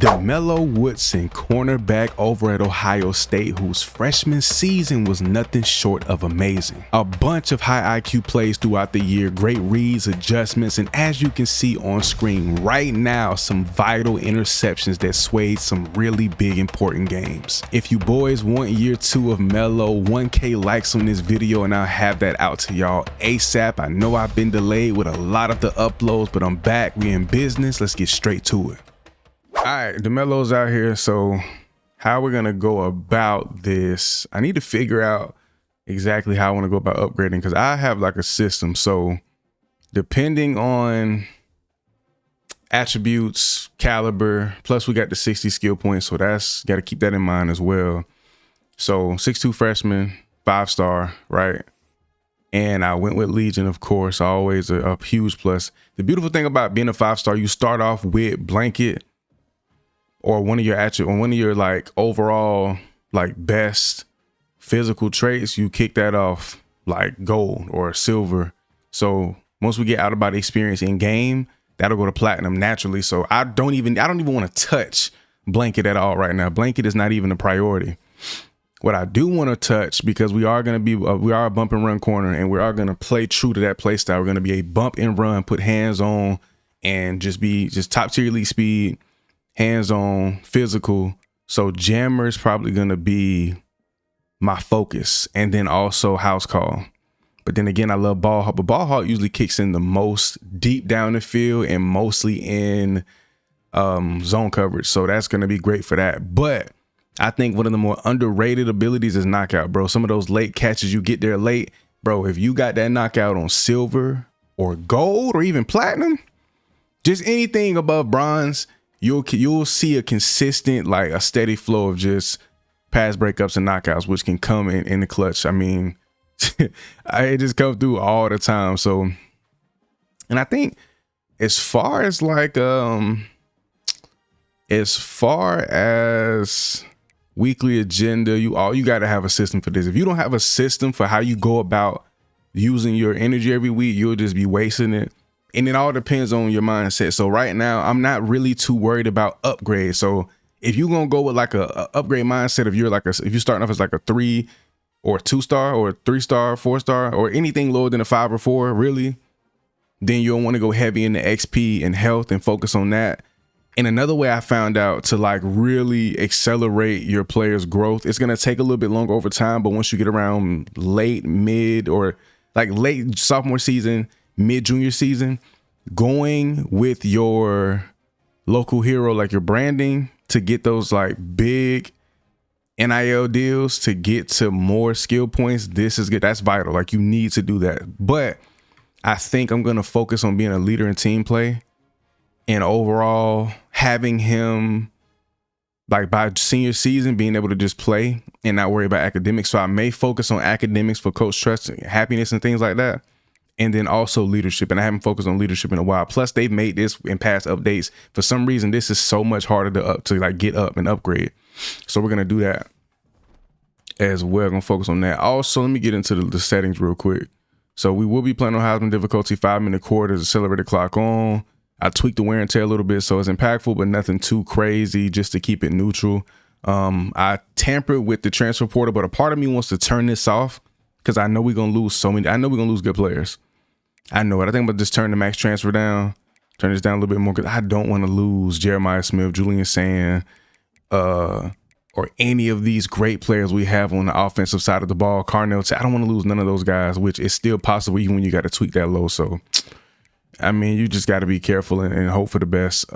DeMelo Woodson, cornerback over at Ohio State, whose freshman season was nothing short of amazing. A bunch of high IQ plays throughout the year, great reads, adjustments, and as you can see on screen right now, some vital interceptions that swayed some really big important games. If you boys want year 2 of Melo, 1K likes on this video and I'll have that out to y'all ASAP. I know I've been delayed with a lot of the uploads, but I'm back. We in business. Let's get straight to it. All right, DeMelo's out here. So how we're gonna go about this, I need to figure out exactly how I want to go about upgrading, because I have like a system. So depending on attributes, caliber, plus we got the 60 skill points, so that's got to keep that in mind as well. So 6'2" freshman, 5-star, right? And I went with Legion, of course, always a huge plus. The beautiful thing about being a 5-star, you start off with blanket or one of your like overall like best physical traits. You kick that off like gold or silver. So once we get out of body experience in game, that'll go to platinum naturally. So I don't even want to touch blanket at all right now. Blanket is not even a priority. What I do want to touch, because we are going to be we are a bump and run corner, and we are going to play true to that play style. We're going to be a bump and run, put hands on, and just top tier elite speed, hands on, physical. So jammer is probably going to be my focus, and then also house call. But then again, I love ball hawk, but ball hawk usually kicks in the most deep down the field and mostly in zone coverage. So that's going to be great for that. But I think one of the more underrated abilities is knockout, bro. Some of those late catches, you get there late, bro. If you got that knockout on silver or gold or even platinum, just anything above bronze, you'll see a consistent, like a steady flow of just pass breakups and knockouts, which can come in the clutch. I mean, it just comes through all the time. So, and I think as far as like, as far as weekly agenda, you got to have a system for this. If you don't have a system for how you go about using your energy every week, you'll just be wasting it. And it all depends on your mindset. So right now, I'm not really too worried about upgrades. So if you're gonna go with like a upgrade mindset, if you're starting off as like a 3 or 2-star or 3-star, 4-star, or anything lower than a 5 or 4, really, then you'll want to go heavy into XP and health and focus on that. And another way I found out to like really accelerate your player's growth, it's gonna take a little bit longer over time, but once you get around late, mid, or like late sophomore season, mid junior season, going with your local hero, like your branding, to get those like big NIL deals, to get to more skill points, this is good. That's vital. Like, you need to do that. But I think I'm gonna focus on being a leader in team play, and overall having him like by senior season being able to just play and not worry about academics. So I may focus on academics for coach trust and happiness and things like that. And then also leadership. And I haven't focused on leadership in a while. Plus, they've made this in past updates. For some reason, this is so much harder to like get up and upgrade. So we're going to do that as well. I'm going to focus on that. Also, let me get into the settings real quick. So we will be playing on Heisman difficulty, 5-minute quarters, accelerated clock on. I tweaked the wear and tear a little bit, so it's impactful, but nothing too crazy, just to keep it neutral. I tampered with the transfer portal, but a part of me wants to turn this off because I know we're going to lose I know we're going to lose good players. I know it. I think I'm going to just turn the max transfer down, turn this down a little bit more, because I don't want to lose Jeremiah Smith, Julian Sand, or any of these great players we have on the offensive side of the ball. Carnell, I don't want to lose none of those guys, which is still possible even when you got to tweak that low. So, I mean, you just got to be careful and hope for the best.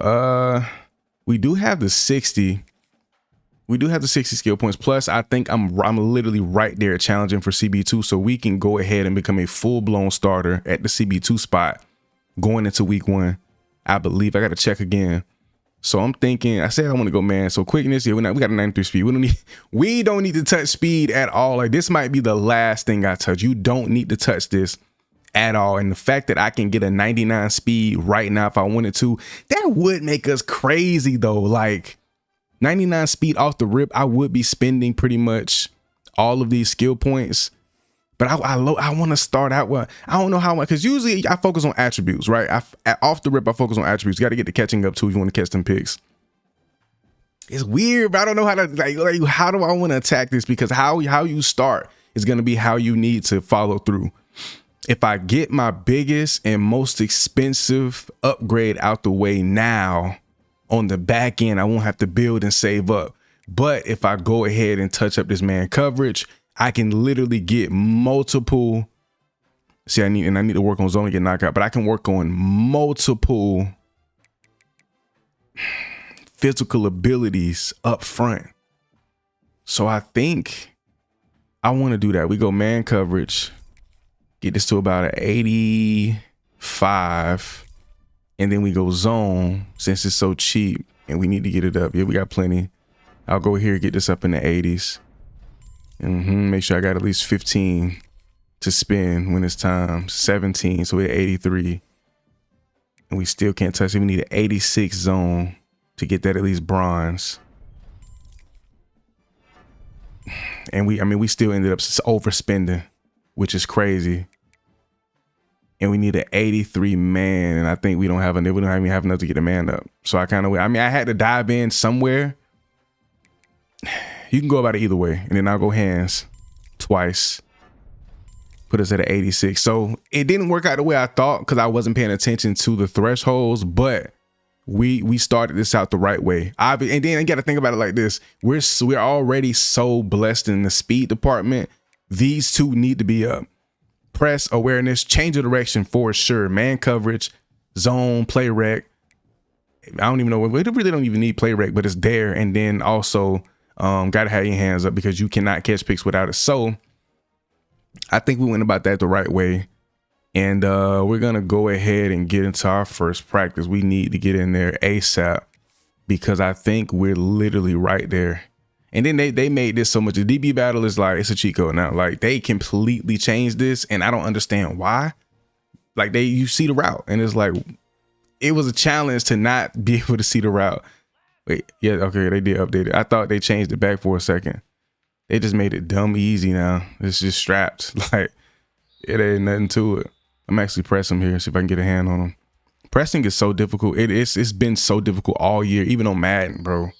We do have the 60. We do have the 60 skill points. Plus, I think I'm literally right there challenging for CB2. So we can go ahead and become a full-blown starter at the CB2 spot going into week 1. I believe. I got to check again. So I'm thinking, I said I want to go man. So quickness, yeah, we got a 93 speed. We don't need to touch speed at all. Like, this might be the last thing I touch. You don't need to touch this at all. And the fact that I can get a 99 speed right now if I wanted to, that would make us crazy though. Like, 99 speed off the rip, I would be spending pretty much all of these skill points. But I want to start out with, I don't know how much, because usually I focus on attributes, right? Off the rip, I focus on attributes. You got to get the catching up too if you want to catch them picks. It's weird, but I don't know how to like how do I want to attack this, because how you start is going to be how you need to follow through. If I get my biggest and most expensive upgrade out the way now, on the back end, I won't have to build and save up. But if I go ahead and touch up this man coverage, I can literally get multiple. See, I need to work on zone to get knocked out, but I can work on multiple physical abilities up front. So I think I want to do that. We go man coverage, get this to about an 85, and then we go zone since it's so cheap and we need to get it up. Yeah, we got plenty. I'll go here, get this up in the 80s. Make sure I got at least 15 to spend when it's time. 17, so we're at 83. And we still can't touch it. We need an 86 zone to get that at least bronze. And we still ended up overspending, which is crazy. And we need an 83 man, and I think we don't even have enough to get the man up. So I had to dive in somewhere. You can go about it either way, and then I'll go hands twice, put us at an 86. So it didn't work out the way I thought because I wasn't paying attention to the thresholds, but we started this out the right way. And then you got to think about it like this: we're already so blessed in the speed department. These two need to be up. Press, awareness, change of direction for sure. Man coverage, zone, play rec. I don't even know. We really don't even need play rec, but it's there. And then also gotta have your hands up because you cannot catch picks without it. So I think we went about that the right way. And we're gonna go ahead and get into our first practice. We need to get in there ASAP because I think we're literally right there. And then they made this so much. The DB battle is like, it's a cheat code now. Like they completely changed this, and I don't understand why. Like you see the route, and it's like it was a challenge to not be able to see the route. Wait, yeah, okay, they did update it. I thought they changed it back for a second. They just made it dumb easy now. It's just strapped. Like it ain't nothing to it. I'm actually pressing him here, see if I can get a hand on him. Pressing is so difficult. It's been so difficult all year, even on Madden, bro.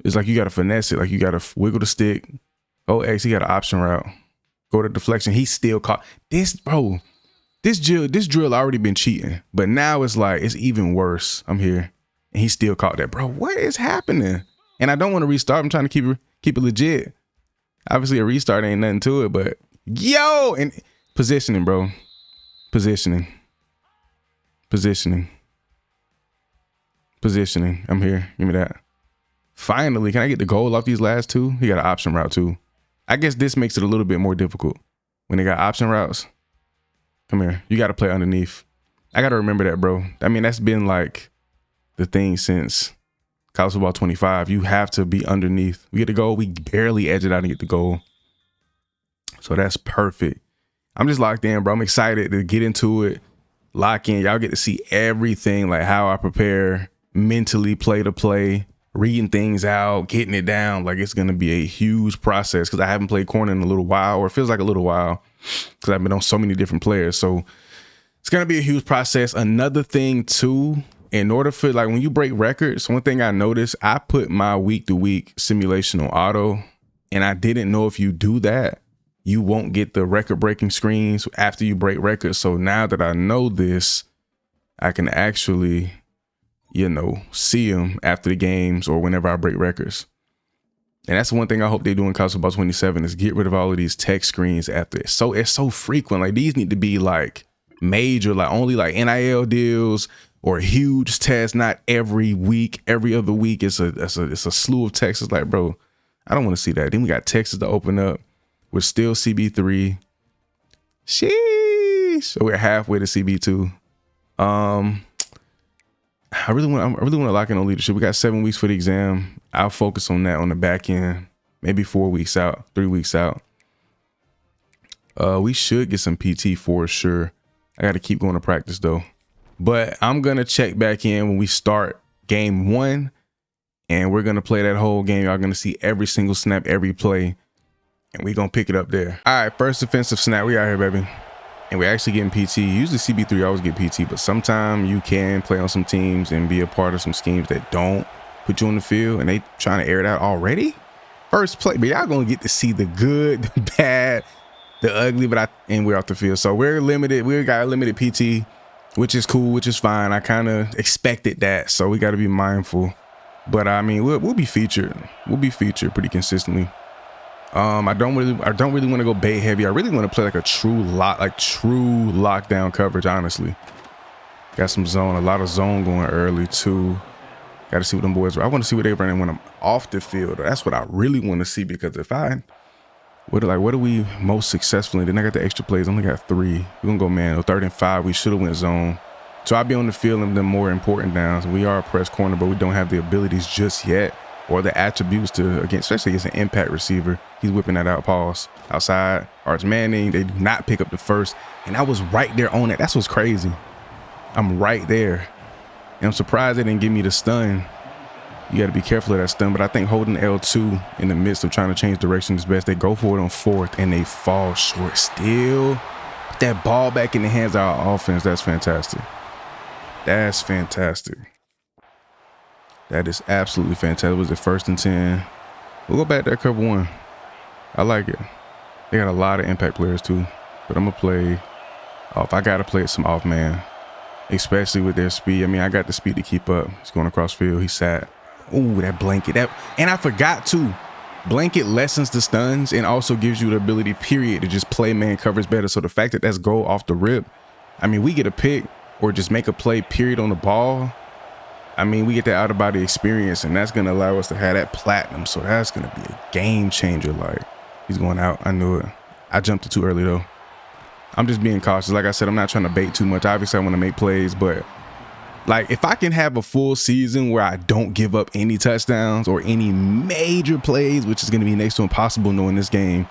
It's like you gotta finesse it. Like you gotta wiggle the stick. Oh, X, he got an option route. Go to deflection. He still caught this, bro. This drill already been cheating, but now it's like it's even worse. I'm here, and he still caught that, bro. What is happening? And I don't want to restart. I'm trying to keep it legit. Obviously, a restart ain't nothing to it, but yo, and positioning, bro. Positioning. I'm here. Give me that. Finally, can I get the goal off these last two? He got an option route too. I guess this makes it a little bit more difficult when they got option routes. Come here. You got to play underneath. I got to remember that, bro. I mean, that's been like the thing since college football 25. You have to be underneath. We get the goal. We barely edge it out and get the goal. So that's perfect. I'm just locked in, bro. I'm excited to get into it. Lock in. Y'all get to see everything, like how I prepare mentally, play to play. Reading things out, getting it down. Like it's going to be a huge process because I haven't played corner in a little while, or it feels like a little while because I've been on so many different players. So it's going to be a huge process. Another thing too, in order for like when you break records, one thing I noticed, I put my week to week simulation on auto, and I didn't know if you do that, you won't get the record breaking screens after you break records. So now that I know this, I can actually, see them after the games or whenever I break records. And that's one thing I hope they do in college football 27 is get rid of all of these text screens after it. So it's so frequent. Like these need to be like major, like only like NIL deals or huge tests, not every week, every other week. It's a slew of texts. It's like, bro, I don't want to see that. Then we got Texas to open up. We're still CB3. Sheesh. So we're halfway to CB2. I really want to lock in on leadership. We got 7 weeks for the exam. I'll focus on that on the back end. Maybe 4 weeks out, 3 weeks out. We should get some PT for sure. I got to keep going to practice though. But I'm going to check back in when we start game 1. And we're going to play that whole game. Y'all going to see every single snap, every play. And we're going to pick it up there. All right, first defensive snap. We out here, baby. And we're actually getting PT. Usually CB3 always get PT, but sometimes you can play on some teams and be a part of some schemes that don't. put you on the field, and they trying to air it out already. First play, but y'all gonna get to see the good, the bad, the ugly, and we're off the field. So we're limited. We got limited PT, which is cool, which is fine. I kind of expected that, so we got to be mindful. But I mean, we'll be featured. We'll be featured pretty consistently. I don't really want to go bait heavy. I really want to play like a true lockdown coverage. Honestly, got some zone, a lot of zone going early too. Got to see what them boys. I want to see what they running when I'm off the field. That's what I really want to see, because if what are we most successful in? Then I got the extra plays. I only got 3. We're gonna go man. 3rd and 5. We should have went zone. So I'll be on the field in the more important downs. We are a press corner, but we don't have the abilities just yet, or the attributes to, again, especially against an impact receiver. He's whipping that out, pause, outside. Arch Manning, they do not pick up the first. And I was right there on it. That's what's crazy. I'm right there. And I'm surprised they didn't give me the stun. You got to be careful of that stun, but I think holding L2 in the midst of trying to change direction is best. They go for it on 4th, and they fall short still. Put that ball back in the hands of our offense. That's fantastic. That's fantastic. That is absolutely fantastic. It was the 1st and 10. We'll go back to that cover 1. I like it. They got a lot of impact players too, but I'm gonna play off. I gotta play some off man, especially with their speed. I mean, I got the speed to keep up. He's going across field. He sat. Ooh, that blanket. And I forgot too. Blanket lessens the stuns and also gives you the ability, period, to just play man covers better. So the fact that that's goal off the rip, I mean, we get a pick or just make a play, period, on the ball. I mean, we get that out of body experience, and that's going to allow us to have that platinum. So that's going to be a game changer. Like, he's going out. I knew it. I jumped it too early, though. I'm just being cautious. Like I said, I'm not trying to bait too much. Obviously, I want to make plays, but like, if I can have a full season where I don't give up any touchdowns or any major plays, which is going to be next to impossible knowing this game,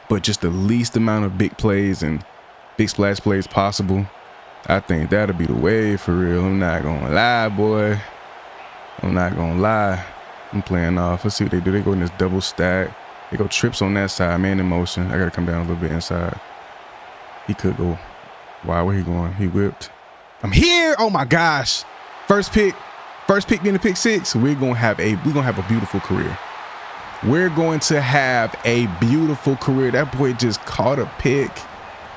but just the least amount of big plays and big splash plays possible, I think that'll be the way for real. I'm not gonna lie, boy. I'm not gonna lie. I'm playing off. Let's see what they do. They go in this double stack. They go trips on that side. Man in motion. I gotta come down a little bit inside. He could go. Wow, where he going? He whipped. I'm here. Oh my gosh. First pick being a pick 6. We're gonna have a beautiful career. We're going to have a beautiful career. That boy just caught a pick.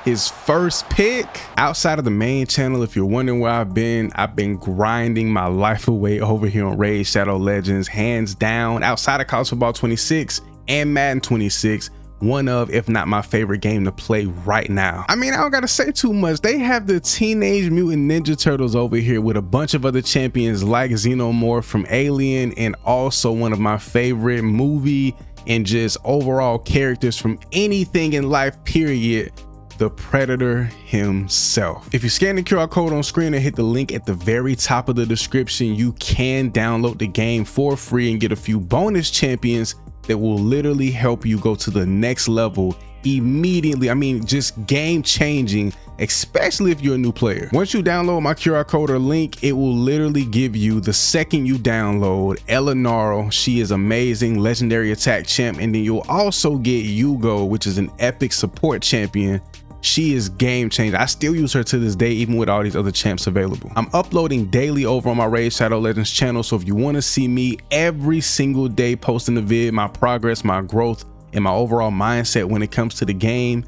His first pick. Outside of the main channel, if you're wondering where I've been grinding my life away over here on Raid Shadow Legends, hands down. Outside of College Football 26 and Madden 26, one of, if not my favorite game to play right now. I mean, I don't gotta say too much. They have the Teenage Mutant Ninja Turtles over here with a bunch of other champions like Xenomorph from Alien, and also one of my favorite movie and just overall characters from anything in life, period, the Predator himself. If you scan the QR code on screen and hit the link at the very top of the description, you can download the game for free and get a few bonus champions that will literally help you go to the next level immediately. I mean, just game changing, especially if you're a new player. Once you download my QR code or link, it will literally give you, the second you download, Elenaro. She is amazing, legendary attack champ. And then you'll also get Yugo, which is an epic support champion. She is game changer. I still use her to this day, even with all these other champs available. I'm uploading daily over on my Raid Shadow Legends channel. So if you want to see me every single day posting a vid, my progress, my growth, and my overall mindset when it comes to the game,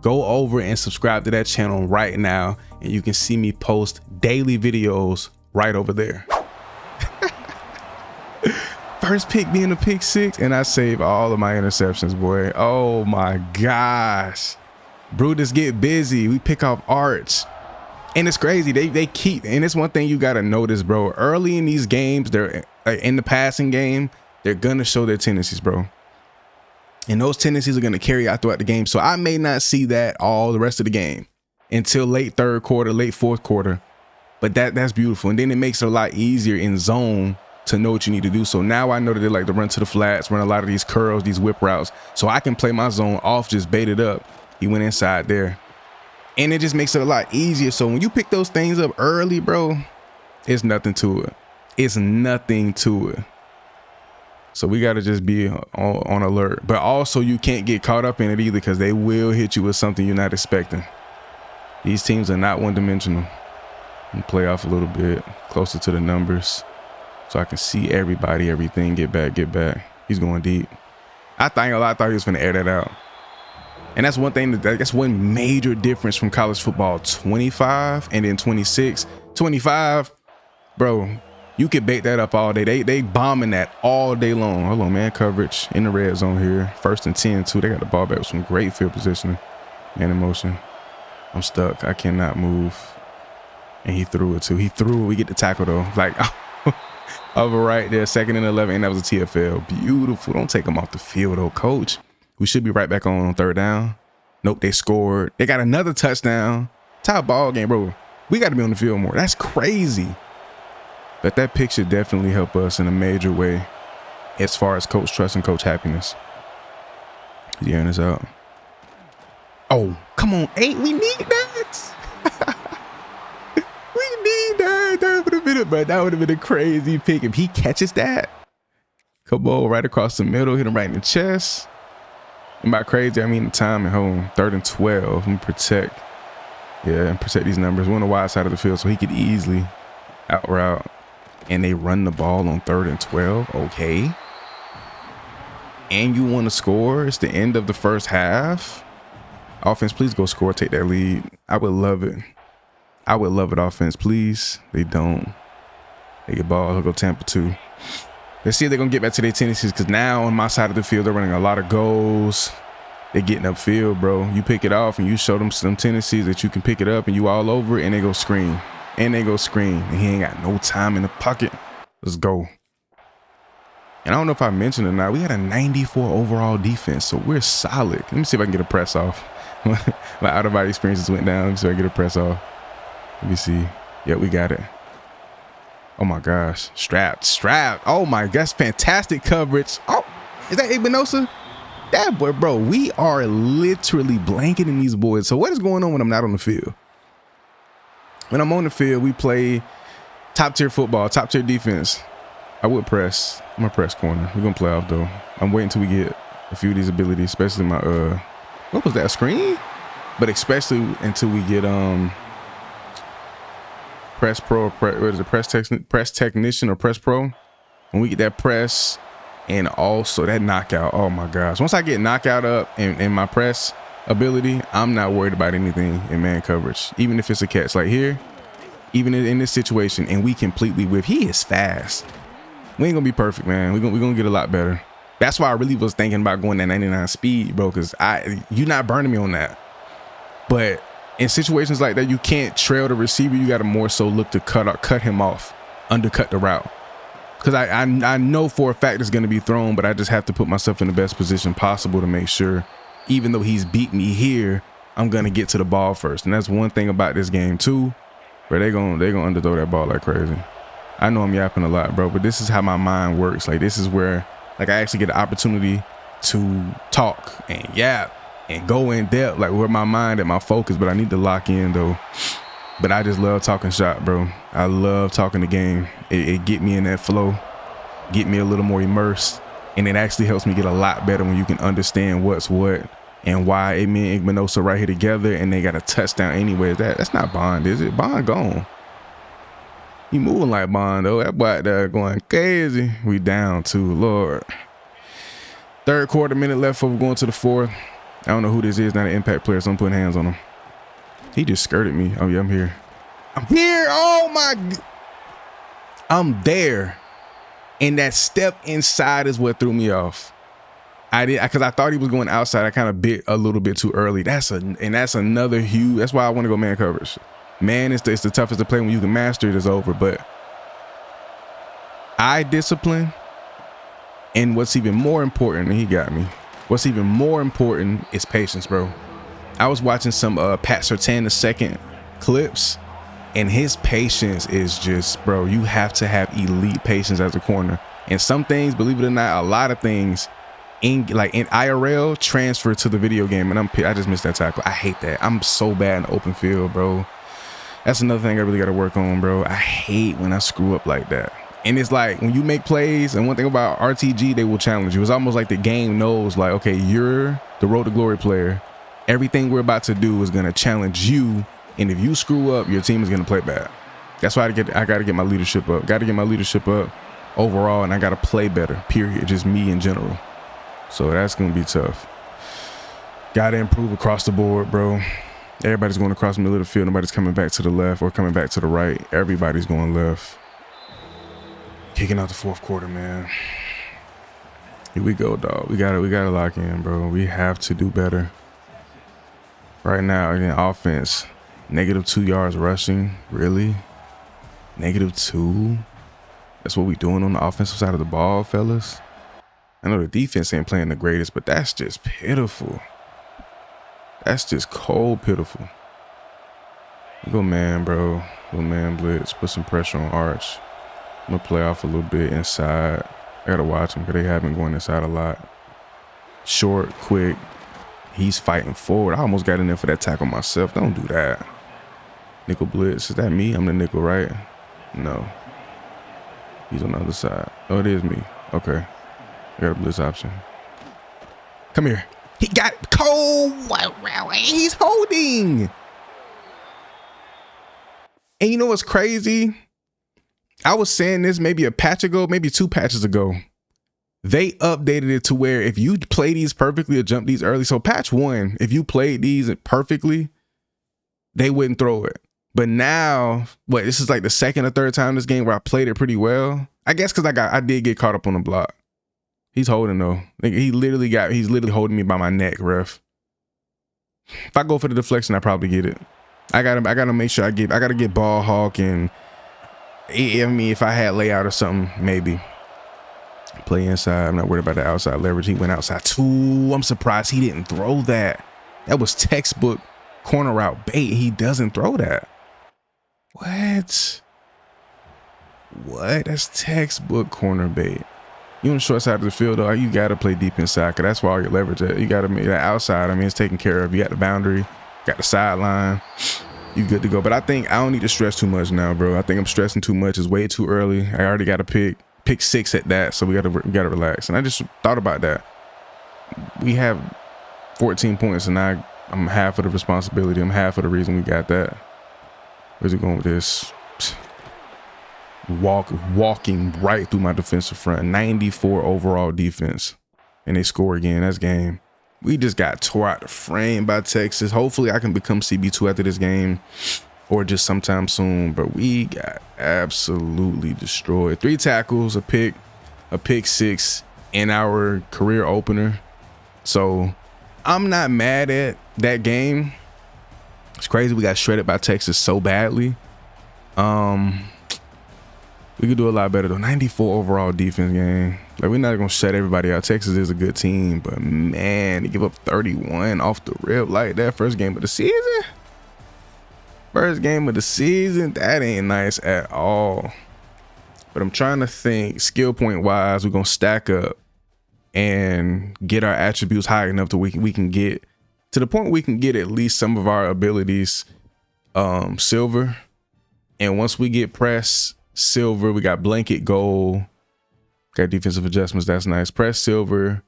go over and subscribe to that channel right now. And you can see me post daily videos right over there. First pick being a pick 6, and I save all of my interceptions, boy. Oh my gosh. Brutus get busy. We pick off Arch. And it's crazy. They keep, and it's one thing you got to notice, bro. Early in these games, they're in the passing game, they're going to show their tendencies, bro. And those tendencies are going to carry out throughout the game. So I may not see that all the rest of the game until late 3rd quarter, late 4th quarter. But that's beautiful. And then it makes it a lot easier in zone to know what you need to do. So now I know that they like to run to the flats, run a lot of these curls, these whip routes. So I can play my zone off, just bait it up. He went inside there. And it just makes it a lot easier. So when you pick those things up early, bro, it's nothing to it. It's nothing to it. So we got to just be on alert. But also you can't get caught up in it either, because they will hit you with something you're not expecting. These teams are not one-dimensional. And play off a little bit closer to the numbers. so I can see everybody, everything. Get back, get back. He's going deep. I thought he was finna air that out. And that's one thing, that's one major difference from college football. 25 and then 26. 25, bro, you could bait that up all day. They bombing that all day long. Hold on, man. Coverage in the red zone here. 1st and 10, too. They got the ball back with some great field positioning. Man in motion. I'm stuck. I cannot move. And he threw it, too. He threw it. We get the tackle, though. Like, over right there. 2nd and 11. And that was a TFL. Beautiful. Don't take him off the field, though, coach. We should be right back on 3rd down. Nope, they scored. They got another touchdown. Top ball game, bro. We got to be on the field more. That's crazy. But that pick should definitely help us in a major way as far as coach trust and coach happiness. He's airing this out. Oh, come on, 8. We need that. We need that. That would have been a crazy pick if he catches that. Come on, right across the middle, hit him right in the chest. And by crazy, I mean the time at home. 3rd and 12. And protect. Yeah, and protect these numbers. We're on the wide side of the field, so he could easily out route. And they run the ball on 3rd and 12. Okay. And you want to score? It's the end of the first half. Offense, please go score. Take that lead. I would love it. I would love it, offense, please. They don't. They get ball. They'll go Tampa 2. Let's see if they're going to get back to their tendencies, because now on my side of the field, they're running a lot of goals. They're getting upfield, bro. You pick it off and you show them some tendencies that you can pick it up and you all over it, and they go screen. And they go screen. And he ain't got no time in the pocket. Let's go. And I don't know if I mentioned it or not, we had a 94 overall defense, so we're solid. Let me see if I can get a press off. My out-of-body experiences went down. Let me see if I can get a press off. Let me see. Yep, we got it. Oh my gosh. Strapped. Oh my gosh. Fantastic coverage. Oh, is that Igbinosa? That boy, bro, we are literally blanketing these boys. So what is going on when I'm not on the field? When I'm on the field, we play top tier football, top tier defense. I would press. I'm gonna press corner. We're gonna play off though. I'm waiting until we get a few of these abilities, especially my what was that, screen? But especially until we get press pro, what is it, press technician or press pro. When we get that press and also that knockout, oh my gosh. Once I get knockout up in my press ability, I'm not worried about anything in man coverage, even if it's a catch like here, even in this situation, and we completely whip. He is fast. We ain't gonna be perfect, man. We're gonna get a lot better. That's why I really was thinking about going that 99 speed, bro, because you're not burning me on that. But in situations like that, you can't trail the receiver. You got to more so look to cut him off, undercut the route. Because I know for a fact it's going to be thrown, but I just have to put myself in the best position possible to make sure, even though he's beat me here, I'm going to get to the ball first. And that's one thing about this game too, where they're going to underthrow that ball like crazy. I know I'm yapping a lot, bro, but this is how my mind works. Like, this is where, like, I actually get the opportunity to talk and yap and go in depth, like where my mind and my focus, but I need to lock in though. But I just love talking shot, bro. I love talking the game. It get me in that flow, get me a little more immersed, and it actually helps me get a lot better when you can understand what's what and why me and Igbinosa right here together, and they got a touchdown anyway. That's not Bond, is it? Bond gone. He moving like Bond though. That boy there going crazy. We down too, Lord. 3rd quarter, minute left before we're going to the 4th. I don't know who this is, not an impact player, so I'm putting hands on him. He just skirted me. Oh yeah, I'm here. I'm here. Oh my. I'm there. And that step inside is what threw me off. Because I thought he was going outside. I kind of bit a little bit too early. That's another huge. That's why I want to go man coverage. Man, it's the toughest to play. When you can master it, it's over. But eye discipline, and what's even more important, and he got me. What's even more important is patience, bro. I was watching some Pat Surtain II clips, and his patience is just, bro, you have to have elite patience as a corner. And some things, believe it or not, a lot of things in IRL transfer to the video game. And I just missed that tackle. I hate that. I'm so bad in the open field, bro. That's another thing I really got to work on, bro. I hate when I screw up like that. And it's like when you make plays, and one thing about RTG, they will challenge you. It's almost like the game knows, like, okay, you're the Road to Glory player. Everything we're about to do is going to challenge you. And if you screw up, your team is going to play bad. That's why I got to get my leadership up. Got to get my leadership up. overall, and I got to play better, period. Just me in general. So that's going to be tough. Got to improve across the board, bro. Everybody's going across the middle of the field. Nobody's coming back to the left or coming back to the right. Everybody's going left. Kicking out the fourth quarter, man. Here we go, dog. We gotta lock in, bro. We have to do better. Right now, again, offense, -2 yards rushing. Really? -2? That's what we doing on the offensive side of the ball, fellas. I know the defense ain't playing the greatest, but that's just pitiful. That's just cold pitiful. Go man, bro. Go man blitz. Put some pressure on Arch. I'm gonna play off a little bit inside. I gotta watch them because they have been going inside a lot. Short, quick. He's fighting forward. I almost got in there for that tackle myself. Don't do that. Nickel blitz. Is that me? I'm the nickel, right? No. He's on the other side. Oh, it is me. Okay. I got a blitz option. Come here. He got cold. He's holding. And you know what's crazy? I was saying this maybe a patch ago, maybe 2 patches ago. They updated it to where if you play these perfectly or jump these early. So patch 1, if you played these perfectly, they wouldn't throw it. But now, this is like the second or third time this game where I played it pretty well. I guess because I did get caught up on the block. He's holding though. He's literally holding me by my neck, ref. If I go for the deflection, I probably get it. I gotta make sure I gotta get ball hawk, and I mean, if I had layout or something, maybe play inside. I'm not worried about the outside leverage. He went outside too. I'm surprised he didn't throw that. That was textbook corner route bait. He doesn't throw that. What? That's textbook corner bait. You on the short side of the field, though, you got to play deep inside, because that's where all your leverage at. You got to make that outside. I mean, it's taken care of. You got the boundary, got the sideline. You good to go. But I think I don't need to stress too much now, bro. I think I'm stressing too much. It's way too early. I already got to pick 6 at that, so we got to relax. And I just thought about that. We have 14 points, and I'm half of the responsibility. I'm half of the reason we got that. Where's it going with this? Walking right through my defensive front. 94 overall defense, and they score again. That's game. We just got tore out the frame by Texas. Hopefully I can become CB2 after this game, or just sometime soon. But we got absolutely destroyed. 3 tackles, a pick 6 in our career opener. So I'm not mad at that game. It's crazy we got shredded by Texas so badly. We could do a lot better though. 94 overall defense game. Like, we're not gonna shut everybody out. Texas is a good team, but man, to give up 31 off the rip like that, first game of the season, that ain't nice at all. But I'm trying to think skill point wise, we're gonna stack up and get our attributes high enough to we can get to the point where we can get at least some of our abilities silver. And once we get press silver, we got blanket gold, got defensive adjustments. That's nice. Press silver,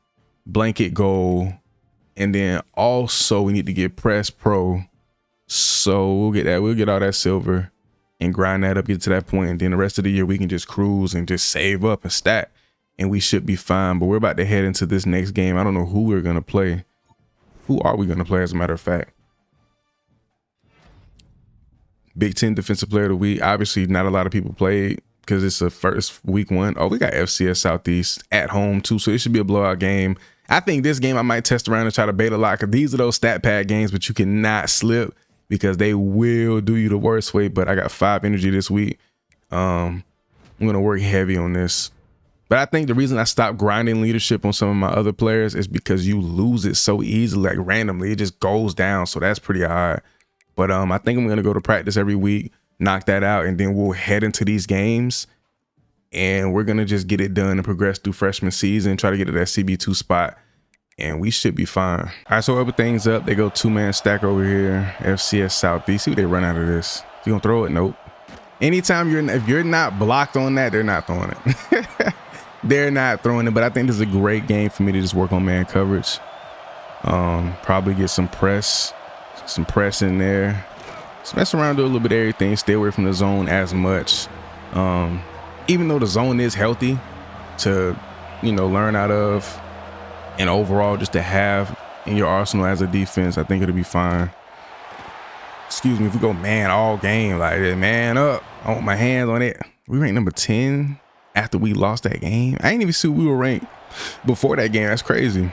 blanket gold, and then also we need to get press pro. So we'll get that. We'll get all that silver and grind that up, get to that point, and then the rest of the year we can just cruise and just save up and stack, and we should be fine. But we're about to head into this next game. I don't know who we're gonna play. Who are we gonna play, as a matter of fact? Big 10 Defensive Player of the Week. Obviously, not a lot of people played because it's the first week 1. Oh, we got FCS Southeast at home too, so it should be a blowout game. I think this game I might test around and try to bait a lot, because these are those stat pad games, but you cannot slip because they will do you the worst way. But I got 5 energy this week. I'm gonna work heavy on this. But I think the reason I stopped grinding leadership on some of my other players is because you lose it so easily, like randomly. It just goes down, so that's pretty hard. But I think I'm going to go to practice every week, knock that out, and then we'll head into these games, and we're going to just get it done and progress through freshman season, try to get to that CB2 spot, and we should be fine. All right, so everything's up. They go 2-man stack over here, FCS Southeast. See what they run out of this. You going to throw it? Nope. Anytime if you're not blocked on that, they're not throwing it. They're not throwing it, but I think this is a great game for me to just work on man coverage. Probably get some press in there. Just mess around, do a little bit of everything. Stay away from the zone as much. even though the zone is healthy to, you know, learn out of, and overall just to have in your arsenal as a defense, I think it'll be fine. Excuse me, if we go man all game, like man up, I want my hands on it. We ranked number 10 after we lost that game. I ain't even see we were ranked before that game. That's crazy.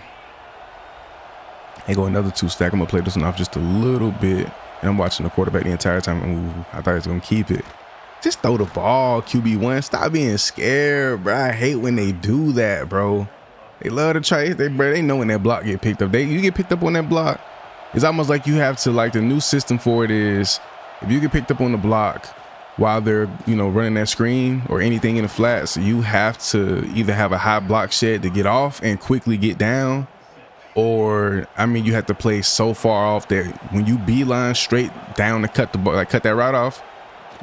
Hey, go another 2-stack. I'm gonna play this one off just a little bit, and I'm watching the quarterback the entire time. Ooh, I thought he was gonna keep it. Just throw the ball, QB1. Stop being scared, bro. I hate when they do that, bro. They love to try. They know when that block get picked up. You get picked up on that block. It's almost like you have to, like, the new system for it is, if you get picked up on the block while they're, you know, running that screen or anything in the flats, you have to either have a high block shed to get off and quickly get down, or, I mean, you have to play so far off that when you beeline straight down to cut the ball, like cut that route off,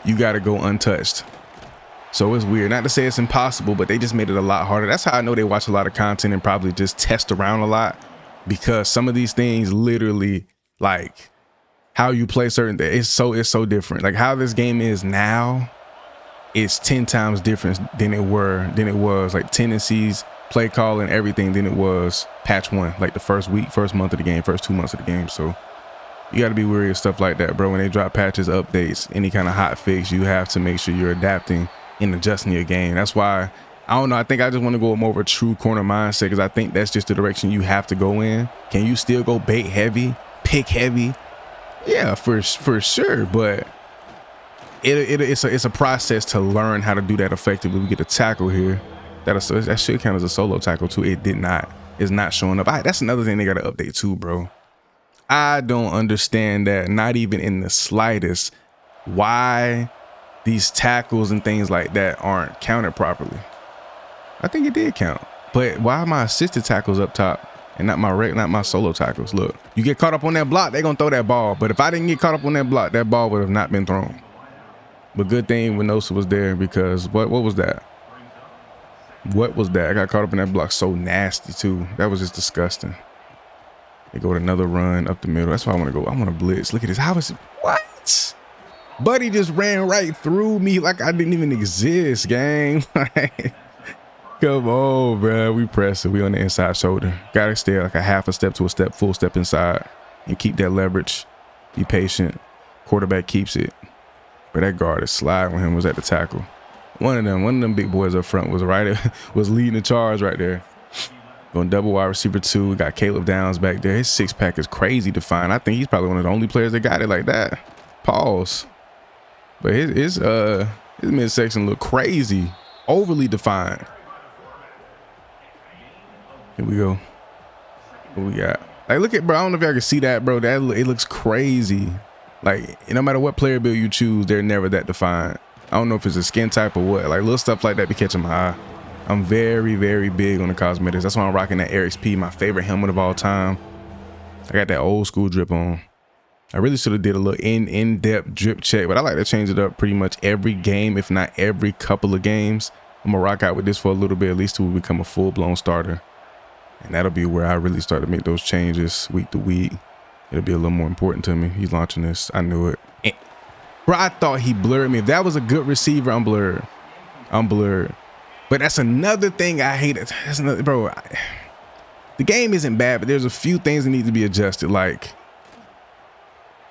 you got to go untouched. So it's weird. Not to say it's impossible, but they just made it a lot harder. That's how I know they watch a lot of content and probably just test around a lot, because some of these things literally, like how you play certain things, it's so different. Like how this game is now, it's 10 times different than it was like tendencies, play calling, everything than it was patch 1, like the first week, first month of the game, first 2 months of the game. So you got to be wary of stuff like that, bro. When they drop patches, updates, any kind of hot fix, you have to make sure you're adapting and adjusting your game. That's why, I don't know, I think I just want to go more of a true corner mindset, because I think that's just the direction you have to go in. Can you still go bait heavy, pick heavy? Yeah, for sure, but it's a process to learn how to do that effectively. We get a tackle here. That should count as a solo tackle too. It did not. It's not showing up. That's another thing they got to update too, bro. I don't understand that, not even in the slightest, why these tackles and things like that aren't counted properly. I think it did count, but why are my assisted tackles up top and not my solo tackles? Look, you get caught up on that block, they're gonna throw that ball. But if I didn't get caught up on that block, that ball would have not been thrown. But good thing Winosa was there, because what was that? What was that? I got caught up in that block so nasty too. That was just disgusting. They go with another run up the middle. That's why I want to go. I want to blitz. Look at this. How is it? What? Buddy just ran right through me like I didn't even exist, gang. Come on, bro. We press it. We on the inside shoulder. Gotta stay like a half a step to a step, full step inside, and keep that leverage. Be patient. Quarterback keeps it. But that guard is sliding when him was at the tackle. One of them big boys up front was was leading the charge right there. Going double wide receiver 2. We got Caleb Downs back there. His 6-pack is crazy to find. I think he's probably one of the only players that got it like that. Pause. But his midsection look crazy, overly defined. Here we go. What we got? Like, look at, bro. I don't know if y'all can see that, bro. It looks crazy. Like, no matter what player build you choose, they're never that defined. I don't know if it's a skin type or what. Like, little stuff like that be catching my eye. I'm very, very big on the cosmetics. That's why I'm rocking that Eric's P, my favorite helmet of all time. I got that old school drip on. I really should have did a little in-depth drip check, but I like to change it up pretty much every game, if not every couple of games. I'm gonna rock out with this for a little bit, at least till we become a full-blown starter. And that'll be where I really start to make those changes week to week. It'll be a little more important to me. He's launching this. I knew it. And, bro, I thought he blurred me. If that was a good receiver, I'm blurred. I'm blurred. But that's another thing I hate. That's another, bro. The game isn't bad, but there's a few things that need to be adjusted. Like,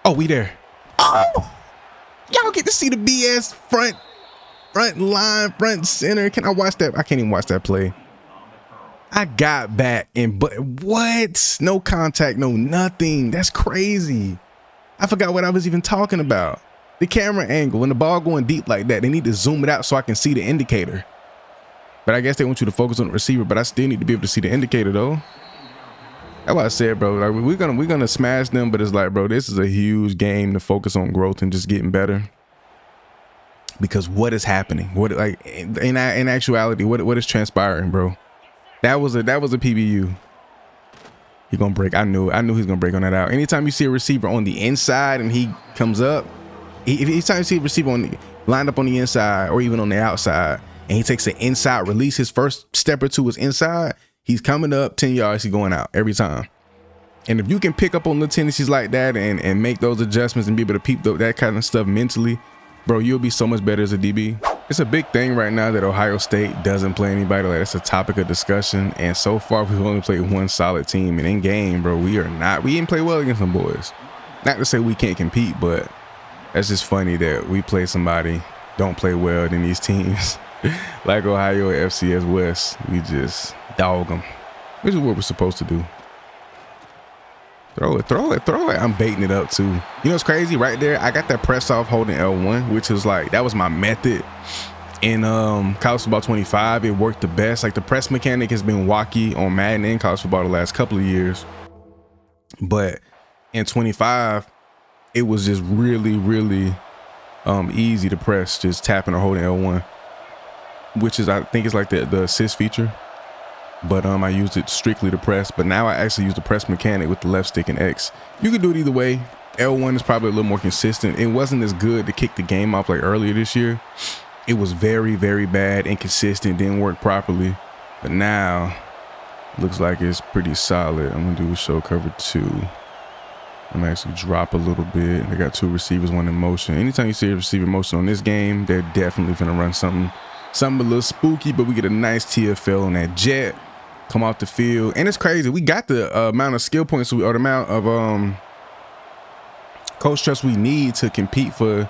oh, we there. Oh, y'all get to see the BS front line, front center. Can I watch that? I can't even watch that play. I got back and, but what? No contact, no nothing. That's crazy. I forgot what I was even talking about. The camera angle, when the ball going deep like that, they need to zoom it out so I can see the indicator. But I guess they want you to focus on the receiver, but I still need to be able to see the indicator though. That's why I said, bro, like we're gonna smash them, but it's like, bro, this is a huge game to focus on growth and just getting better. Because what is happening? What, like, in actuality, what is transpiring, bro? That was a PBU. He gonna break. I knew he's gonna break on that out. Anytime you see a receiver on the inside and he comes up, anytime you see a receiver lined up on the inside or even on the outside, and he takes an inside release, his first step or two is inside, he's coming up 10 yards, he's going out every time. And if you can pick up on little tendencies like that and make those adjustments and be able to peep that kind of stuff mentally, bro, you'll be so much better as a DB. It's a big thing right now that Ohio State doesn't play anybody. Like, that's a topic of discussion. And so far, we've only played one solid team. And in game, bro, we didn't play well against them boys. Not to say we can't compete, but that's just funny that we play somebody, don't play well than these teams. Like Ohio and FCS West, we just dog them. Which is what we're supposed to do. Throw it. I'm baiting it up too. You know what's crazy? Right there, I got that press off holding L1, which is like, that was my method in college football 25. It worked the best. Like, the press mechanic has been wacky on Madden and college football the last couple of years. But in 25, it was just really easy to press, just tapping or holding L1, which is, I think it's like the assist feature. But I used it strictly to press. But now I actually use the press mechanic with the left stick and X. You can do it either way. L1 is probably a little more consistent. It wasn't as good to kick the game off like earlier this year. It was very bad, inconsistent, didn't work properly. But now, looks like it's pretty solid. I'm gonna do a show cover 2. I'm gonna actually drop a little bit. They got 2 receivers, 1 in motion. Anytime you see a receiver in motion on this game, they're definitely gonna run something a little spooky, but we get a nice TFL on that jet. Come off the field, and it's crazy. We got the amount of skill points, or the amount of coach trust we need to compete to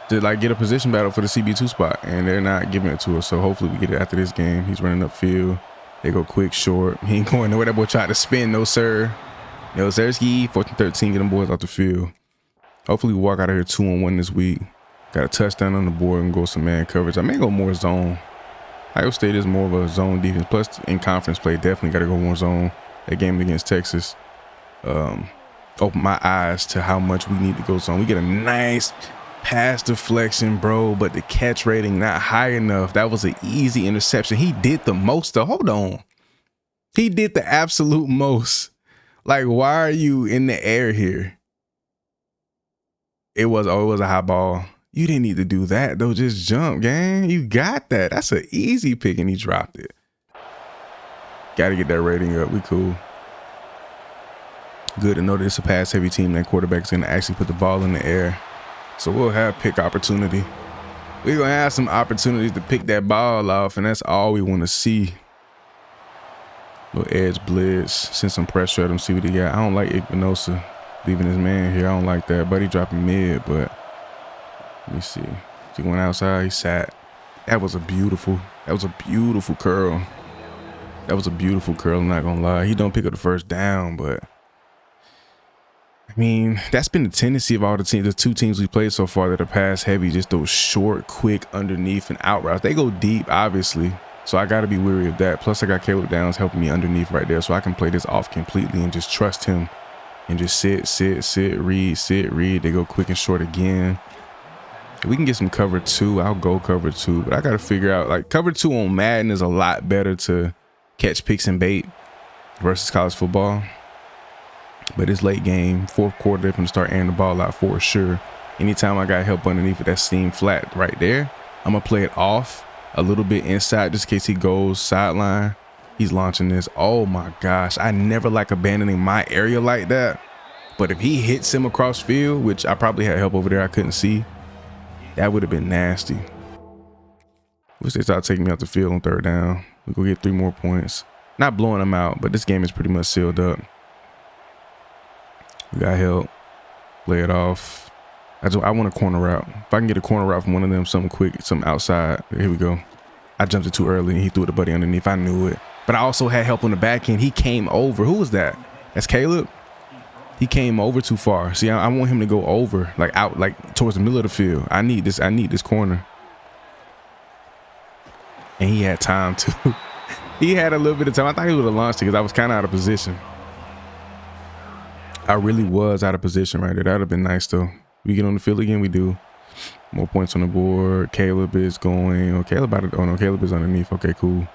like get a position battle for the CB2 spot, and they're not giving it to us. So hopefully we get it after this game. He's running upfield. They go quick, short. He ain't going nowhere. That boy tried to spin. No sir. No sirski. 4th and 13. Get them boys off the field. Hopefully we walk out of here 2-1 this week. Got a touchdown on the board and go some man coverage. I may go more zone. Ohio State is more of a zone defense. Plus, in conference play, definitely got to go more zone. That game against Texas opened my eyes to how much we need to go zone. We get a nice pass deflection, bro, but the catch rating not high enough. That was an easy interception. He did the most, though. Hold on. He did the absolute most. Like, why are you in the air here? It was a high ball. You didn't need to do that, though. Just jump, gang. You got that. That's an easy pick, and he dropped it. Got to get that rating up. We cool. Good to know that it's a pass-heavy team. That quarterback's going to actually put the ball in the air. So we'll have pick opportunity. We're going to have some opportunities to pick that ball off, and that's all we want to see. Little edge blitz. Send some pressure at him, see what he got. I don't like Igvinosa leaving his man here. I don't like that. Buddy dropping mid, but... let me see. He went outside. He sat. That was a beautiful curl. That was a beautiful curl. I'm not gonna lie. He don't pick up the first down, but I mean, that's been the tendency of all the 2 teams we played so far that are pass heavy. Just those short, quick underneath and out routes. They go deep, obviously. So I got to be weary of that. Plus, I got Caleb Downs helping me underneath right there, so I can play this off completely and just trust him and just sit, read. They go quick and short again. We can get some cover 2. I'll go cover 2, but I got to figure out, like, cover 2 on Madden is a lot better to catch picks and bait versus college football. But it's late game, 4th quarter, they're going to start airing the ball out for sure. Anytime I got help underneath with that seam flat right there, I'm going to play it off a little bit inside just in case he goes sideline. He's launching this. Oh my gosh. I never like abandoning my area like that. But if he hits him across field, which I probably had help over there I couldn't see, that would have been nasty. Wish they started taking me out the field on 3rd down. We go get 3 more points. Not blowing them out, but this game is pretty much sealed up. We got help. Play it off. I want a corner route. If I can get a corner route from one of them, something quick, something outside. Here we go. I jumped it too early and he threw it to Buddy underneath. I knew it. But I also had help on the back end. He came over. Who was that? That's Caleb. He came over too far. See, I want him to go over, like out, like towards the middle of the field. I need this corner. And he had time to. He had a little bit of time. I thought he would have launched it because I was kind of out of position. I really was out of position right there. That would have been nice, though. We get on the field again, we do. More points on the board. Caleb is going. Oh, no, Caleb is underneath. Okay, cool.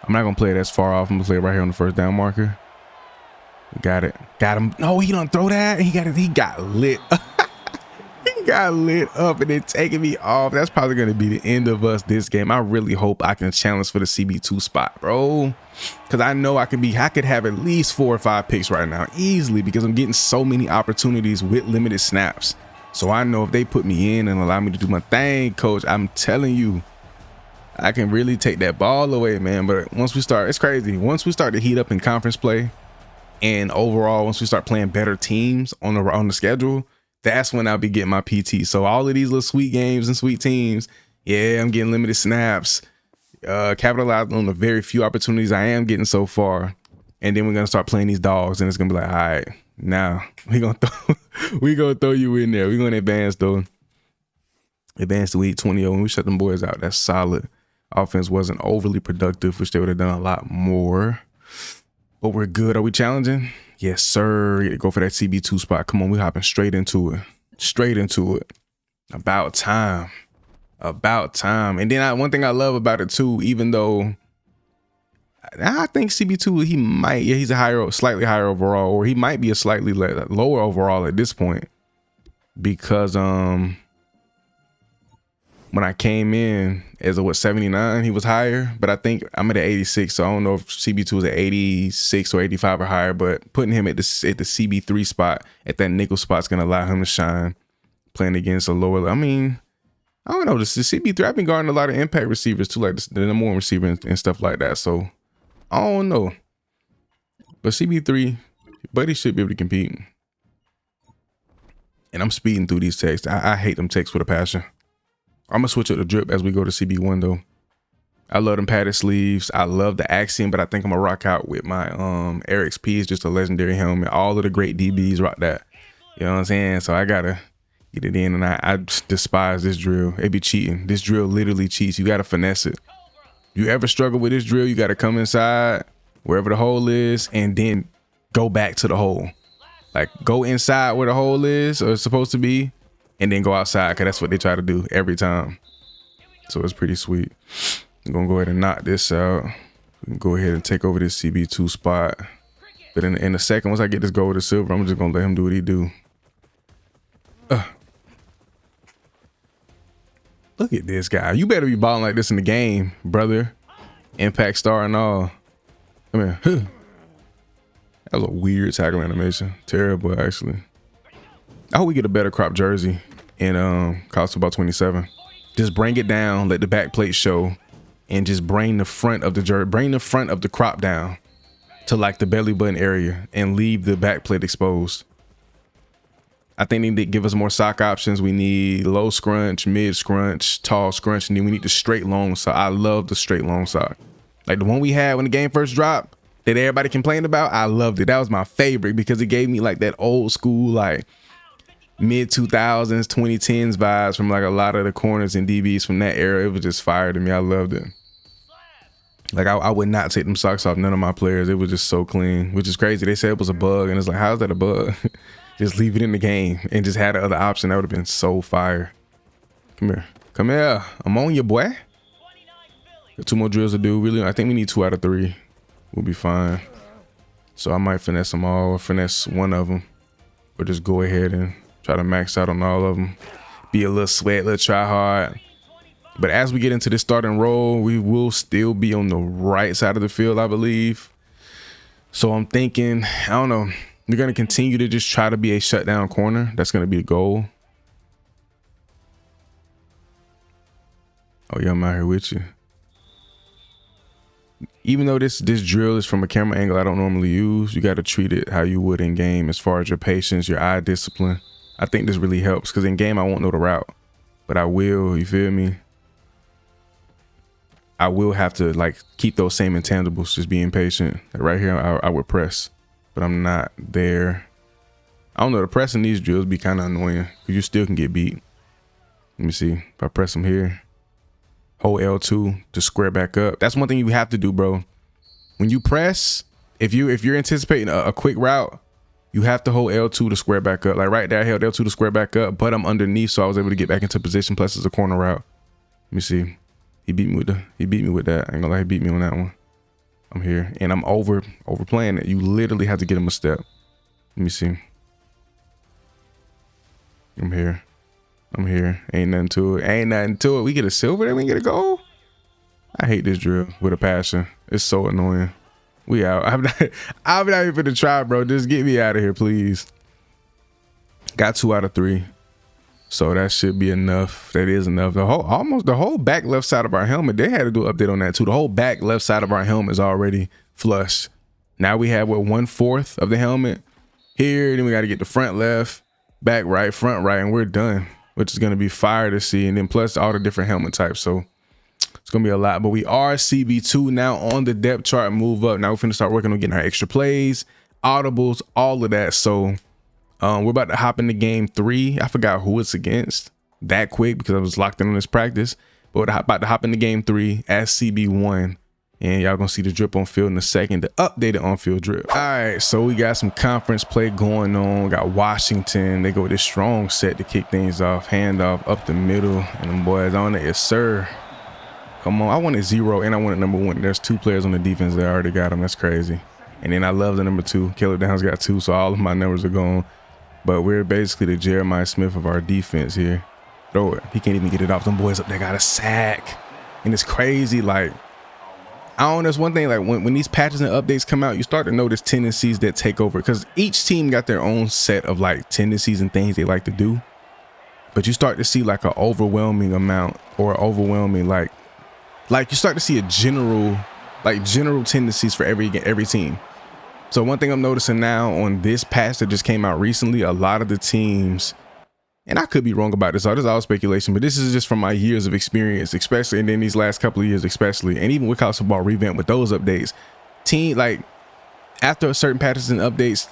I'm not going to play it as far off. I'm going to play it right here on the 1st down marker. Got it. Got him. No, he don't throw that. He got lit. He got lit up and then taking me off. That's probably going to be the end of us this game. I really hope I can challenge for the CB2 spot, bro. Because I know I could have at least 4 or 5 picks right now easily because I'm getting so many opportunities with limited snaps. So I know if they put me in and allow me to do my thing, coach, I'm telling you, I can really take that ball away, man. But once we start, it's crazy. Once we start to heat up in conference play, and overall, once we start playing better teams on the schedule, that's when I'll be getting my PT. So all of these little sweet games and sweet teams, yeah, I'm getting limited snaps, capitalizing on the very few opportunities I am getting so far. And then we're gonna start playing these dogs, and it's gonna be like, all right, now we gonna throw you in there. We're gonna advance though. Advance to week 20 when we shut them boys out. That's solid. Offense wasn't overly productive, which they would have done a lot more. But we're good. Are we challenging? Yes, sir. Go for that CB2 spot. Come on, we hopping straight into it. Straight into it. About time. About time. And then one thing I love about it too, even though I think CB2, he might, yeah, he's a slightly higher overall, or he might be a slightly lower overall at this point. Because when I came in as a 79, he was higher, but I think I'm at 86, so I don't know if CB2 is at 86 or 85 or higher, but putting him at the CB3 spot, at that nickel spot, is going to allow him to shine, playing against a lower, I mean, I don't know, the CB3, I've been guarding a lot of impact receivers too, like the number one receiver and stuff like that, so I don't know. But CB3, Buddy should be able to compete. And I'm speeding through these texts. I hate them texts with a passion. I'm gonna switch up the drip as we go to CB1 though. I love them padded sleeves. I love the accent, but I think I'm gonna rock out with my Eric's P is just a legendary helmet. All of the great DBs rock that. You know what I'm saying? So I gotta get it in, and I despise this drill. It be cheating. This drill literally cheats. You gotta finesse it. You ever struggle with this drill, you gotta come inside wherever the hole is and then go back to the hole. Like go inside where the hole is or it's supposed to be, and then go outside, because that's what they try to do every time. So it's pretty sweet. I'm gonna go ahead and knock this out. We can go ahead and take over this CB2 spot. But in a second, once I get this gold to silver, I'm just gonna let him do what he do. Look at this guy. You better be balling like this in the game, brother. Impact star and all. Come here. That was a weird tackle animation. Terrible, actually. I hope we get a better crop jersey in college football 27. Just bring it down, let the back plate show, and just bring the front of the jersey, bring the front of the crop down to like the belly button area and leave the back plate exposed. I think they need to give us more sock options. We need low scrunch, mid scrunch, tall scrunch, and then we need the straight long sock. I love the straight long sock. Like the one we had when the game first dropped that everybody complained about. I loved it. That was my favorite because it gave me like that old school, like mid 2000s, 2010s vibes from like a lot of the corners and DBs from that era. It was just fire to me. I loved it. Like I would not take them socks off none of my players. It was just so clean, which is crazy. They said it was a bug, and it's like, how's that a bug? Just leave it in the game and just had the other option. That would have been so fire. Come here. Come here. I'm on you, boy. Got 2 more drills to do. Really, I think we need 2 out of 3. We'll be fine. So I might finesse them all or finesse one of them, or just go ahead and try to max out on all of them. Be a little sweat, little try hard. But as we get into this starting role, we will still be on the right side of the field, I believe. So I'm thinking, I don't know. We're going to continue to just try to be a shutdown corner. That's going to be the goal. Oh, yeah, I'm out here with you. Even though this drill is from a camera angle I don't normally use, you got to treat it how you would in game as far as your patience, your eye discipline. I think this really helps because in game I won't know the route, but I will, you feel me? I will have to like keep those same intangibles, just being patient. Like right here, I would press, but I'm not there. I don't know, the pressing these drills be kind of annoying because you still can get beat. Let me see, if I press them here, hold L2 to square back up. That's one thing you have to do, bro. When you press, if you're anticipating a quick route, you have to hold L2 to square back up. Like right there, I held L2 to square back up, but I'm underneath, so I was able to get back into position. Plus, it's a corner route. Let me see. He beat me with that. I ain't gonna lie, he beat me on that one. I'm here, and I'm overplaying it. You literally have to get him a step. Let me see. I'm here. Ain't nothing to it. We get a silver, then we get a gold. I hate this drill with a passion. It's so annoying. We out. I'm not here for the try, bro. Just get me out of here, please. Got 2 out of 3. So that should be enough. That is enough. Almost the whole back left side of our helmet, they had to do an update on that too. The whole back left side of our helmet is already flush. Now we have what, 1/4 of the helmet here. Then we got to get the front left, back right, front right, and we're done, which is going to be fire to see. And then plus all the different helmet types. So it's going to be a lot, but we are CB2 now on the depth chart, move up. Now we're finna start working on getting our extra plays, audibles, all of that. So we're about to hop into game 3. I forgot who it's against that quick because I was locked in on this practice, but we're about to hop into game 3 as CB1. And y'all gonna see the drip on field in a second, the updated on-field drip. All right, so we got some conference play going on. We got Washington. They go with this strong set to kick things off. Handoff up the middle, and them boys on it. Yes, sir. Come on, I wanted 0 and I wanted number 1. There's 2 players on the defense that already got them. That's crazy. And then I love the number 2. Caleb Downs got 2, so all of my numbers are gone. But we're basically the Jeremiah Smith of our defense here. Throw it. He can't even get it off. Them boys up there got a sack. And it's crazy, like, I don't know, there's one thing, like when these patches and updates come out, you start to notice tendencies that take over, because each team got their own set of like tendencies and things they like to do. But you start to see like an overwhelming amount, or overwhelming like you start to see a general tendencies for every team. So one thing I'm noticing now on this patch that just came out recently, a lot of the teams, and I could be wrong about this, this is all speculation, but this is just from my years of experience, especially, and then these last couple of years especially, and even with college football revamp with those updates, like after certain patches and updates,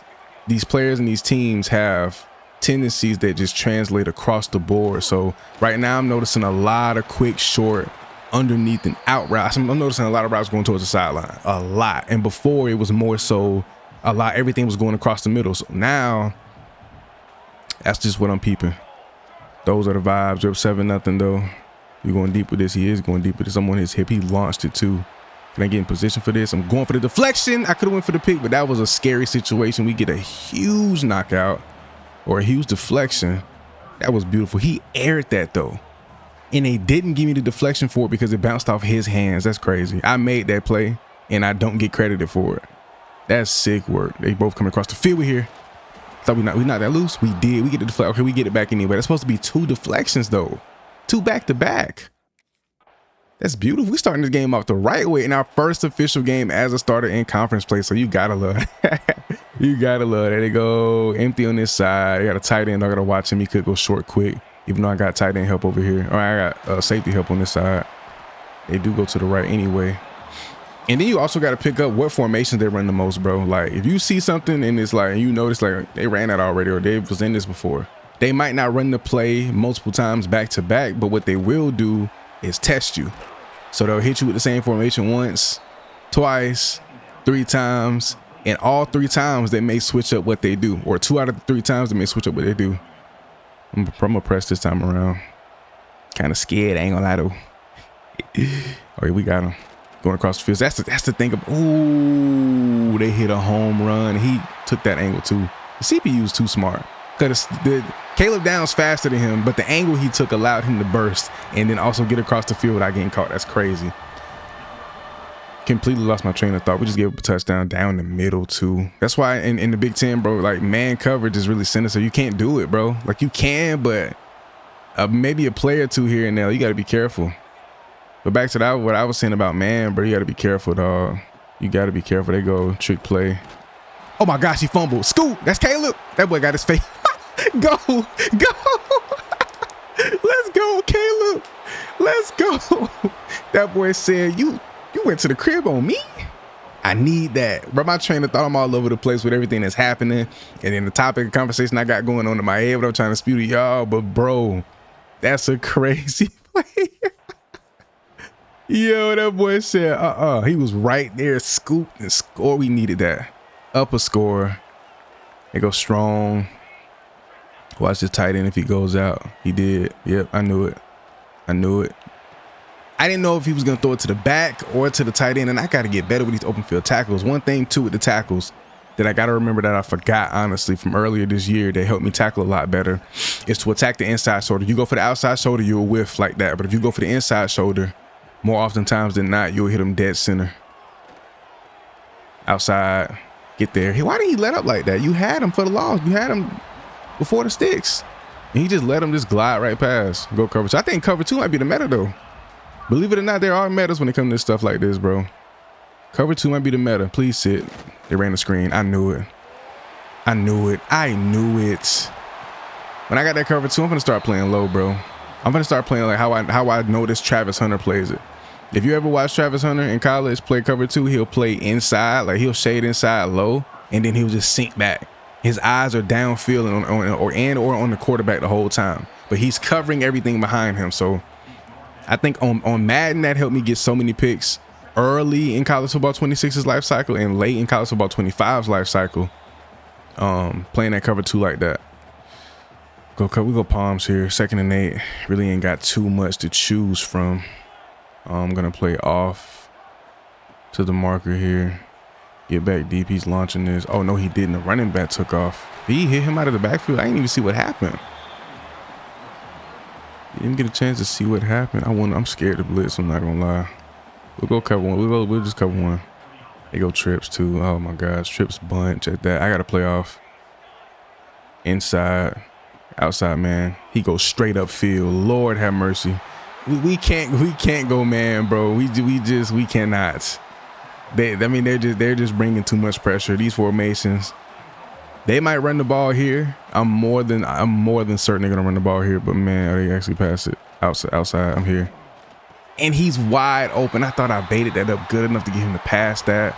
these players and these teams have tendencies that just translate across the board. So right now I'm noticing a lot of quick, short, underneath and out routes. I'm noticing a lot of routes going towards the sideline, a lot. And before it was more so a lot, everything was going across the middle. So now that's just what I'm peeping. Those are the vibes. Drip 7-0 though. We're going deep with this. He is going deep with this. I'm on his hip. He launched it too. Can I get in position for this? I'm going for the deflection. I could have went for the pick, but that was a scary situation. We get a huge knockout or a huge deflection. That was beautiful. He aired that though. And they didn't give me the deflection for it because it bounced off his hands. That's crazy. I made that play and I don't get credited for it. That's sick work. They both come across the field here. Thought we not that loose. We did. We get the deflection. Okay, we get it back anyway. That's supposed to be 2 deflections though. 2 back-to-back. That's beautiful. We starting this game off the right way in our first official game as a starter in conference play. So you gotta love it. You gotta love it. There they go. Empty on this side. I got a tight end. I gotta watch him. He could go short quick. Even though I got tight end help over here. All right, I got safety help on this side. They do go to the right anyway. And then you also got to pick up what formations they run the most, bro. Like if you see something and it's like, you notice like they ran that already or they was in this before. They might not run the play multiple times back to back, but what they will do is test you. So they'll hit you with the same formation once, twice, 3 times. And all 3 times they may switch up what they do. Or 2 out of the 3 times they may switch up what they do. I'm gonna press this time around. Kind of scared, I ain't gonna lie though. Okay, we got him going across the field. That's the thing. Ooh, they hit a home run. He took that angle too. The CPU's too smart because Caleb Downs faster than him, but the angle he took allowed him to burst and then also get across the field without getting caught. That's crazy. Completely lost my train of thought. We just gave up a touchdown down the middle too. That's why in the Big Ten, bro, like man coverage is really sinister. You can't do it, bro. Like you can, but maybe a play or 2 here and there. You got to be careful. But back to that, what I was saying about man, bro, you got to be careful, dog. You got to be careful. They go trick play. Oh my gosh, he fumbled. Scoop. That's Caleb. That boy got his face. Go. Let's go, Caleb. Let's go. That boy said, you went to the crib on me? I need that. Bro, my trainer thought I'm all over the place with everything that's happening. And then the topic of conversation I got going on in my head, what I'm trying to spew to y'all. But bro, that's a crazy play. Yo, that boy said, he was right there, scooped and scored. We needed that. Up a score. They go strong. Watch the tight end if he goes out. He did. Yep, I knew it. I didn't know if he was going to throw it to the back or to the tight end, and I got to get better with these open field tackles. One thing, too, with the tackles that I got to remember that I forgot, honestly, from earlier this year, they helped me tackle a lot better, is to attack the inside shoulder. You go for the outside shoulder, you'll whiff like that. But if you go for the inside shoulder, more oftentimes than not, you'll hit him dead center. Outside, get there. Hey, why did he let up like that? You had him for the loss. You had him before the sticks. And he just let him just glide right past. Go cover 2. I think cover 2 might be the meta though. Believe it or not, there are metas when it comes to stuff like this, bro. Cover 2 might be the meta. Please sit. They ran the screen. I knew it. I knew it. I knew it. When I got that cover 2, I'm gonna start playing low, bro. I'm gonna start playing like how I noticed Travis Hunter plays it. If you ever watch Travis Hunter in college play cover 2, he'll play inside, like he'll shade inside low, and then he'll just sink back. His eyes are downfield or on the quarterback the whole time, but he's covering everything behind him. So I think on Madden, that helped me get so many picks early in college football 26's life cycle and late in college football 25's life cycle. Playing that cover 2 like that. We go Palms here. 2nd and 8. Really ain't got too much to choose from. I'm gonna play off to the marker here. Get back deep. He's launching this. Oh no, he didn't. The running back took off. Did he hit him out of the backfield? I didn't even see what happened. Didn't get a chance to see what happened. I'm scared to blitz. I'm not gonna lie. We'll go cover 1. We'll just cover 1. They go trips too. Oh my gosh, trips bunch at that. I gotta play off. Inside, outside man. He goes straight upfield. Lord have mercy. We can't go man, bro. We cannot. They're just bringing too much pressure. These formations. They might run the ball here. I'm more than certain they're gonna run the ball here. But man, they actually pass it outside. I'm here, and he's wide open. I thought I baited that up good enough to get him to pass that.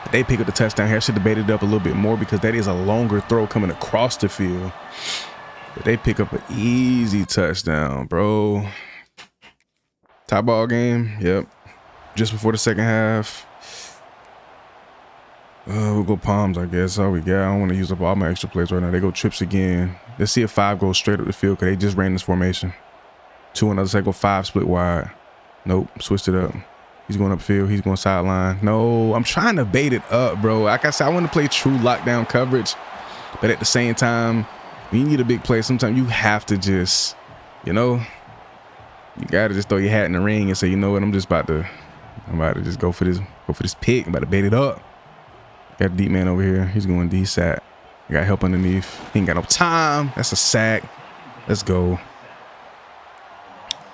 But they pick up the touchdown here. I should have baited it up a little bit more because that is a longer throw coming across the field. But they pick up an easy touchdown, bro. Tie ball game. Yep. Just before the second half. We'll go Palms, I guess. All we got. I don't want to use up all my extra plays right now. They go trips again. Let's see if 5 goes straight up the field because they just ran this formation. 2 on the other side. Go 5 split wide. Nope. Switched it up. He's going upfield. He's going sideline. No, I'm trying to bait it up, bro. Like I said, I want to play true lockdown coverage. But at the same time, when you need a big play, sometimes you have to just, you got to just throw your hat in the ring and say, you know what, I'm about to just go for this pick. I'm about to bait it up. Got a deep man over here. He's going D-sat. I got help underneath. He ain't got no time. That's a sack. Let's go.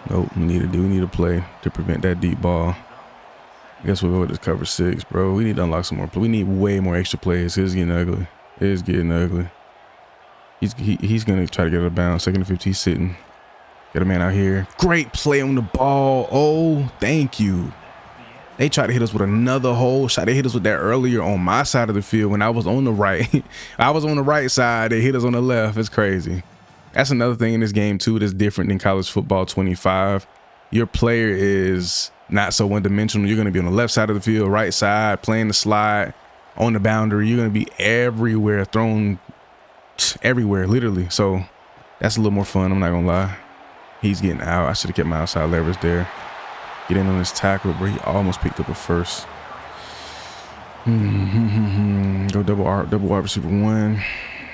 Nope, we need a play to prevent that deep ball. I guess we'll go with this cover 6, bro. We need to unlock some more play. We need way more extra plays. It's getting ugly. It's getting ugly. He's gonna try to get it out of bounds. 2nd and 15, he's sitting. Got a man out here. Great play on the ball. Oh, thank you. They tried to hit us with another hole shot. They hit us with that earlier on my side of the field when I was on the right. I was on the right side. They hit us on the left. It's crazy. That's another thing in this game too that's different than college football 25. Your player is not so one-dimensional. You're going to be on the left side of the field, right side, playing the slide on the boundary. You're going to be everywhere, thrown everywhere, literally. So that's a little more fun. I'm not going to lie. He's getting out. I should have kept my outside leverage there. Get in on this tackle, bro. He almost picked up a first. Go double wide receiver 1.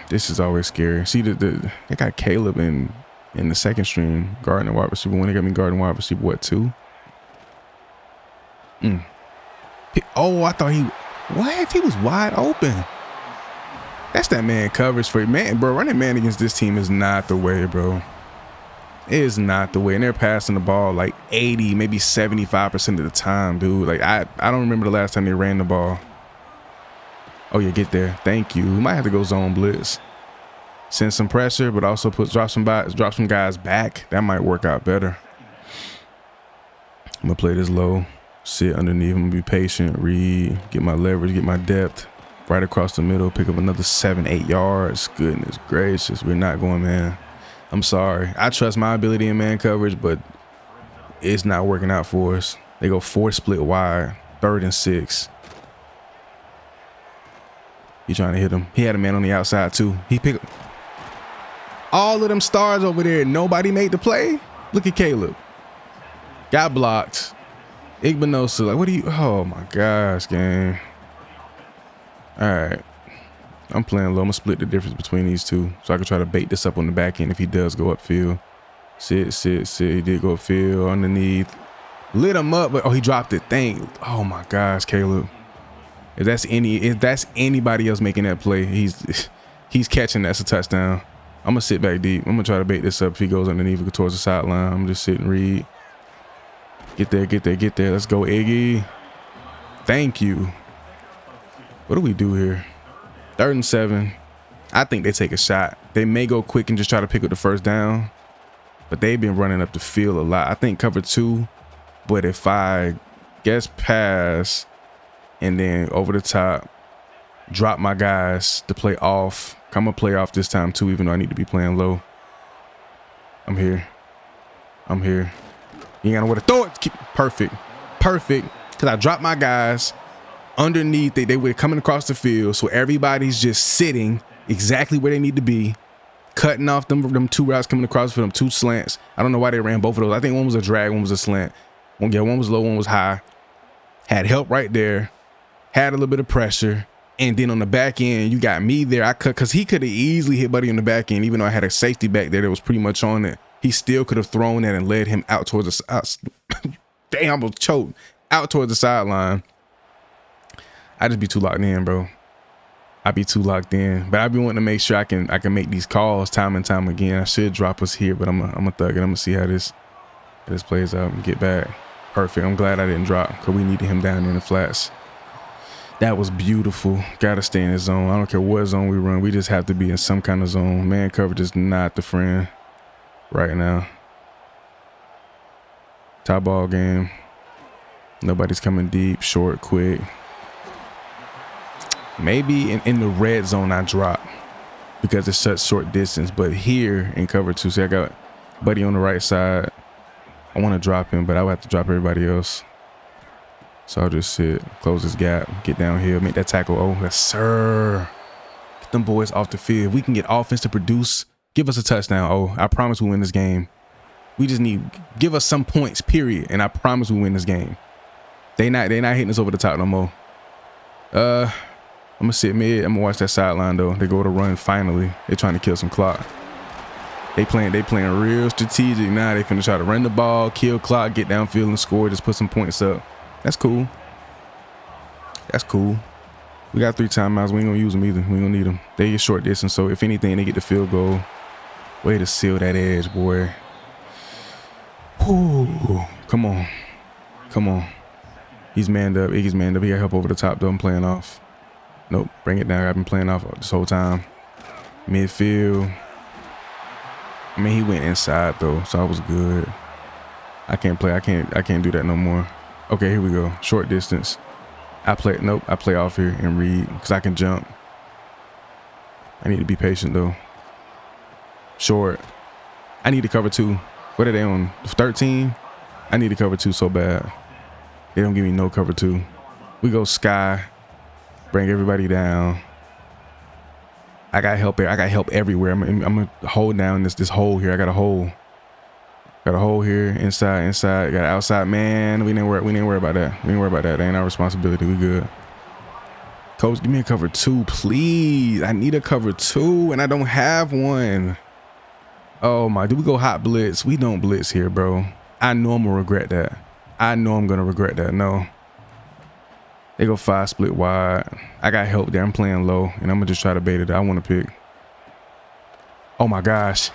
This is always scary. See, they got Caleb in the second string guarding the wide receiver 1. They got me guarding wide receiver 2. Oh, I thought he was wide open. That's that man coverage for man, bro. Running man against this team is not the way, bro. It is not the way. And they're passing the ball like 80, maybe 75% of the time, dude. Like I don't remember the last time they ran the ball. Oh yeah, get there. Thank you. We might have to go zone blitz. Send some pressure, but also drop some guys back. That might work out better. I'm gonna play this low. Sit underneath. I'm gonna be patient. Read. Get my leverage. Get my depth. Right across the middle. Pick up another 7-8 yards. Goodness gracious. We're not going man. I'm sorry. I trust my ability in man coverage, but it's not working out for us. They go 4 split wide. 3rd and 6. He trying to hit him. He had a man on the outside too. He picked all of them stars over there. Nobody made the play. Look at Caleb. Got blocked. Igbinosa, like, what do you? Oh my gosh, gang. All right. I'm playing low. I'm gonna split the difference between these two so I can try to bait this up on the back end if he does go upfield. Sit. He did go upfield underneath. Lit him up, but oh, he dropped it. Oh my gosh, Caleb. If that's anybody else making that play, he's catching. That's a touchdown. I'm gonna sit back deep. I'm gonna try to bait this up if he goes underneath towards the sideline. I'm just sit and read. Get there, get there, get there. Let's go, Iggy. Thank you. What do we do here? 3rd and 7. I think they take a shot. They may go quick and just try to pick up the first down, but they've been running up the field a lot. I think cover 2, but if I guess pass and then over the top, drop my guys to play off. I'm gonna play off this time too, even though I need to be playing low. I'm here. I'm here. You ain't got nowhere to throw it. Keep perfect. Perfect. Because I dropped my guys underneath. They were coming across the field. So everybody's just sitting exactly where they need to be. Cutting off them 2 routes coming across for them 2 slants. I don't know why they ran both of those. I think one was a drag, one was a slant. One was low, one was high. Had help right there. Had a little bit of pressure. And then on the back end, you got me there. I cut because he could have easily hit Buddy on the back end, even though I had a safety back there that was pretty much on it. He still could have thrown that and led him out towards the damn, I almost choked out towards the sideline. I just be too locked in, bro. I be too locked in, but I be wanting to make sure I can make these calls time and time again. I should drop us here, but I'm a thug it. I'm gonna see how this plays out and get back. Perfect. I'm glad I didn't drop because we needed him down in the flats. That was beautiful. Gotta stay in the zone. I don't care what zone we run. We just have to be in some kind of zone. Man coverage is not the friend right now. Top ball game. Nobody's coming deep, short, quick. Maybe in the red zone I drop because it's such short distance. But here in cover 2, see I got Buddy on the right side. I want to drop him, but I would have to drop everybody else. So I'll just sit, close this gap, get downhill, make that tackle. Oh, yes, sir. Get them boys off the field. If we can get offense to produce, give us a touchdown. Oh, I promise we win this game. We just need, give us some points, period. And I promise we win this game. They not hitting us over the top no more. I'm gonna sit mid. I'm gonna watch that sideline though. They go to run finally. They're trying to kill some clock. They playing real strategic now. They finna try to run the ball, kill clock, get downfield and score. Just put some points up. That's cool. That's cool. We got 3 timeouts. We ain't gonna use them either. We ain't gonna need them. They get short distance, so if anything, they get the field goal. Way to seal that edge, boy. Whew. Come on. Come on. He's manned up. Iggy's manned up. He got help over the top, though. I'm playing off. Nope. Bring it down. I've been playing off this whole time. Midfield. I mean, he went inside, though, so I was good. I can't play. I can't do that no more. Okay, here we go. Short distance. I play off here and read because I can jump. I need to be patient though. Short. I need to cover 2. What are they on? 13? I need to cover 2 so bad. They don't give me no cover 2. We go sky. Bring everybody down. I got help there. I got help everywhere. I'm gonna hold down this hole here. I got a hole. Got a hole here, inside. Got outside. Man, we didn't worry about that. We didn't worry about that. That ain't our responsibility. We good. Coach, give me a cover 2, please. I need a cover 2, and I don't have one. Oh my, do we go hot blitz? We don't blitz here, bro. I know I'm gonna regret that. I know I'm gonna regret that. No. They go 5 split wide. I got help there. I'm playing low, and I'm gonna just try to bait it. I want to pick. Oh my gosh.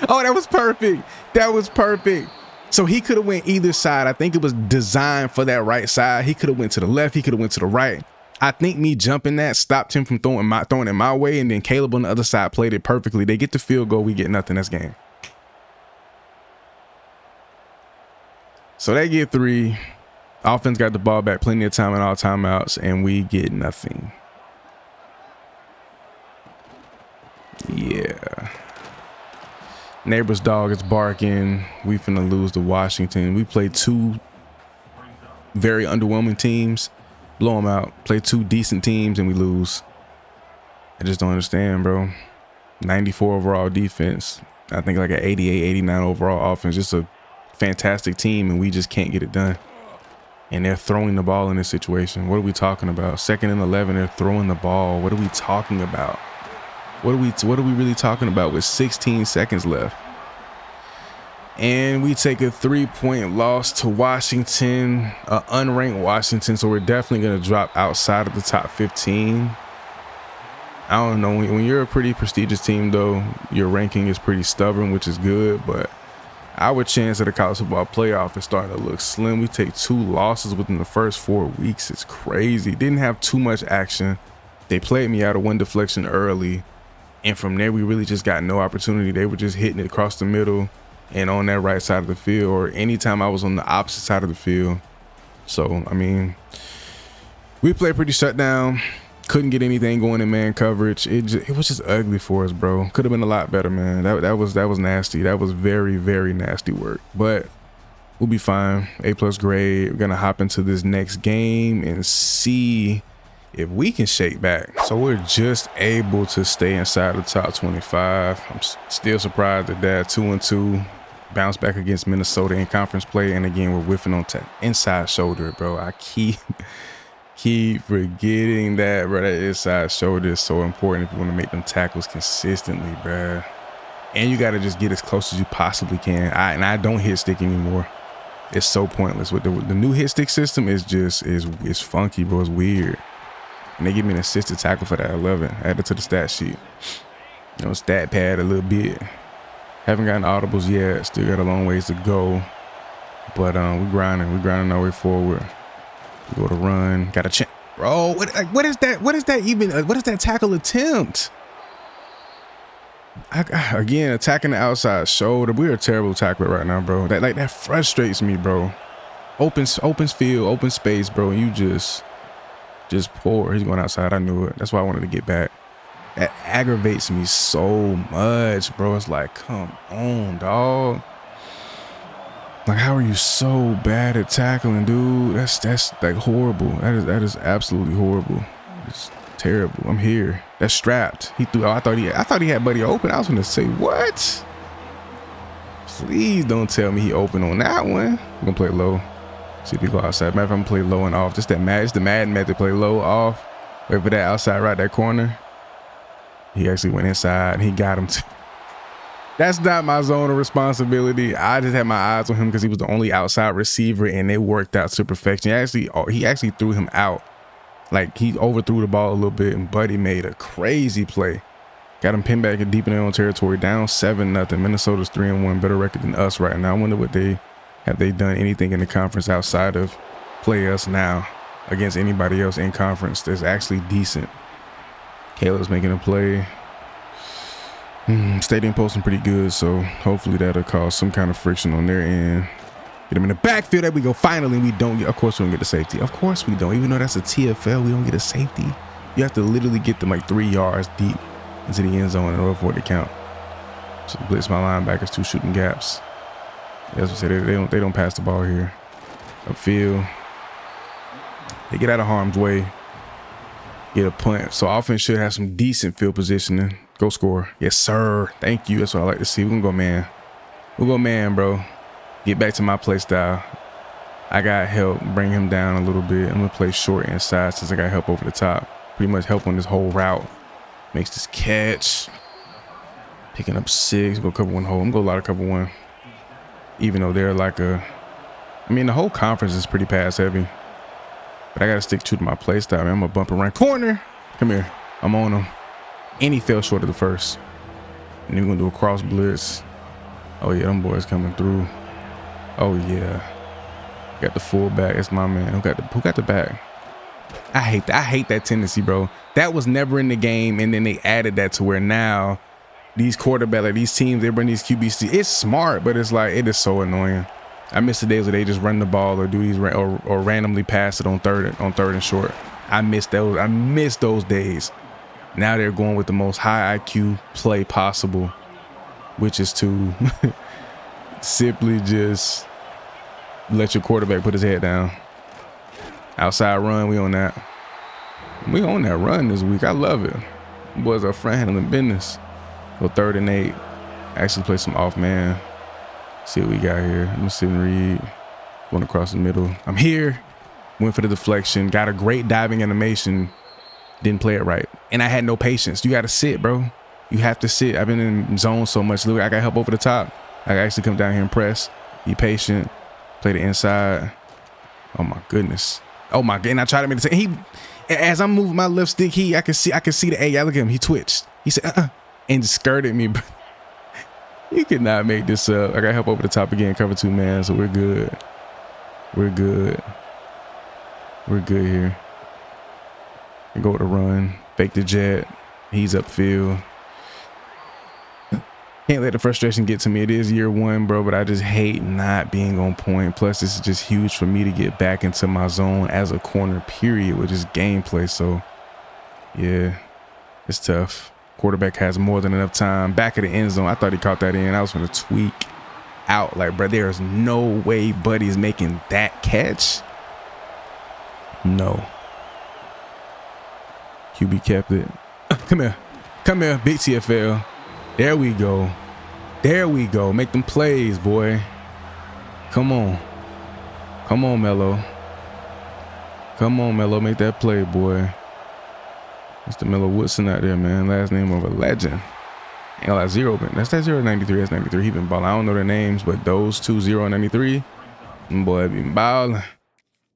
Oh, that was perfect. That was perfect. So he could have went either side. I think it was designed for that right side. He could have went to the left. He could have went to the right. I think me jumping that stopped him from throwing it my way. And then Caleb on the other side played it perfectly. They get the field goal. We get nothing. That's game. So they get 3. Offense got the ball back plenty of time in all timeouts, and we get nothing. Yeah. Neighbor's dog is barking. We finna lose to Washington. We played 2 very underwhelming teams, blow them out. Play 2 decent teams and we lose. I just don't understand, bro. 94 overall defense. I think like an 88, 89 overall offense. Just a fantastic team, and we just can't get it done. And they're throwing the ball in this situation. What are we talking about? 2nd and 11, they're throwing the ball. What are we talking about? What are we really talking about with 16 seconds left? And we take a 3-point loss to Washington, unranked Washington. So we're definitely going to drop outside of the top 15. I don't know. When you're a pretty prestigious team, though, your ranking is pretty stubborn, which is good. But our chance at a college football playoff is starting to look slim. We take 2 losses within the first 4 weeks. It's crazy. Didn't have too much action. They played me out of 1 deflection early. And from there, we really just got no opportunity. They were just hitting it across the middle and on that right side of the field, or anytime I was on the opposite side of the field. So, I mean, we played pretty shut down. Couldn't get anything going in man coverage. It was just ugly for us, bro. Could have been a lot better, man. That was nasty. That was very, very nasty work. But we'll be fine. A+ grade. We're gonna hop into this next game and see if we can shake back. So we're just able to stay inside the top 25. I'm still surprised at that. 2-2. Bounce back against Minnesota in conference play, and again we're whiffing on inside shoulder, bro. I keep forgetting that, bro. That inside shoulder is so important if you want to make them tackles consistently, bro. And you got to just get as close as you possibly can. I don't hit stick anymore. It's so pointless. With the new hit stick system is just is funky, bro. It's weird. And they give me an assisted tackle for that. I love it. Add it to the stat sheet. You know, stat pad a little bit. Haven't gotten audibles yet. Still got a long ways to go. But we're grinding. We're grinding our way forward. We go to run. Got a chance. Bro, what is that? What is that even? What is that tackle attempt? Again, attacking the outside shoulder. We're a terrible tackler right now, bro. That frustrates me, bro. Open field, open space, bro. And you just poor. He's going outside. I knew it. That's why I wanted to get back. That aggravates me so much, bro. It's like, come on, dog. Like, how are you so bad at tackling, dude? That's like horrible. That is absolutely horrible. It's terrible. I'm here. That's strapped. He threw. Oh, I thought he had Buddy open. I was gonna say, what? Please don't tell me he open on that one. I'm gonna play low. See if he go outside. Matter of fact, I'm gonna play low and off. Just that it's the Madden method. Play low, off. Wait for that outside right, that corner. He actually went inside and he got him. That's not my zone of responsibility. I just had my eyes on him because he was the only outside receiver, and it worked out to perfection. He actually threw him out. Like, he overthrew the ball a little bit, and Buddy made a crazy play. Got him pinned back and deep in their own territory, down 7-0. Minnesota's 3-1, better record than us right now. I wonder what have they done anything in the conference outside of play us now against anybody else in conference that's actually decent. Caleb's making a play. Stadium posting pretty good, so hopefully that'll cause some kind of friction on their end. Get him in the backfield. There we go. Finally, we don't get. Of course, we don't get the safety. Of course, we don't. Even though that's a TFL, we don't get a safety. You have to literally get them like 3 yards deep into the end zone in order for it to count. So blitz my linebackers, 2 shooting gaps. As I said, they don't pass the ball here. Upfield. They get out of harm's way. Get a punt. So offense should have some decent field positioning. Go score. Yes, sir. Thank you. That's what I like to see. We're going to go man. We'll go man, bro. Get back to my play style. I got help. Bring him down a little bit. I'm going to play short inside since I got help over the top. Pretty much help on this whole route. Makes this catch. Picking up 6. Go cover 1 hole. I'm going to go a lot of cover 1. Even though they're like I mean, the whole conference is pretty pass heavy. But I got to stick true to my play style, man. I'm going to bump around corner. Come here. I'm on him. And he fell short of the first. And then we're going to do a cross blitz. Oh, yeah, them boys coming through. Oh, yeah. Got the fullback. That's my man. Who got the back? I hate that tendency, bro. That was never in the game, and then they added that to where now these quarterbacks, like these teams, they bring these QBC. It's smart, but it's like, it is so annoying. I miss the days where they just run the ball or do these or randomly pass it on third and short. I miss those days. Now they're going with the most high IQ play possible, which is to simply just let your quarterback put his head down. Outside run, we on that. We on that run this week. I love it. Boys are front handling business. Go 3rd and 8. Actually play some off man. See what we got here. I'm gonna sit and read. Going across the middle. I'm here. Went for the deflection. Got a great diving animation. Didn't play it right. And I had no patience. You got to sit, bro. You have to sit. I've been in zone so much. Look, I got help over the top. I actually come down here and press. Be patient. Play the inside. Oh, my goodness. Oh, my God. And I tried to make it. As I'm moving my left stick, I can see the AI. Look at him. He twitched. He said, and skirted me. You cannot make this up. I got help over the top again. Cover 2 man, so we're good. We're good. We're good here. And go with the run. Fake the jet. He's upfield. Can't let the frustration get to me. It is year 1, bro, but I just hate not being on point. Plus, this is just huge for me to get back into my zone as a corner, period, with just gameplay. So, yeah, it's tough. Quarterback has more than enough time. Back of the end zone. I thought he caught that in. I was going to tweak out. Like, bro, there is no way Buddy's making that catch. No. QB kept it. Come here. Come here, big TFL. There we go. There we go. Make them plays, boy. Come on. Come on, Mello. Come on, Mello. Make that play, boy. Mr. Mello Woodson out there, man. Last name of a legend. Ain't like 0, but that's that 093. That's 93. He been balling. I don't know their names, but those 2 093, boy, been balling.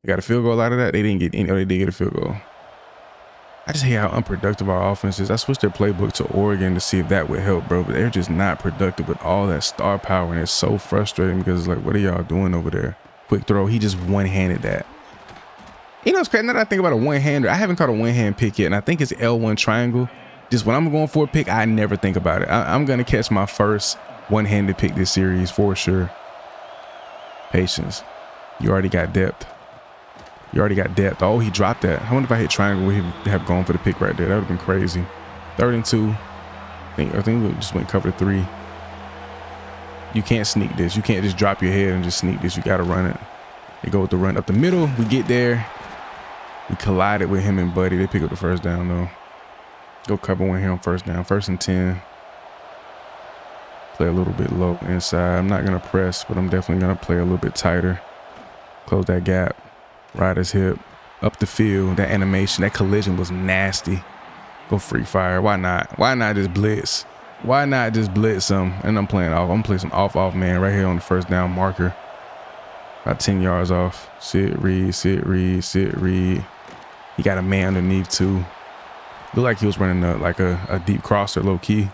They got a field goal out of that. They didn't get any. Oh, they did get a field goal. I just hate how unproductive our offense is. I switched their playbook to Oregon to see if that would help, bro. But they're just not productive with all that star power, and it's so frustrating because it's like, what are y'all doing over there? Quick throw. He just one-handed that. You know, it's crazy. Now that I think about a one-hander, I haven't caught a one-hand pick yet, and I think it's L1 triangle. Just when I'm going for a pick, I never think about it. I'm going to catch my first one-handed pick this series for sure. Patience. You already got depth. You already got depth. Oh, he dropped that. I wonder if I hit triangle, would he have gone for the pick right there? That would have been crazy. 3rd and 2. I think we just went cover 3. You can't sneak this. You can't just drop your head and just sneak this. You got to run it. They go with the run up the middle. We get there. We collided with him and Buddy. They pick up the first down, though. Go cover 1 here on first down. 1st and 10. Play a little bit low inside. I'm not going to press, but I'm definitely going to play a little bit tighter. Close that gap. Ride his hip. Up the field. That animation, that collision was nasty. Go free fire. Why not? Why not just blitz? Why not just blitz some? And I'm playing off. I'm playing some off man right here on the first down marker. About 10 yards off. Sit, read, sit, read, sit, read. He got a man underneath too. Looked like he was running like a deep crosser, low key.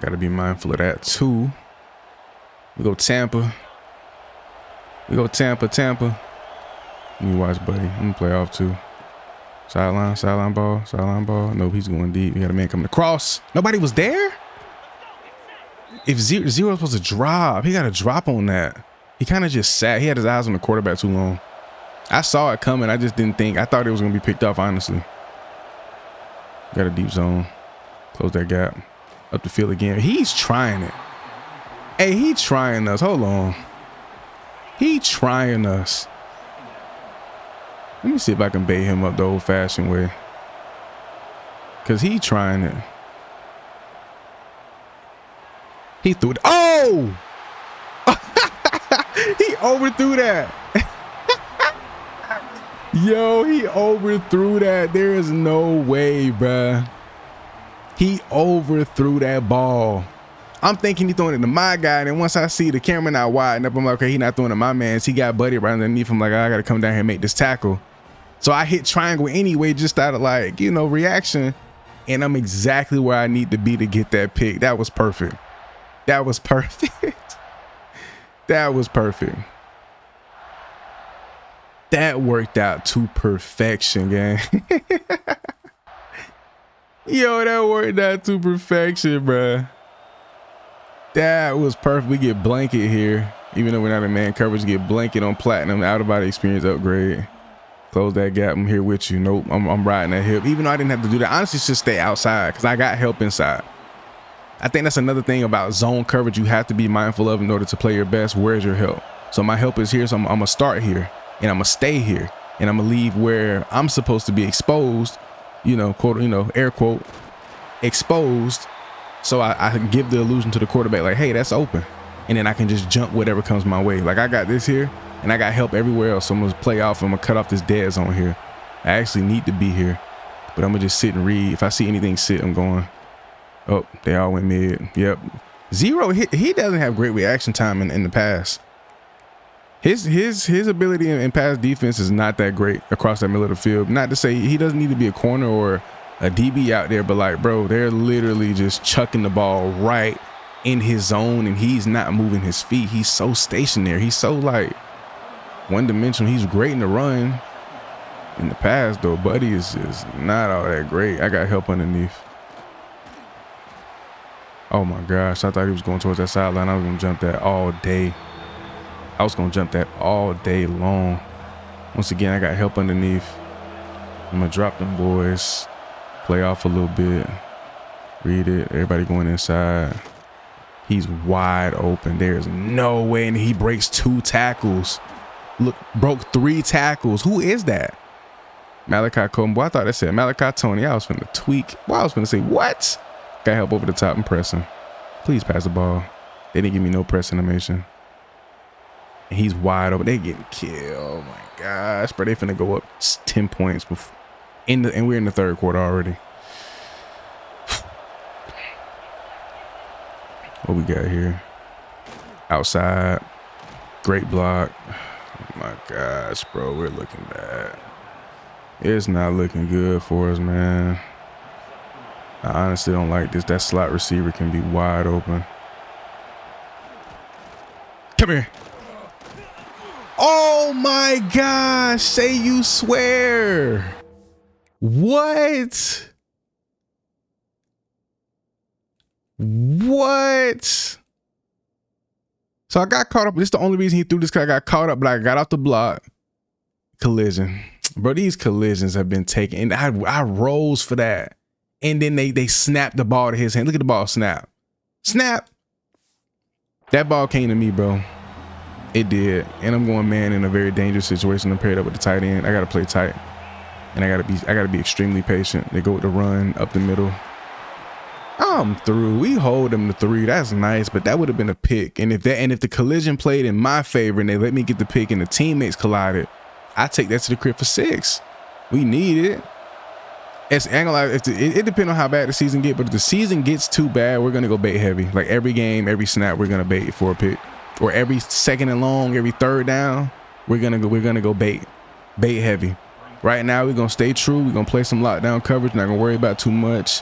Got to be mindful of that too. We go Tampa. We go Tampa. Let me watch Buddy. I'm going to play off too. Sideline ball. Nope, he's going deep. We got a man coming across. Nobody was there? If zero was supposed to drop, he got a drop on that. He kind of just sat. He had his eyes on the quarterback too long. I saw it coming. I just didn't think. I thought it was going to be picked off, honestly. Got a deep zone. Close that gap. Up the field again. He's trying it. Hey, he trying us. Hold on. He trying us. Let me see if I can bait him up the old-fashioned way. Because he trying it. He threw it. Oh! He overthrew that. Yo, he overthrew that. There is no way, bruh. He overthrew that ball. I'm thinking he's throwing it to my guy, and then once I see the camera not wide up, I'm like, okay, he's not throwing it to my man's. He got Buddy right underneath him. Like, I got to come down here and make this tackle. So I hit triangle anyway, just out of like, you know, reaction. And I'm exactly where I need to be to get that pick. That was perfect. That was perfect. That was perfect. That worked out to perfection, gang. Yo, that worked out to perfection, bruh. That was perfect. We get blanket here. Even though we're not in man coverage, get blanket on platinum, out of body experience upgrade. Close that gap. I'm here with you. Nope, I'm riding that hip. Even though I didn't have to do that, honestly, just stay outside because I got help inside. I think that's another thing about zone coverage you have to be mindful of in order to play your best. Where's your help? So my help is here, so I'm gonna start here and I'm gonna stay here and I'm gonna leave where I'm supposed to be exposed, you know, quote, you know, air quote, exposed. So I can give the illusion to the quarterback like, hey, that's open. And then I can just jump whatever comes my way. Like I got this here and I got help everywhere else. So I'm gonna play off. I'm gonna cut off this dead zone here. I actually need to be here, but I'm gonna just sit and read. If I see anything sit, I'm going. Oh, they all went mid. Yep. Zero, he doesn't have great reaction time in the pass. His ability in pass defense is not that great across that middle of the field. Not to say he doesn't need to be a corner or a DB out there, but like, bro, they're literally just chucking the ball right in his zone, and he's not moving his feet. He's so stationary. He's so like one-dimensional. He's great in the run. In the pass, though, Buddy is not all that great. I got help underneath. Oh my gosh, I thought he was going towards that sideline. I was gonna jump that all day. I was gonna jump that all day long. Once again, I got help underneath. I'm gonna drop them boys. Play off a little bit. Read it. Everybody going inside. He's wide open. There's no way. And he breaks 2 tackles. Look, broke 3 tackles. Who is that? Malachi Coleman. Boy, I thought that said Malachi Tony. I was finna tweak. Well, I was finna say, what? Got help over the top and pressing. Please pass the ball. They didn't give me no press animation. And he's wide open. They getting killed. Oh my gosh, bro. They finna go up 10 points before and we're in the 3rd quarter already. What we got here? Outside. Great block. Oh my gosh, bro. We're looking bad. It's not looking good for us, man. I honestly don't like this. That slot receiver can be wide open. Come here. Oh my gosh. Say you swear. What? What? So I got caught up. This is the only reason he threw this, because I got caught up, but I got off the block. Collision. Bro, these collisions have been taken. And I rose for that. And then they snapped the ball to his hand. Look at the ball snap. Snap. That ball came to me, bro. It did. And I'm going man in a very dangerous situation. I'm paired up with the tight end. I gotta play tight. And I gotta be extremely patient. They go with the run up the middle. I'm through. We hold them to 3. That's nice, but that would have been a pick. And if the collision played in my favor and they let me get the pick and the teammates collided, I take that to the crib for 6. We need it. It's it depends on how bad the season get, but if the season gets too bad, we're gonna go bait heavy. Like every game, every snap, we're gonna bait for a pick, or every 2nd and long, every 3rd down, we're gonna go bait heavy. Right now, we're gonna stay true. We're gonna play some lockdown coverage. Not gonna worry about too much.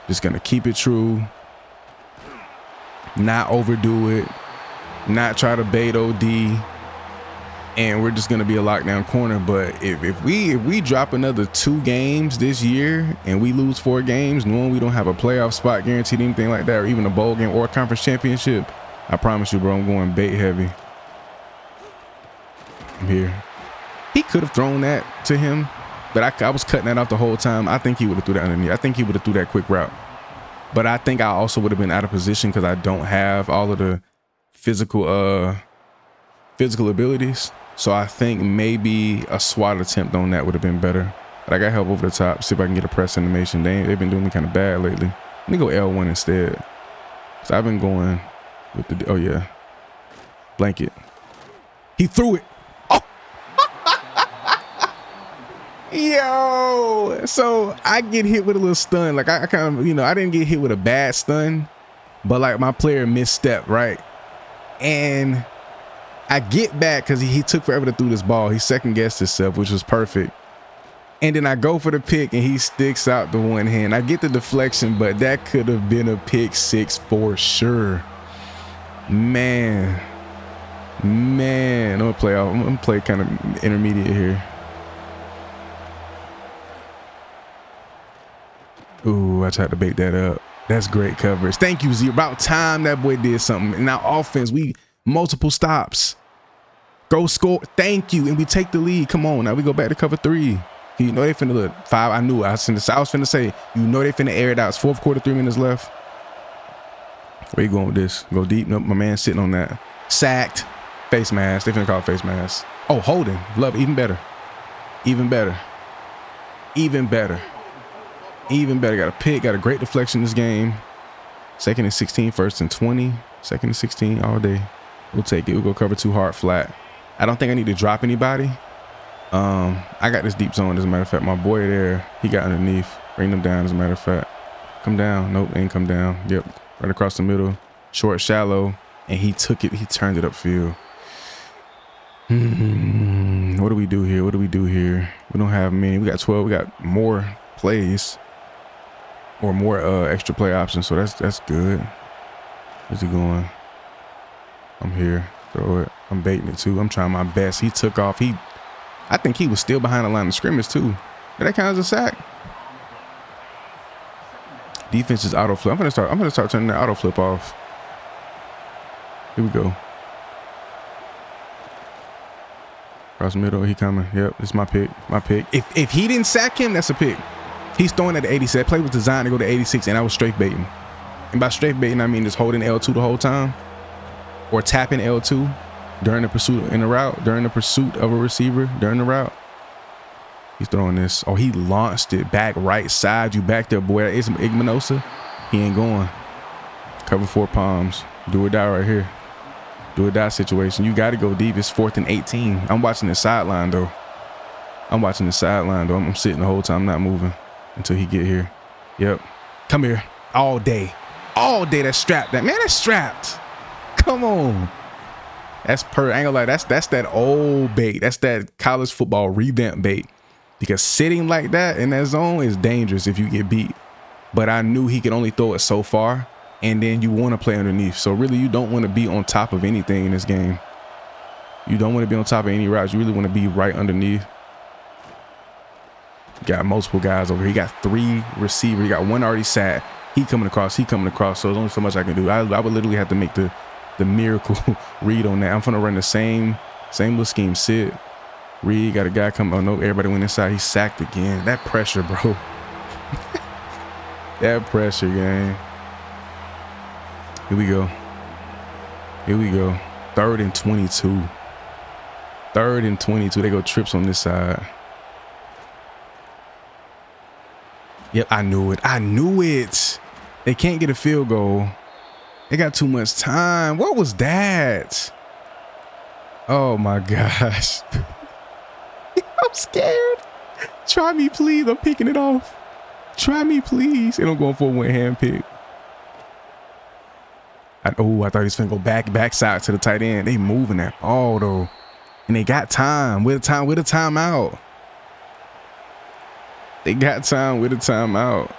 Just gonna keep it true. Not overdo it. Not try to bait OD. And we're just gonna be a lockdown corner. But if we drop another 2 games this year and we lose 4 games, knowing we don't have a playoff spot guaranteed, anything like that, or even a bowl game or a conference championship, I promise you, bro, I'm going bait heavy. I'm here. He could have thrown that to him, but I was cutting that off the whole time. I think he would have threw that underneath. I think he would have threw that quick route. But I think I also would have been out of position because I don't have all of the physical abilities. So I think maybe a SWAT attempt on that would have been better. But I got help over the top. See if I can get a press animation. They've been doing me kind of bad lately. Let me go L1 instead. So I've been going with the, oh yeah, blanket. He threw it. Oh. Yo. So I get hit with a little stun. Like I kind of, I didn't get hit with a bad stun, but like my player misstepped, right? And I get back because he took forever to throw this ball. He second guessed himself, which was perfect. And then I go for the pick and he sticks out the one hand. I get the deflection, but that could have been a pick 6 for sure. Man, I'm gonna play kind of intermediate here. Ooh, I tried to bait that up. That's great coverage. Thank you, Z. About time that boy did something. And now offense, we multiple stops. Go score. Thank you. And we take the lead. Come on. Now we go back to cover 3. You know they finna look 5. I knew. I was finna say, they finna air it out. It's 4th quarter, 3 minutes left. Where you going with this? Go deep. Nope, my man sitting on that. Sacked. Face mask. They finna call it face mask. Oh, holding. Love it. Even better. Even better. Even better. Even better. Got a pick. Got a great deflection this game. 2nd and 16. 1st and 20. 2nd and 16 all day. We'll take it. We'll go cover 2 hard flat. I don't think I need to drop anybody. I got this deep zone, as a matter of fact. My boy there, he got underneath. Bring them down, as a matter of fact. Come down. Nope, ain't come down. Yep, right across the middle. Short, shallow. And he took it. He turned it upfield. What do we do here? What do we do here? We don't have many. We got 12. We got more plays or more extra play options. So that's good. Where's he going? I'm here. Throw it. I'm baiting it too. I'm trying my best. He took off. I think he was still behind the line of scrimmage too. Did that count as a sack? Defense is auto flip. I'm gonna start turning the auto flip off. Here we go. Cross middle, he coming. Yep, it's my pick. My pick. If he didn't sack him, that's a pick. He's throwing at the 87. Play was designed to go to 86, and I was straight baiting. And by straight baiting, I mean just holding L2 the whole time, or tapping L2 during the pursuit in the route, during the pursuit of a receiver during the route. He's throwing this. Oh, he launched it back right side. You back there, boy. It's Igmanosa. He ain't going. Cover 4 palms. Do or die right here. Do or die situation. You got to go deep. It's 4th and 18. I'm watching the sideline though. I'm sitting the whole time. I'm not moving until he get here. Yep. Come here. All day. All day. That's strapped. That's strapped. Come on. That's I ain't gonna lie. That's that old bait. That's that college football revamp bait. Because sitting like that in that zone is dangerous if you get beat. But I knew he could only throw it so far. And then you want to play underneath. So really, you don't want to be on top of anything in this game. You don't want to be on top of any routes. You really want to be right underneath. Got multiple guys over here. He got 3 receivers. He got 1 already sat. He coming across. So there's only so much I can do. I would literally have to make the miracle read on that. I'm going to run the same little scheme. Sit. Reed, got a guy coming. Oh, no, everybody went inside. He sacked again. That pressure, bro. That pressure, gang. Here we go. 3rd and 22. 3rd and 22. They go trips on this side. Yep, I knew it. They can't get a field goal. They got too much time. What was that? Oh, my gosh. I'm scared. Try me, please. I'm picking it off. Try me, please. And I'm going for a one-hand pick. I thought he was finna go backside to the tight end. They moving that ball though, and they got time with a timeout. They got time with a timeout.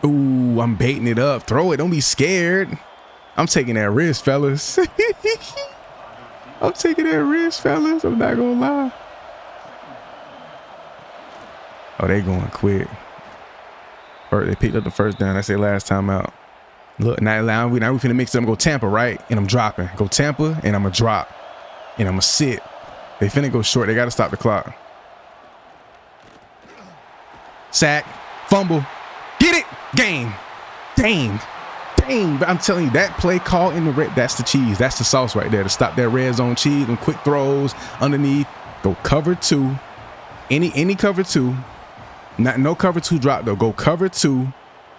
Ooh, I'm baiting it up. Throw it. Don't be scared. I'm taking that risk, fellas. I'm taking that risk, fellas. I'm not gonna lie. Oh, they going quick. They picked up the first down. That's their last time out. Look, now we finna mix it up and go Tampa, right? And I'm dropping. Go Tampa, and I'm gonna drop. And I'm gonna sit. They finna go short. They gotta stop the clock. Sack. Fumble. Get it. Game. Dang. But I'm telling you, that play call in the red, that's the cheese. That's the sauce right there to stop that red zone cheese and quick throws underneath. Go cover 2. Any cover 2. No cover 2 drop though. Go cover 2,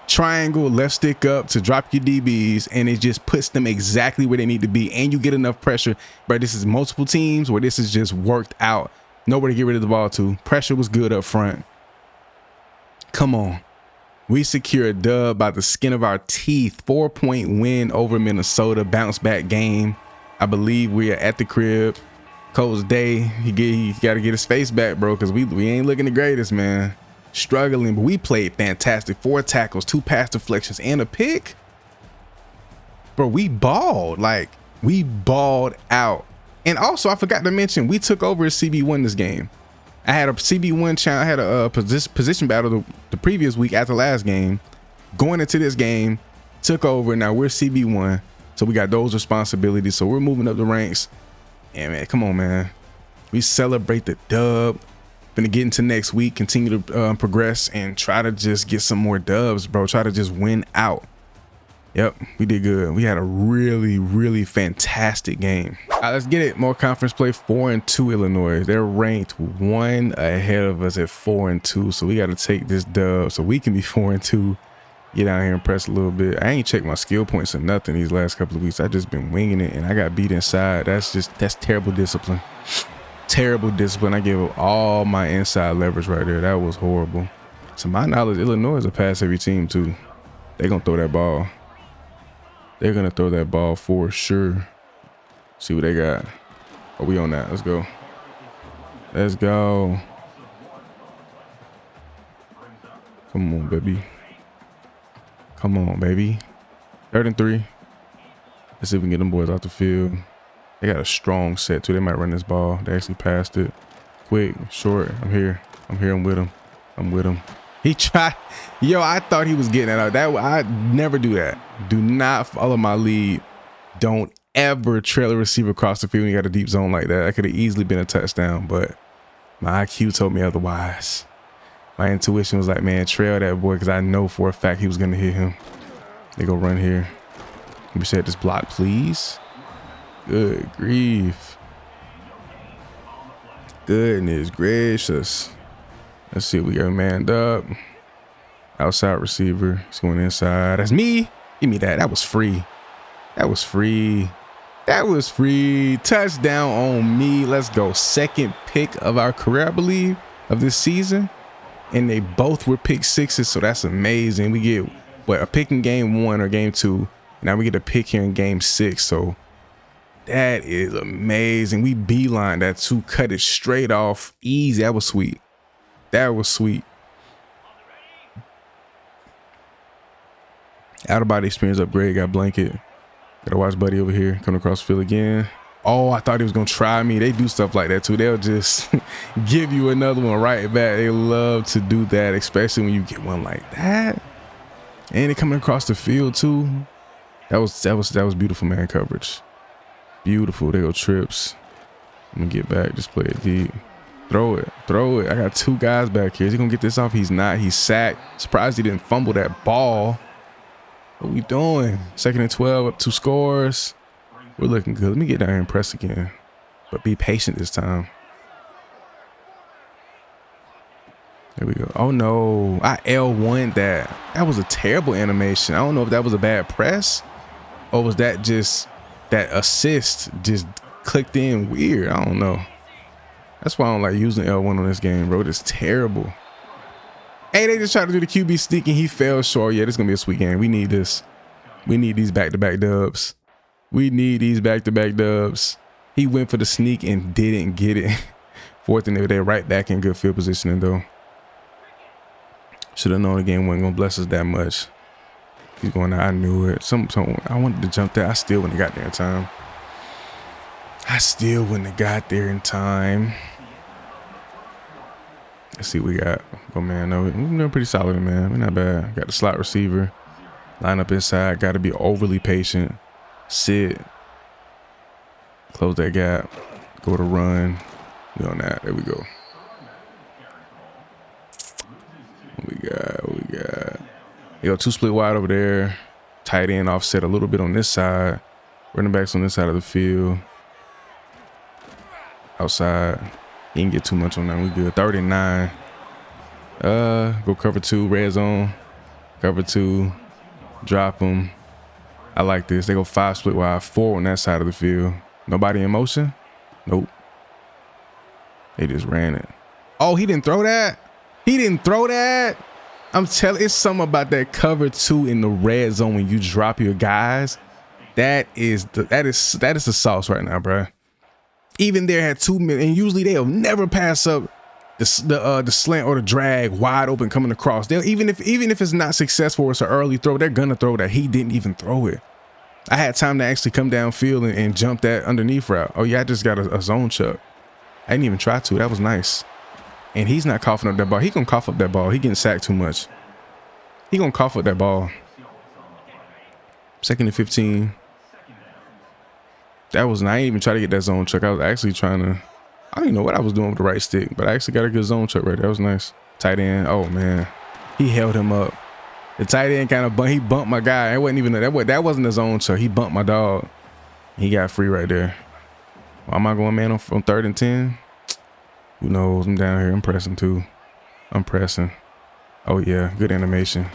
triangle, left stick up to drop your DBs, and it just puts them exactly where they need to be. And you get enough pressure. But this is multiple teams where this is just worked out. Nobody to get rid of the ball to. Pressure was good up front. Come on. We secure a dub by the skin of our teeth. 4-point win over Minnesota. Bounce back game. I believe we are at the crib. Coach Day, he got to get his face back, bro, because we ain't looking the greatest, man. Struggling, but we played fantastic. 4 tackles, 2 pass deflections, and a pick. Bro, we balled. Like, we balled out. And also, I forgot to mention, we took over as CB1 this game. I had a CB1 challenge. I had a position battle the previous week after last game. Going into this game, took over. Now we're CB1. So we got those responsibilities. So we're moving up the ranks. Yeah, man, come on, man. We celebrate the dub. Gonna get into next week, continue to progress and try to just get some more dubs, bro. Try to just win out. Yep, we did good. We had a really, really fantastic game. All right, let's get it. More conference play. 4-2 Illinois. They're ranked 1 ahead of us at 4-2. So we got to take this dub so we can be 4-2. Get out here and press a little bit. I ain't checked my skill points or nothing these last couple of weeks. I just been winging it and I got beat inside. That's terrible discipline. Terrible discipline. I gave up all my inside leverage right there. That was horrible. To my knowledge, Illinois is a pass heavy team too. They're gonna throw that ball. They're gonna throw that ball for sure. See what they got. Are we on that? Let's go. Let's go. Come on, baby. Come on, baby. 3rd and 3. Let's see if we can get them boys off the field. They got a strong set too. They might run this ball. They actually passed it. Quick, short. I'm here. I'm with him. I'm with him. He tried. Yo, I thought he was getting it out. That I never do that. Do not follow my lead. Don't ever trail a receiver across the field when you got a deep zone like that. That could have easily been a touchdown, but my IQ told me otherwise. My intuition was like, man, trail that boy, because I know for a fact he was going to hit him. They go run here. Let me set this block, please. Good grief. Goodness gracious. Let's see if we got manned up. Outside receiver. He's going inside. That's me. Give me that. That was free. That was free. That was free. Touchdown on me. Let's go. 2nd pick of our career, I believe, of this season. And they both were pick 6s, so that's amazing. We get, what, a pick in game 1 or game 2. Now we get a pick here in game 6, so that is amazing. We beeline that too, cut it straight off. Easy. That was sweet. That was sweet. Out of body experience upgrade. Got blanket. Gotta watch buddy over here. Coming across the field again. Oh, I thought he was gonna try me. They do stuff like that too. They'll just give you another one right back. They love to do that, especially when you get one like that. And they coming across the field too. That was beautiful, man. Coverage. Beautiful. They go trips. I'm gonna get back. Just play it deep. Throw it. Throw it. I got 2 guys back here. Is he gonna get this off? He's not. He's sacked. Surprised he didn't fumble that ball. What we doing? 2nd and 12, up 2 scores. We're looking good. Let me get down here and press again. But be patient this time. There we go. Oh no. I L1'd that. That was a terrible animation. I don't know if that was a bad press. Or was that just that assist just clicked in weird? I don't know. That's why I don't like using L1 on this game, bro. It's terrible. Hey, they just tried to do the QB sneak and he fell short. Yeah, this is going to be a sweet game. We need this. We need these back-to-back dubs. We need these back-to-back dubs. He went for the sneak and didn't get it. 4th and they're right back in good field positioning, though. Should have known the game wasn't going to bless us that much. He's going out. I knew it. I wanted to jump there. I still wouldn't have got there in time. I still wouldn't have got there in time. Let's see what we got. Oh, man. No, we're doing pretty solid, man. We're not bad. Got the slot receiver. Line up inside. Got to be overly patient. Sit. Close that gap. Go to run. We on that. There we go. What we got? Yo, 2 split wide over there. Tight end offset a little bit on this side. Running backs on this side of the field. Outside. He didn't get too much on that. We good. 3rd and 9. Go cover 2. Red zone. Cover 2. Drop them. I like this. They go 5 split wide. 4 on that side of the field. Nobody in motion? Nope. They just ran it. Oh, he didn't throw that? He didn't throw that? I'm telling you, it's something about that cover 2 in the red zone when you drop your guys. That is the sauce right now, bro. Even there had 2 minutes, and usually they'll never pass up the slant or the drag wide open coming across. They'll even if it's not successful or it's an early throw, they're gonna throw that. He didn't even throw it. I had time to actually come downfield and jump that underneath route. Oh yeah, I just got a zone chuck. I didn't even try to. That was nice. And he's not coughing up that ball. He gonna cough up that ball. He getting sacked too much. He gonna cough up that ball. 2nd and 15. That was not. I didn't even try to get that zone chuck. I was actually trying to. I don't even know what I was doing with the right stick, but I actually got a good zone chuck right there. That was nice. Tight end. Oh man, he held him up. The tight end kind of he bumped my guy. It wasn't even that wasn't a zone chuck. He bumped my dog. He got free right there. Why am I going man on 3rd and 10? Who knows? I'm down here. I'm pressing too. I'm pressing. Oh yeah, good animation.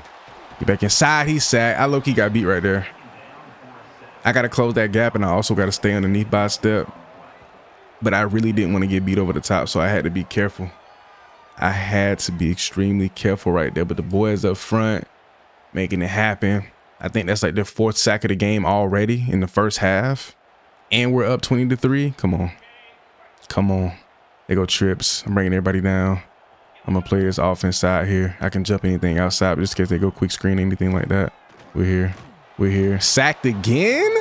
Get back inside. He's sacked. I low-key got beat right there. I got to close that gap, and I also got to stay underneath by a step. But I really didn't want to get beat over the top, so I had to be careful. I had to be extremely careful right there. But the boys up front making it happen. I think that's like their 4th sack of the game already in the first half. And we're up 20-3. Come on. Come on. They go trips. I'm bringing everybody down. I'm going to play this offense side here. I can jump anything outside, but just in case they go quick screen, anything like that. We're here. We're here. Sacked again?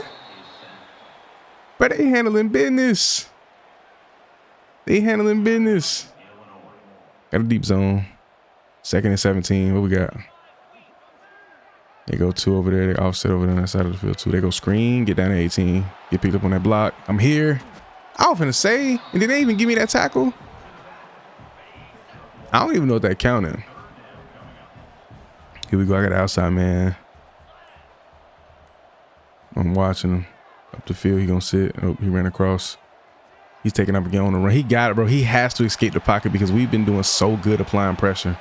But they handling business. They handling business. Got a deep zone. 2nd and 17. What we got? They go 2 over there. They offset over there on that side of the field too. They go screen. Get down to 18. Get picked up on that block. I'm here. I was finna say. And did they even give me that tackle? I don't even know what that counted. Here we go. I got the outside man. I'm watching him. Up the field. He gonna sit. Oh, he ran across. He's taking up again on the run. He got it, bro. He has to escape the pocket because we've been doing so good applying pressure.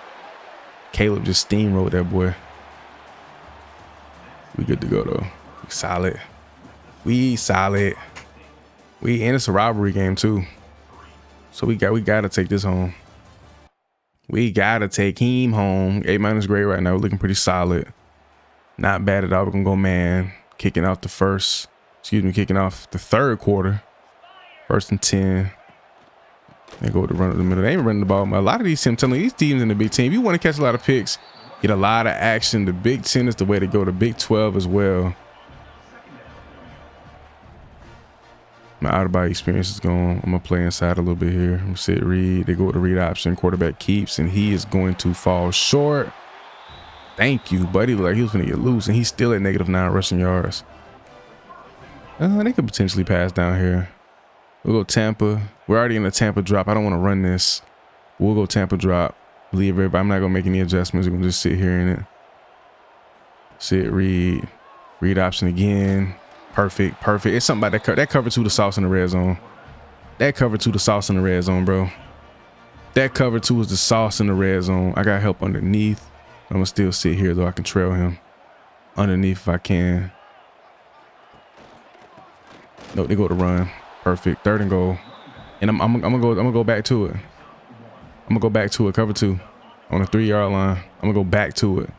Caleb just steamrolled that boy. We good to go though. We solid. We solid. And it's a rivalry game too. So we gotta take this home. We gotta take him home. A- grade right now. We're looking pretty solid. Not bad at all. We're gonna go man. Kicking off the third quarter. 1st and 10. They go to run up the middle. They ain't running the ball. A lot of these teams, I'm telling you, these teams in the Big Ten, if you want to catch a lot of picks, get a lot of action. The Big Ten is the way to go. The Big 12 as well. My out-of-body experience is gone. I'm going to play inside a little bit here. I'm going to sit read. They go with the read option. Quarterback keeps, and he is going to fall short. Thank you, buddy. Like he was going to get loose, and he's still at -9 rushing yards. They could potentially pass down here. We'll go Tampa. We're already in a Tampa drop. I don't want to run this. We'll go Tampa drop. Leave everybody. I'm not going to make any adjustments. We're going to just sit here in it. Sit, read. Read option again. Perfect. Perfect. It's something about that cover 2 the sauce in the red zone. That cover 2 the sauce in the red zone, bro. That cover 2 is the sauce in the red zone. I got help underneath. I'm going to still sit here, though. I can trail him underneath if I can. No, they go to run. Perfect. 3rd and goal. And I'm gonna go back to it. I'm gonna go back to it. Cover 2 on the 3-yard line. I'm gonna go back to it.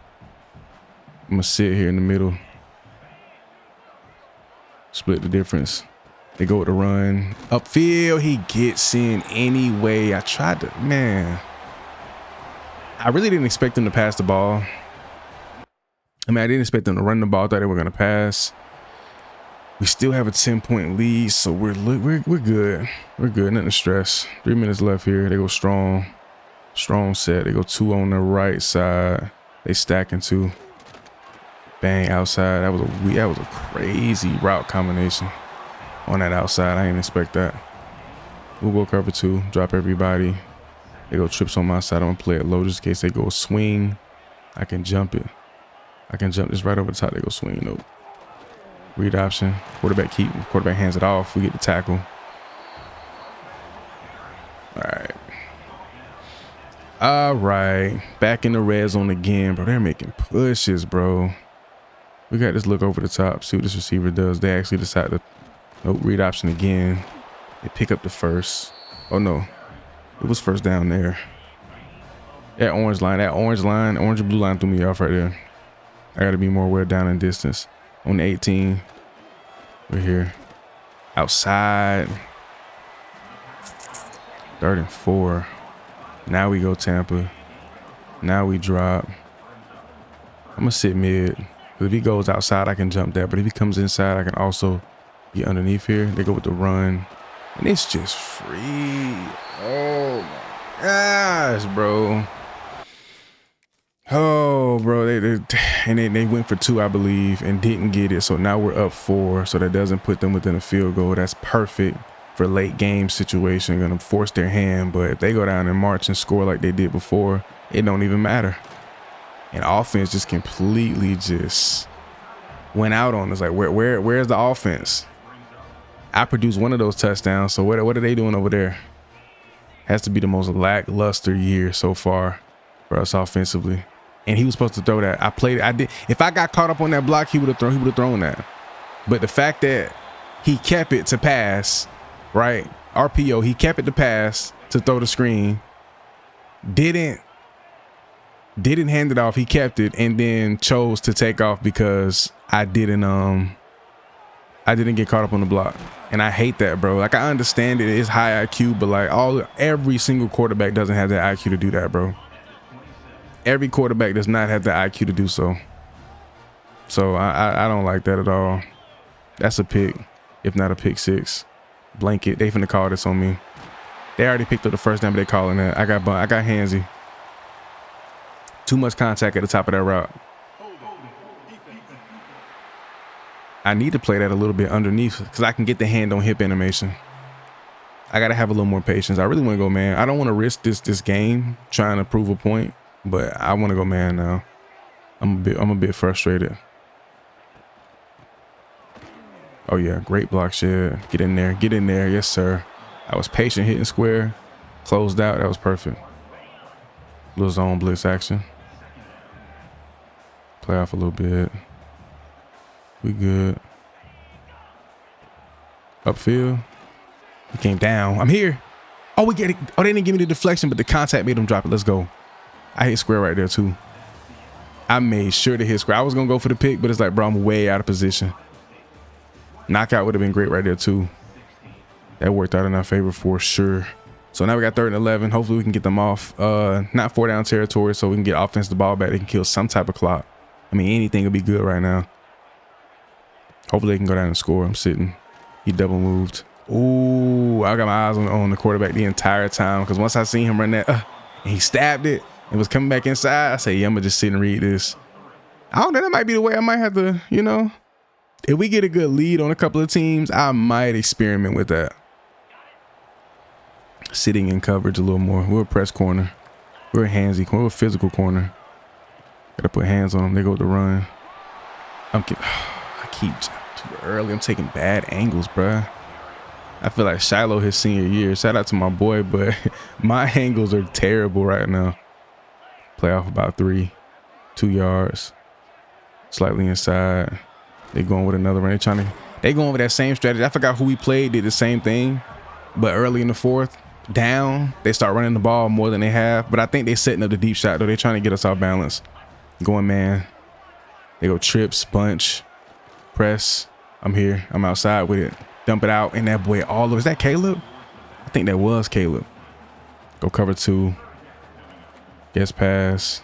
I'm gonna sit here in the middle. Split the difference. They go with the run. Upfield, he gets in anyway. I tried to, man. I really didn't expect them to pass the ball. I mean, I didn't expect them to run the ball. I thought they were gonna pass. We still have a 10-point lead, so we're good. We're good. Nothing to stress. 3 minutes left here. They go strong. Strong set. They go 2 on the right side. They stacking 2. Bang outside. That was a crazy route combination on that outside. I didn't expect that. We'll go cover 2. Drop everybody. They go trips on my side. I'm gonna play it low just in case they go swing. I can jump it. I can jump this right over the top. They go swing. Nope. Read option. Quarterback keep. Quarterback hands it off. We get the tackle. All right. Back in the red zone again, bro. They're making pushes, bro. We got this look over the top. See what this receiver does. They actually decide to read option again. They pick up the first. Oh no. It was first down there. That orange and blue line threw me off right there. I gotta be more aware down in distance. On the 18. We're here. Outside. 3rd and 4. Now we go Tampa. Now we drop. I'm gonna sit mid. If he goes outside, I can jump that. But if he comes inside, I can also get underneath here. They go with the run. And it's just free. Oh my gosh, bro. Oh, bro, they went for 2, I believe, and didn't get it. So now we're up 4, so that doesn't put them within a field goal. That's perfect for late game situation. Going to force their hand, but if they go down and march and score like they did before, it don't even matter. And offense just completely just went out on us. Like, where's the offense? I produced one of those touchdowns, so what are they doing over there? Has to be the most lackluster year so far for us offensively. And he was supposed to throw that. I did. If I got caught up on that block, he would have thrown that. But the fact that he kept it to pass, right? RPO, he kept it to pass to throw the screen. Didn't hand it off. He kept it and then chose to take off because I didn't I didn't get caught up on the block. And I hate that, bro. Like, I understand it is high IQ, but like every single quarterback doesn't have that IQ to do that, bro. Every quarterback does not have the IQ to do so. So I don't like that at all. That's a pick, if not a pick six. Blanket. They finna call this on me. They already picked up the first down, but they calling that. I got handsy. Too much contact at the top of that route. I need to play that a little bit underneath because I can get the hand on hip animation. I gotta have a little more patience. I really want to go man. I don't want to risk this game trying to prove a point, but I want to go man now. I'm a bit frustrated. Oh yeah, great block shed. Get in there, yes sir. I was patient hitting square, closed out. That was perfect. Little zone blitz action. Play off a little bit. We good. Upfield. He came down. I'm here. Oh, we get it. Oh, they didn't give me the deflection, but the contact made him drop it. Let's go. I hit square right there too. I made sure to hit square. I was gonna go for the pick, but it's like, bro, I'm way out of position. Knockout would have been great right there too. That worked out in our favor for sure. So now we got 3rd and 11. Hopefully we can get them off. Not 4 down territory, so we can get offensive ball back. They can kill some type of clock. I mean, anything will be good right now. Hopefully they can go down and score. I'm sitting. He double moved. Ooh, I got my eyes on the quarterback the entire time because once I seen him run that, and he stabbed it and was coming back inside, I said, yeah, I'm gonna just sit and read this. I don't know. That might be the way I might have to, you know, if we get a good lead on a couple of teams, I might experiment with that. Sitting in coverage a little more. We're a press corner. We're a handsy corner. We're a physical corner. Gotta put hands on them. They go with the run. I keep too early. I'm taking bad angles, bruh. I feel like Shiloh his senior year. Shout out to my boy, but my angles are terrible right now. Play off about 3, 2 yards. Slightly inside. They going with another run. They going with that same strategy. I forgot who we played, did the same thing. But early in the 4th, down, they start running the ball more than they have. But I think they're setting up the deep shot, though. They're trying to get us off balance. Going man. They go trips, bunch, press. I'm here. I'm outside with it. Dump it out. And that boy all over. Is that Caleb? I think that was Caleb. Go cover 2. Guess pass.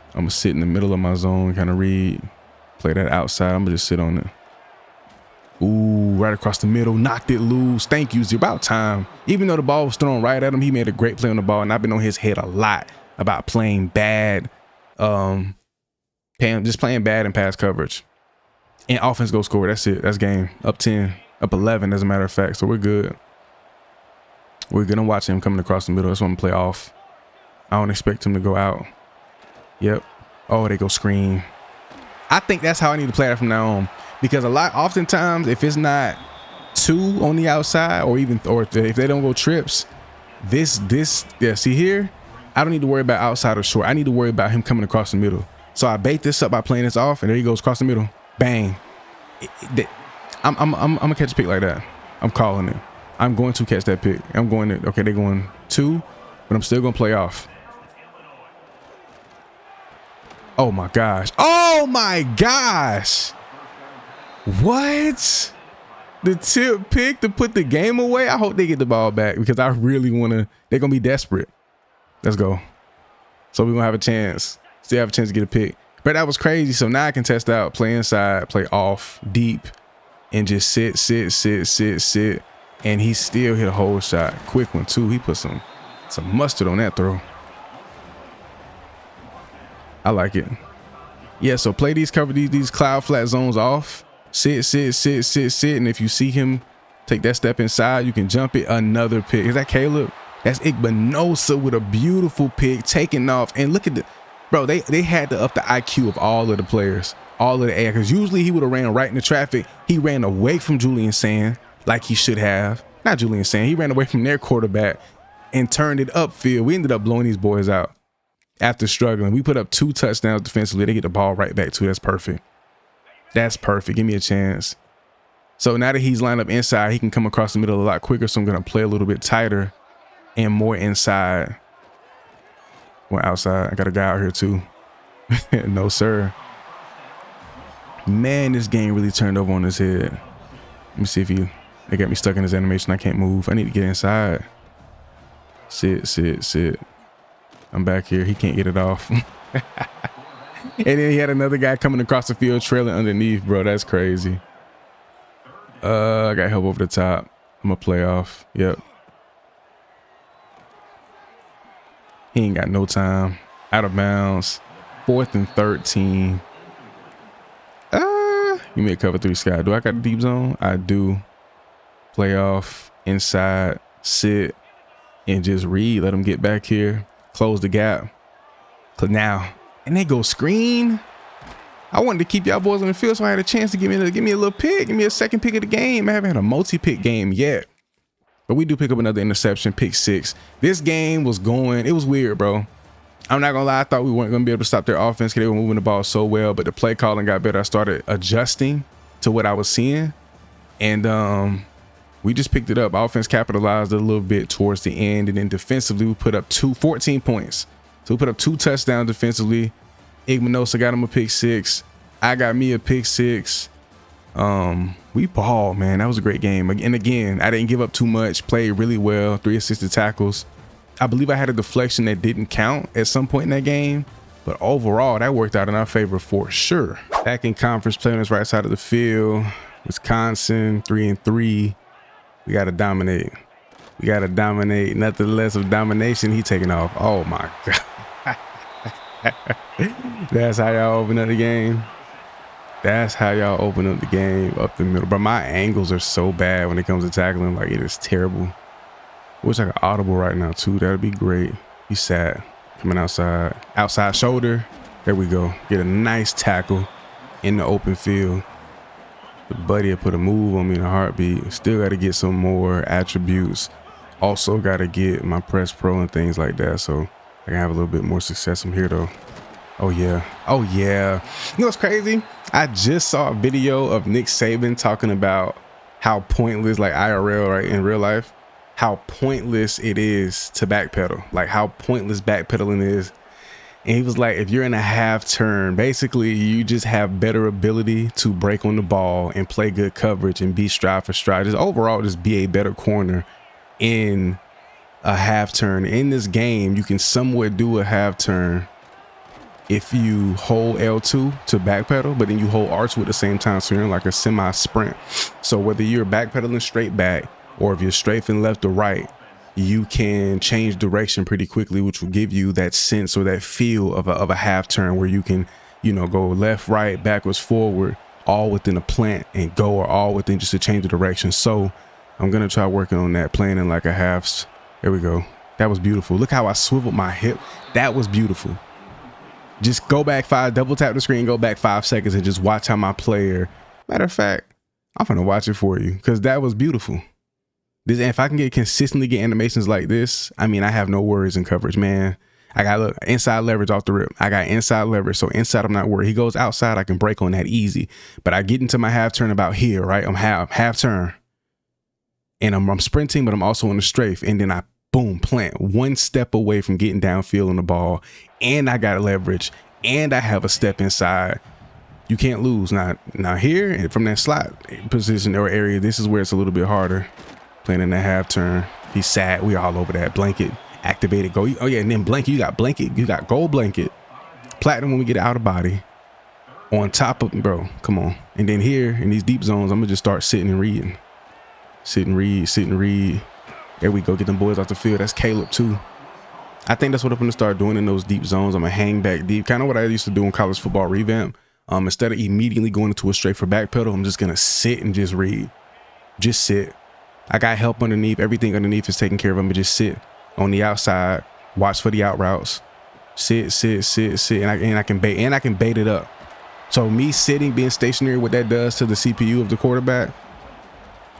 I'm going to sit in the middle of my zone, kind of read. Play that outside. I'm going to just sit on it. Ooh, right across the middle. Knocked it loose. Thank you. It's about time. Even though the ball was thrown right at him, he made a great play on the ball. And I've been on his head a lot about playing bad. Just playing bad in pass coverage. And offense go score. That's it. That's game. Up 10. Up 11, as a matter of fact. So we're good. We're going to watch him coming across the middle. That's what I'm going to play off. I don't expect him to go out. Yep. Oh, they go screen. I think that's how I need to play that from now on. Because oftentimes, if it's not 2 on the outside, or if they don't go trips, yeah, see here, I don't need to worry about outside or short. I need to worry about him coming across the middle. So I bait this up by playing this off, and there he goes across the middle. Bang. I'm gonna catch a pick like that. I'm calling it. I'm going to catch that pick. I'm going to, okay, they're going 2, but I'm still gonna play off. Oh my gosh. Oh my gosh. What? The tip pick to put the game away? I hope they get the ball back because I really want to. They're going to be desperate. Let's go. So we're going to have a chance. Still have a chance to get a pick. But that was crazy. So now I can test out, play inside, play off, deep, and just sit. And he still hit a whole shot. Quick one, too. He put some mustard on that throw. I like it. Yeah, so play these cloud flat zones off. Sit. And if you see him take that step inside, you can jump it. Another pick. Is that Caleb? That's Igbinosa with a beautiful pick taking off. And look at the, bro, they had to up the IQ of all of the players, all of the air. Because usually he would have ran right into traffic. He ran away from Julian Sand like he should have. Not Julian Sand. He ran away from their quarterback and turned it upfield. We ended up blowing these boys out after struggling. We put up 2 touchdowns defensively. They get the ball right back too. That's perfect. That's perfect. Give me a chance. So now that he's lined up inside, he can come across the middle a lot quicker. So I'm going to play a little bit tighter and more inside. One outside. I got a guy out here too. No, sir. Man, this game really turned over on his head. me see if they got me stuck in his animation. I can't move. I need to get inside. Sit. I'm back here. He can't get it off. And then he had another guy coming across the field trailing underneath, bro. That's crazy. I got help over the top. I'm gonna play off. Yep. He ain't got no time. Out of bounds. 4th and 13. Give me a cover 3 sky. Do I got a deep zone? I do. Play off. Inside. Sit. And just read. Let him get back here. Close the gap. Now. And they go screen. I wanted to keep y'all boys on the field, so I had a chance to give me a little pick. Give me a second pick of the game. I haven't had a multi-pick game yet. But we do pick up another interception, pick 6. This game was going, it was weird, bro. I'm not gonna lie, I thought we weren't gonna be able to stop their offense because they were moving the ball so well, but the play calling got better. I started adjusting to what I was seeing, and we just picked it up. Offense capitalized a little bit towards the end, and then defensively we put up 14 points. So we put up 2 touchdowns defensively. Igmanosa got him a pick 6. I got me a pick 6. We balled, man. That was a great game. And again, I didn't give up too much. Played really well. 3 assisted tackles. I believe I had a deflection that didn't count at some point in that game, but overall that worked out in our favor for sure. Back in conference play on this right side of the field. Wisconsin 3-3. We gotta dominate. We gotta dominate. Nothing less of domination. He taking off. Oh my God. That's how y'all open up the game. That's how y'all open up the game up the middle. But my angles are so bad when it comes to tackling. Like, it is terrible. Wish I could audible right now too. That'd be great. He's sad. Coming outside. Outside shoulder. There we go. Get a nice tackle in the open field. The buddy put a move on me in a heartbeat. Still got to get some more attributes. Also got to get my press pro and things like that, so I can have a little bit more success from here though. Oh yeah. Oh yeah. You know what's crazy? I just saw a video of Nick Saban talking about how pointless, like IRL, right, in real life, how pointless it is to backpedal, like how pointless backpedaling is. And he was like, if you're in a half turn, basically you just have better ability to break on the ball and play good coverage and be stride for stride. Just overall, just be a better corner in a half turn. In this game, you can somewhat do a half turn if you hold L2 to backpedal, but then you hold R2 at the same time, so you're in like a semi sprint. So whether you're backpedaling straight back or if you're strafing left or right, you can change direction pretty quickly, which will give you that sense or that feel of a half turn where you can, you know, go left, right, backwards, forward, all within a plant, and go, or all within just a change of direction. So I'm going to try working on that, playing in like a halves. There we go. That was beautiful. Look how I swiveled my hip. That was beautiful. Just go back 5, double tap the screen, go back 5 seconds and just watch how my player, matter of fact, I'm going to watch it for you because that was beautiful. If I can consistently get animations like this, I mean, I have no worries in coverage, man. I got look inside leverage off the rip. I got inside leverage. So inside, I'm not worried. He goes outside, I can break on that easy. But I get into my half turn about here, right? I'm half turn. And I'm sprinting, but I'm also on the strafe. And then I boom, plant 1 step away from getting downfield on the ball. And I got leverage. And I have a step inside. You can't lose. Now here, and from that slot position or area, this is where it's a little bit harder. Playing in the half turn. He's sad. We all over that. Blanket. Activated. Go. Oh yeah, and then blanket. You got blanket. You got gold blanket. Platinum when we get out of body. On top of, bro, come on. And then here in these deep zones, I'm gonna just start sitting and reading. Sit and read. There we go. Get them boys off the field. That's Caleb too. I think that's what I'm gonna start doing in those deep zones. I'm gonna hang back deep. Kind of what I used to do in college football revamp. Instead of immediately going into a straight for back pedal, I'm just gonna sit and just read. Just sit. I got help underneath. Everything underneath is taken care of. I'm gonna just sit on the outside, watch for the out routes, sit, and I can bait it up. So me sitting, being stationary, what that does to the CPU of the quarterback,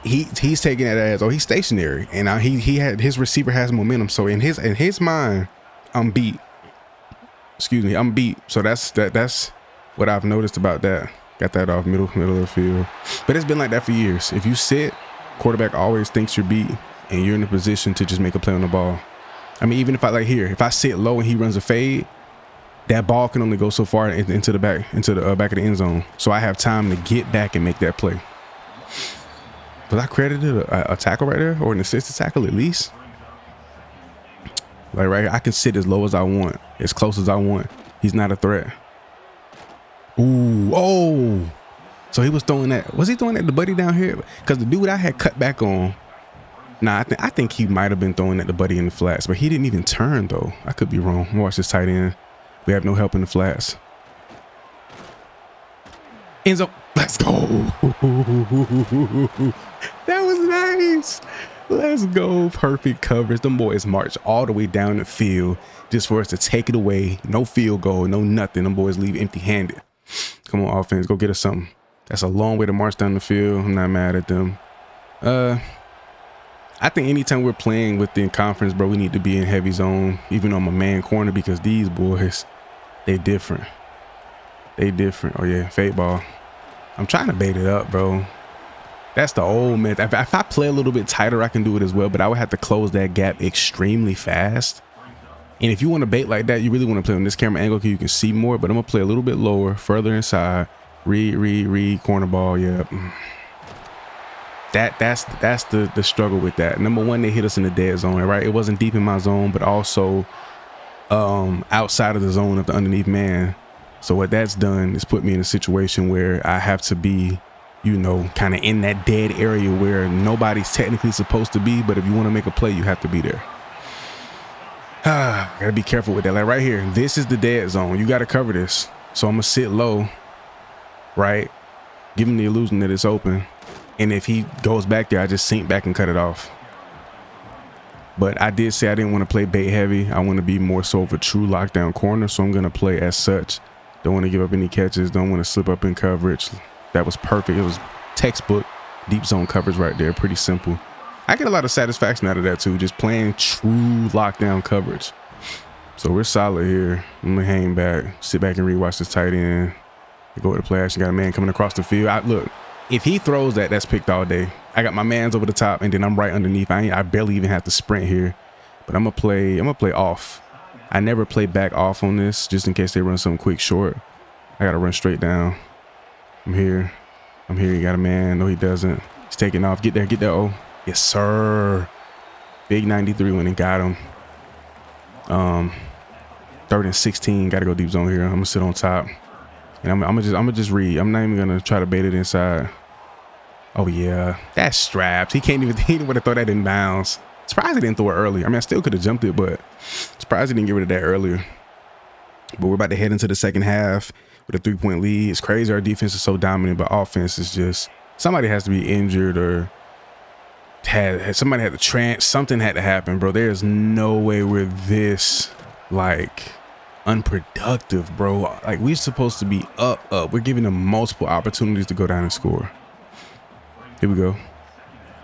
he's taking that as, oh, he's stationary, and he had his receiver has momentum. So in his mind, I'm beat. Excuse me, I'm beat. So that's what I've noticed about that. Got that off middle of the field, but it's been like that for years. If you sit, quarterback always thinks you're beat and you're in a position to just make a play on the ball. I mean, even if I sit low and he runs a fade, that ball can only go so far into the back of the end zone. So I have time to get back and make that play. Was I credited a tackle right there, or an assisted tackle at least? Like right here, I can sit as low as I want, as close as I want. He's not a threat. Ooh, oh. So he was throwing that. Was he throwing that to Buddy down here? Because the dude I had cut back on. Nah, I think he might have been throwing at the Buddy in the flats, but he didn't even turn though. I could be wrong. Watch this tight end. We have no help in the flats. Enzo, let's go. That was nice. Let's go. Perfect coverage. Them boys march all the way down the field just for us to take it away. No field goal, no nothing. Them boys leave empty-handed. Come on, offense, go get us something. That's a long way to march down the field. I'm not mad at them. I think anytime we're playing within conference, bro, we need to be in heavy zone, even on my man corner, because these boys, they different. They different. Oh yeah, fade ball. I'm trying to bait it up, bro. That's the old method. If I play a little bit tighter, I can do it as well, but I would have to close that gap extremely fast. And if you want to bait like that, you really want to play on this camera angle because you can see more, but I'm gonna play a little bit lower, further inside. Read, corner ball. Yeah. That's the struggle with that. Number one, they hit us in the dead zone, right? It wasn't deep in my zone, but also outside of the zone of the underneath man. So what that's done is put me in a situation where I have to be, you know, kind of in that dead area where nobody's technically supposed to be, but if you want to make a play, you have to be there. Gotta be careful with that. Like right here, this is the dead zone. You got to cover this. So I'm gonna sit low, right? Give him the illusion that it's open. And if he goes back there, I just sink back and cut it off. But I did say I didn't want to play bait heavy. I want to be more so of a true lockdown corner. So I'm going to play as such. Don't want to give up any catches. Don't want to slip up in coverage. That was perfect. It was textbook deep zone coverage right there. Pretty simple. I get a lot of satisfaction out of that too. Just playing true lockdown coverage. So we're solid here. I'm going to hang back, sit back and rewatch this tight end. Go to the play action. Got a man coming across the field. Look. If he throws that, that's picked all day. I got my mans over the top, and then I'm right underneath. I barely even have to sprint here, but I'm gonna play off. I never play back off on this, just in case they run something quick short. I gotta run straight down. I'm here. He got a man. No, he doesn't. He's taking off. Get there. Oh, yes, sir. Big 93 when he got him. 3rd and 16. Gotta go deep zone here. I'm gonna sit on top, and I'm gonna just read. I'm not even gonna try to bait it inside. Oh yeah, that's straps. He didn't want to throw that in bounds. Surprised he didn't throw it earlier. I mean, I still could have jumped it, but surprised he didn't get rid of that earlier. But we're about to head into the second half with a 3-point lead. It's crazy. Our defense is so dominant, but offense is just, somebody has to be injured or somebody had to something had to happen, bro. There's no way we're this like unproductive, bro. Like we're supposed to be up. We're giving them multiple opportunities to go down and score. Here we go.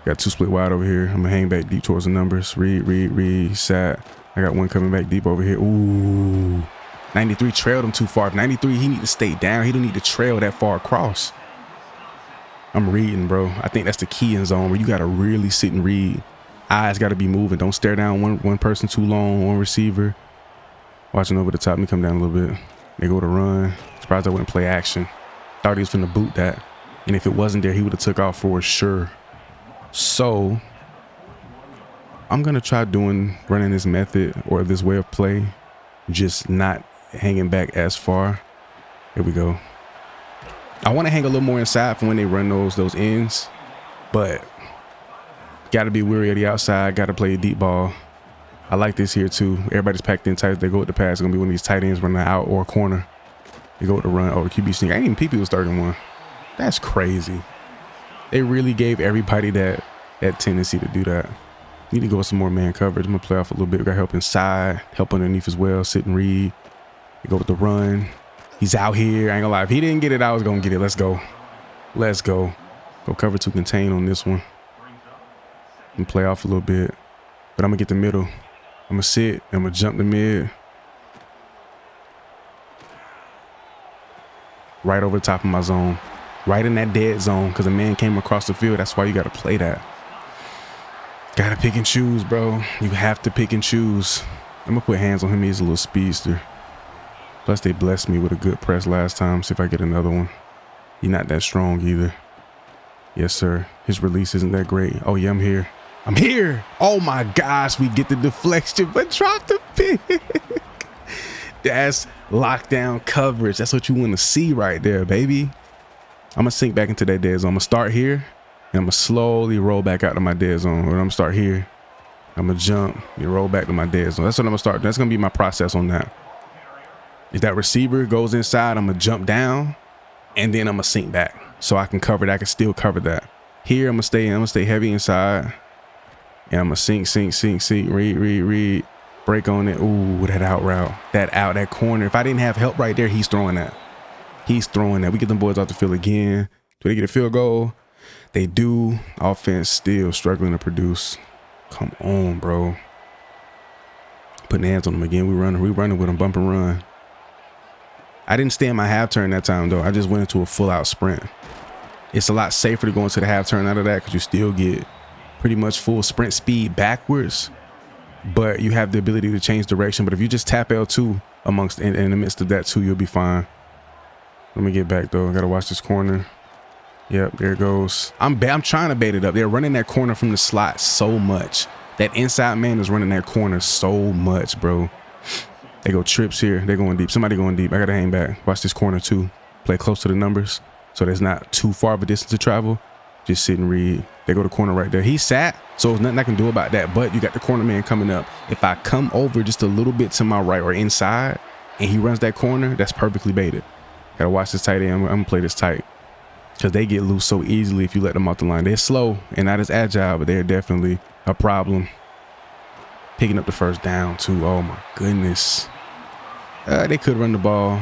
Got 2 split wide over here. I'm gonna hang back deep towards the numbers. Read, sat. I got one coming back deep over here. Ooh. 93 trailed him too far. If 93, he need to stay down. He don't need to trail that far across. I'm reading, bro. I think that's the key in zone where you gotta really sit and read. Eyes gotta be moving. Don't stare down one person too long, one receiver. Watching over the top, me come down a little bit. They go to run. Surprised I wouldn't play action. Thought he was finna boot that. And if it wasn't there, he would have took off for sure. So I'm going to try running this method or this way of play, just not hanging back as far. Here we go. I want to hang a little more inside for when they run those ends, but got to be weary of the outside. Got to play a deep ball. I like this here too. Everybody's packed in tight. They go with the pass. It's going to be one of these tight ends running out or corner. They go with the run. Oh, the QB sneak. I ain't even PP was 31. That's crazy. They really gave everybody that tendency to do that. Need to go with some more man coverage. I'm gonna play off a little bit. We got help inside, help underneath as well. Sit and read. They go with the run. He's out here. I ain't gonna lie. If he didn't get it, I was gonna get it. Let's go. Let's go. Go cover to contain on this one. And play off a little bit. But I'm gonna get the middle. I'm gonna sit. I'm gonna jump the mid. Right over the top of my zone. Right in that dead zone because a man came across the field. That's why you got to play that. Got to pick and choose, bro. You have to pick and choose. I'm going to put hands on him. He's a little speedster. Plus, they blessed me with a good press last time. See if I get another one. He's not that strong either. Yes, sir. His release isn't that great. Oh, yeah, I'm here. I'm here. Oh, my gosh. We get the deflection, but drop the pick. That's lockdown coverage. That's what you want to see right there, baby. I'm going to sink back into that dead zone. I'm going to start here, and I'm going to slowly roll back out to my dead zone. Or I'm going to start here. I'm going to jump and roll back to my dead zone. That's what I'm going to start. That's going to be my process on that. If that receiver goes inside, I'm going to jump down, and then I'm going to sink back so I can cover that. I can still cover that. Here, I'm going to stay heavy inside, and I'm going to sink, read. Break on it. Ooh, that out route. That corner. If I didn't have help right there, he's throwing that. He's throwing that. We get them boys off the field again. Do they get a field goal? They do. Offense still struggling to produce. Come on, bro. Putting hands on them again. We running with them. Bump and run. I didn't stay in my half turn that time, though. I just went into a full-out sprint. It's a lot safer to go into the half turn out of that because you still get pretty much full sprint speed backwards. But you have the ability to change direction. But if you just tap L2 in the midst of that too, you'll be fine. Let me get back though. I gotta watch this corner. Yep, there it goes. I'm trying to bait it up. They're running that corner from the slot so much. That inside man is running that corner so much, bro. They go trips here. They're going deep. Somebody going deep. I gotta hang back. Watch this corner too. Play close to the numbers so there's not too far of a distance to travel. Just sit and read. They go to corner right there. He sat, so there's nothing I can do about that. But you got the corner man coming up. If I come over just a little bit to my right or inside, and he runs that corner, that's perfectly baited. Gotta watch this tight end. I'm gonna play this tight because they get loose so easily if you let them off the line. They're slow and not as agile, but they're definitely a problem. Picking up the first down too. Oh my goodness. They could run the ball.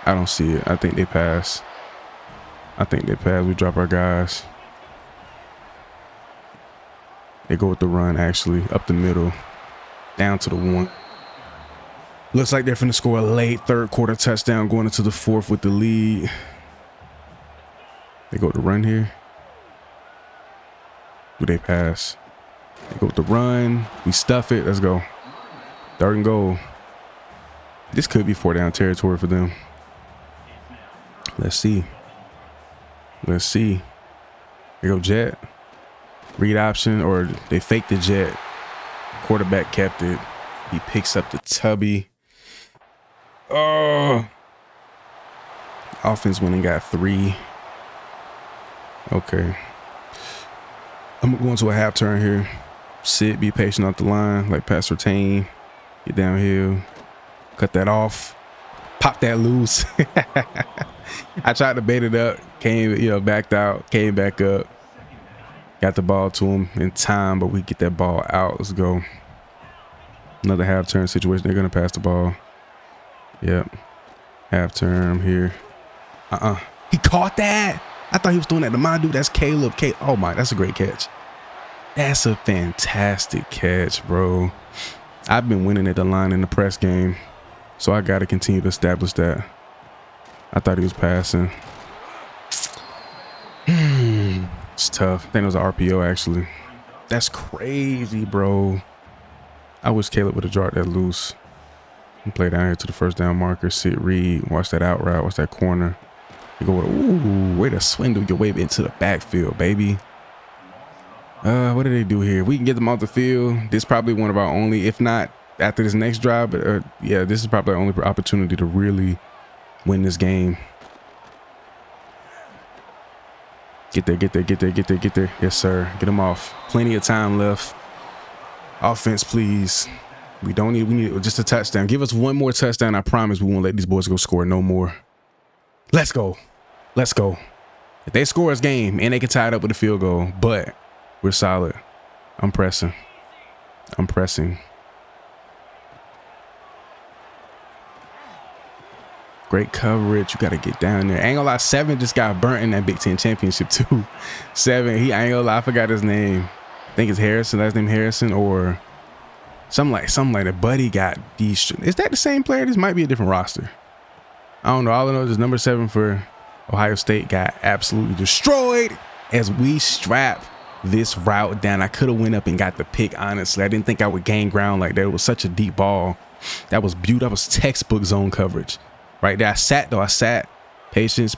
I don't see it. I think they pass. We drop our guys. They go with the run, actually, up the middle, down to the 1. Looks like they're finna score a late third quarter touchdown going into the 4th with the lead. They go with the run here. Do they pass? They go with the run. We stuff it. Let's go. 3rd and goal. This could be 4th down territory for them. Let's see. They go jet. Read option, or they faked the jet. Quarterback kept it. He picks up the tubby. Oh. Offense went and got 3. Okay. I'm going to a half turn here. Sit, be patient off the line, like pass retain. Get downhill. Cut that off. Pop that loose. I tried to bait it up. Backed out. Came back up. Got the ball to him in time, but we get that ball out. Let's go. Another half turn situation. They're going to pass the ball. Yep. Half turn. I'm here. He caught that. I thought he was throwing that to my dude. That's Caleb. Oh my, that's a great catch. That's a fantastic catch, bro. I've been winning at the line in the press game, so I got to continue to establish that. I thought he was passing. It's tough. I think it was an RPO, actually. That's crazy, bro. I wish Caleb would have dropped that loose and play down here to the first down marker. Sit, read, watch that out route, watch that corner. You go, ooh, way to swindle your way into the backfield, baby. What do they do here? We can get them off the field. This is probably one of our only, if not after this next drive, but yeah, this is probably our only opportunity to really win this game. Get there. Yes, sir. Get them off. Plenty of time left. Offense, please. We need just a touchdown. Give us one more touchdown. I promise we won't let these boys go score no more. Let's go. If they score, it's game, and they can tie it up with a field goal, but we're solid. I'm pressing. Great coverage. You got to get down there. I ain't gonna lie, 7 just got burnt in that Big Ten championship too. 7. I ain't gonna lie, I forgot his name. I think it's Harrison. Last name Harrison or something like that. Buddy got these. Is that the same player? This might be a different roster. I don't know. All I know is number 7 for Ohio State got absolutely destroyed as we strap this route down. I could have went up and got the pick, honestly. I didn't think I would gain ground like that. It was such a deep ball. That was beautiful. That was textbook zone coverage. Right there. I sat. Patience.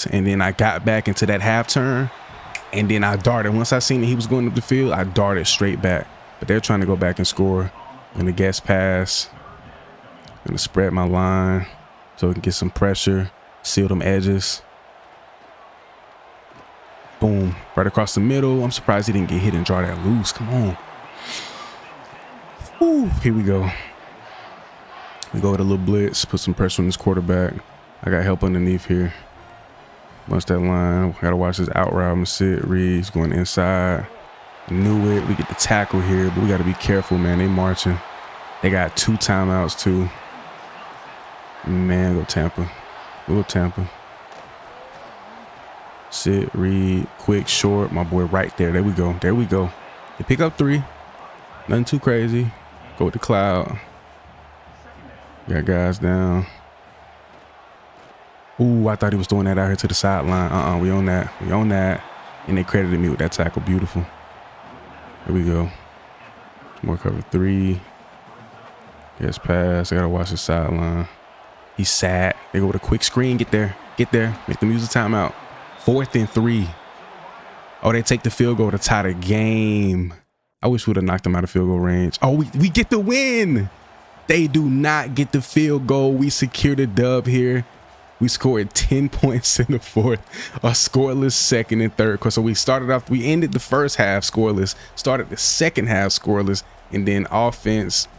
And then I got back into that half turn. And then I darted. Once I seen that he was going up the field, I darted straight back. But they're trying to go back and score. And the guest pass. I'm going to spread my line so we can get some pressure, seal them edges. Boom, right across the middle. I'm surprised he didn't get hit and draw that loose. Come on. Woo, here we go. We go with a little blitz, put some pressure on this quarterback. I got help underneath here. Bunch that line. Gotta watch this out route. I'm gonna sit. Reed's going inside. Knew it. We get the tackle here, but we gotta be careful, man. They marching. They got 2 timeouts too. Man, go Tampa. Go Tampa. Sit, Reed, quick, short. My boy right there. There we go. There we go. They pick up 3. Nothing too crazy. Go with the cloud. Got guys down. Ooh, I thought he was throwing that out here to the sideline. We on that. We on that. And they credited me with that tackle. Beautiful. There we go. More cover 3. Yes, pass. I gotta watch the sideline. He's sad. They go with a quick screen. Get there. Get there. Make them use the timeout. 4th and 3. Oh, they take the field goal to tie the game. I wish we would have knocked them out of field goal range. Oh, we get the win. They do not get the field goal. We secure the dub here. We scored 10 points in the 4th, a scoreless 2nd and 3rd quarter. So we ended the first half scoreless, started the second half scoreless, and then offense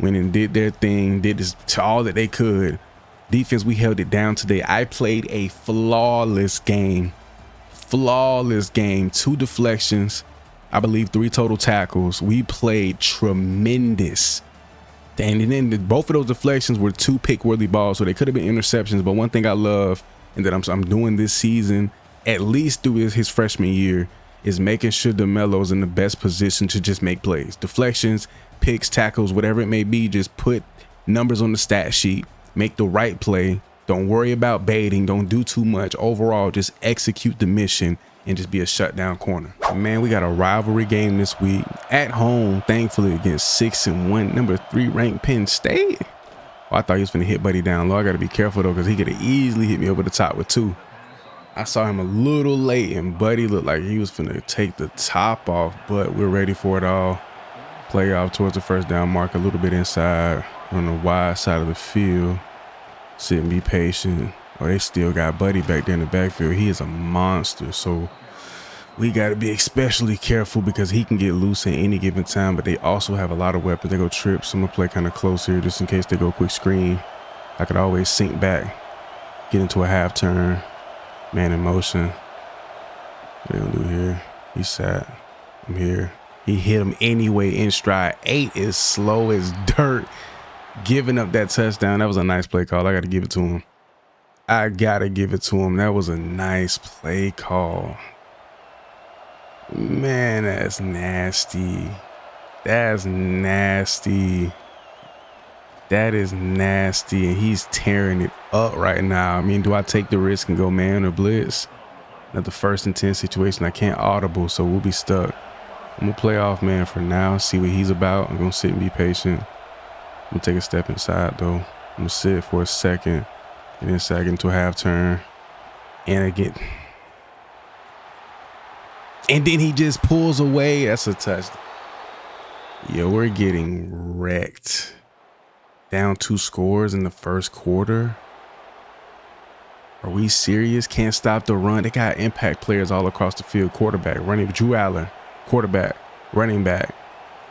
went and did their thing, did this to all that they could. Defense, we held it down today. I played a flawless game. Flawless game. 2 deflections. I believe 3 total tackles. We played tremendous. And then both of those deflections were 2 pick-worthy balls, so they could have been interceptions. But one thing I love and that I'm doing this season, at least through his freshman year, is making sure DeMelo's in the best position to just make plays. Deflections, picks, tackles, whatever it may be, just put numbers on the stat sheet, make the right play. Don't worry about baiting. Don't do too much. Overall, just execute the mission and just be a shutdown corner. Man, we got a rivalry game this week at home, thankfully, against 6-1, number 3 ranked Penn State. Oh, I thought he was finna hit Buddy down low. I gotta be careful though, because he could have easily hit me over the top with 2. I saw him a little late, and Buddy looked like he was finna take the top off, but we're ready for it all. Play off towards the first down mark, a little bit inside on the wide side of the field. Sit and be patient. Oh, they still got Buddy back there in the backfield. He is a monster, so we got to be especially careful because he can get loose at any given time, but they also have a lot of weapons. They go trips. I'm going to play kind of close here just in case they go quick screen. I could always sink back, get into a half turn, man in motion. What they going to do here? He's sat. I'm here. He hit him anyway in stride. 8 is slow as dirt. Giving up that touchdown. That was a nice play call. I got to give it to him. I gotta give it to him. That was a nice play call. Man, that's nasty. That's nasty. That is nasty. And he's tearing it up right now. I mean, do I take the risk and go man or blitz? Not the 1st and 10 situation. I can't audible, so we'll be stuck. I'm gonna play off man for now, see what he's about. I'm gonna sit and be patient. I'm gonna take a step inside though. I'm gonna sit for a second. And then sag into a half turn. And again. And then he just pulls away. That's a touchdown. Yo, we're getting wrecked. Down 2 scores in the 1st quarter. Are we serious? Can't stop the run. They got impact players all across the field. Quarterback, running, Drew Allen, quarterback, running back.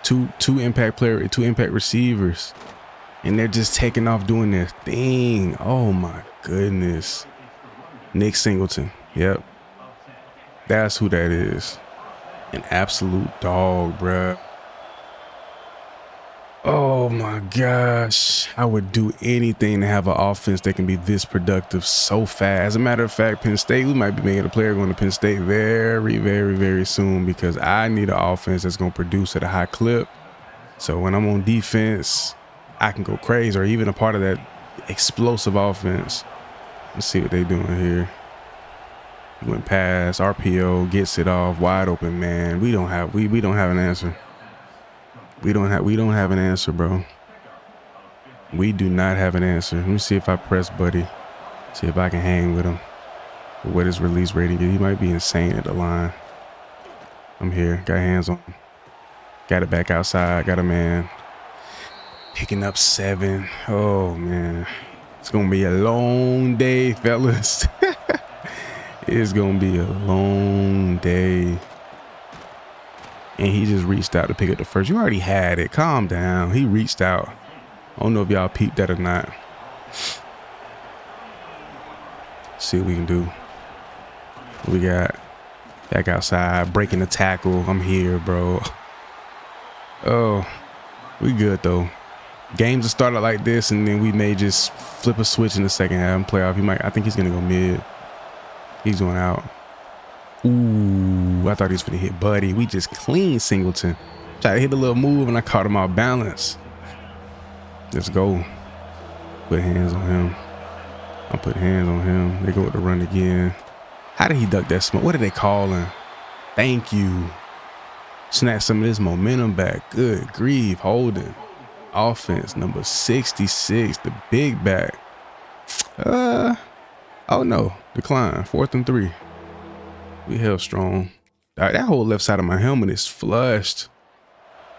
Two impact receivers. And they're just taking off doing their thing. Oh, my goodness. Nick Singleton. Yep. That's who that is. An absolute dog, bruh. Oh, my gosh. I would do anything to have an offense that can be this productive so fast. As a matter of fact, Penn State, we might be making a player going to Penn State very, very, very soon because I need an offense that's going to produce at a high clip. So when I'm on defense, I can go crazy, or even a part of that explosive offense. Let's see what they're doing here. He went past, RPO, gets it off, wide open, man. We don't have an answer. We don't have an answer, bro. We do not have an answer. Let me see if I press Buddy. See if I can hang with him. What his release rating is. He might be insane at the line. I'm here. Got hands on him. Got it back outside. Got a man. Picking up 7. Oh, man. It's going to be a long day, fellas. It's going to be a long day. And he just reached out to pick up the first. You already had it. Calm down. He reached out. I don't know if y'all peeped that or not. See what we can do. What we got? Back outside. Breaking the tackle. I'm here, bro. Oh, we good, though. Games have started like this, and then we may just flip a switch in the second half and play off. He might. I think he's going to go mid. He's going out. Ooh, I thought he was going to hit Buddy. We just clean Singleton. Tried to hit a little move, and I caught him off balance. Let's go. Put hands on him. I put hands on him. They go with the run again. How did he duck that smoke? What are they calling? Thank you. Snatch some of this momentum back. Good grief. Holding. Offense number 66. The big back. Oh no. Decline. 4th and 3. We held strong. That whole left side of my helmet is flushed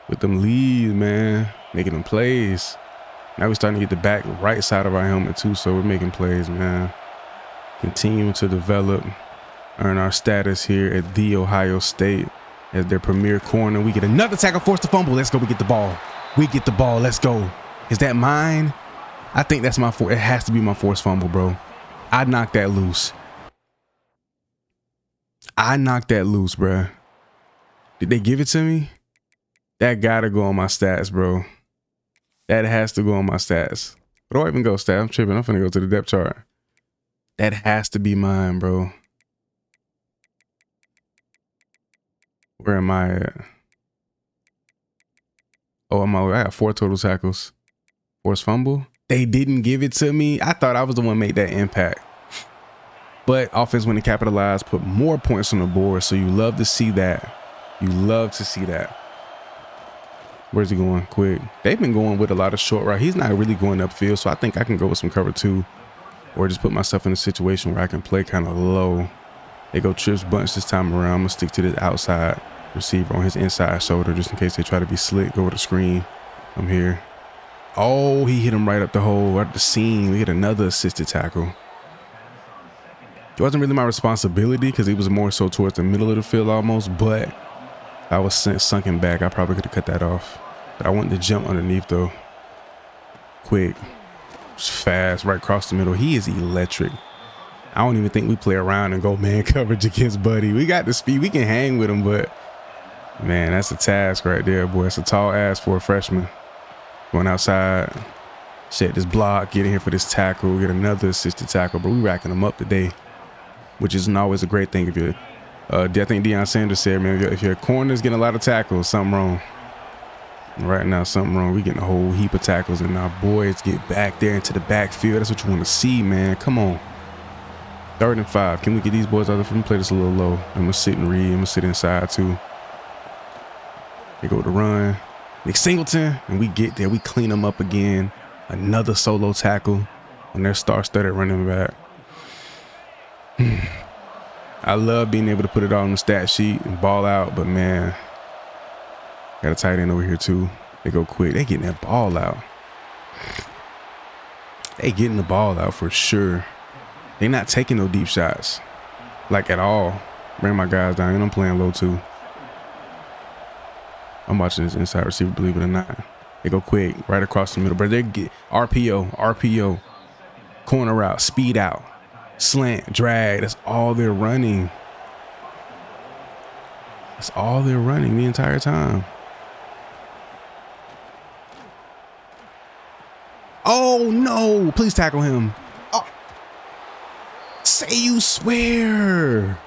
with them leads, man. Making them plays. Now we're starting to get the back right side of our helmet too, so we're making plays, man. Continuing to develop, earn our status here at The Ohio State as their premier corner. We get another tackle, force the fumble. Let's go. We get the ball. We get the ball. Let's go. Is that mine? I think that's my it has to be my forced fumble, bro. I knocked that loose. I knocked that loose, bro. Did they give it to me? That gotta go on my stats, bro. That has to go on my stats. Where do I even go, stat? I'm tripping. I'm finna go to the depth chart. That has to be mine, bro. Where am I at? Oh, I got 4 total tackles. Forced fumble. They didn't give it to me. I thought I was the one who made that impact. But offense went to capitalize, put more points on the board. So you love to see that. You love to see that. Where's he going? Quick. They've been going with a lot of short route. He's not really going upfield, so I think I can go with some cover 2 or just put myself in a situation where I can play kind of low. They go trips bunch this time around. I'm going to stick to this outside receiver on his inside shoulder just in case they try to be slick. Go with the screen. I'm here. Oh, he hit him right up the hole, right at the seam. We get another assisted tackle. It wasn't really my responsibility because it was more so towards the middle of the field almost, but I was sunken back. I probably could have cut that off. But I wanted to jump underneath though. Quick. Just fast, right across the middle. He is electric. I don't even think we play around and go man coverage against Buddy. We got the speed. We can hang with him, but man, that's a task right there, boy. It's a tall ass for a freshman. Going outside. Set this block. Get in here for this tackle. Get another assisted tackle. But we racking them up today, which isn't always a great thing if you're I think Deion Sanders said, man, if your corner's getting a lot of tackles, something wrong. Right now, something wrong. We getting a whole heap of tackles, and our boys get back there into the backfield. That's what you want to see, man. Come on. 3rd and 5. Can we get these boys out there? Let me play this a little low. I'm going to sit and read. I'm going to sit inside, too. They go to run. Nick Singleton, and we get there. We clean them up again. Another solo tackle on their star-studded running back. I love being able to put it all on the stat sheet and ball out, but man, got a tight end over here too. They go quick. They getting that ball out. They getting the ball out for sure. They not taking no deep shots, like at all. Bring my guys down, and I'm playing low too. I'm watching this inside receiver, believe it or not. They go quick, right across the middle, but they get RPO, corner route, speed out. Slant, drag, that's all they're running. That's all they're running the entire time. Oh, no. Please tackle him. Oh. Say you swear.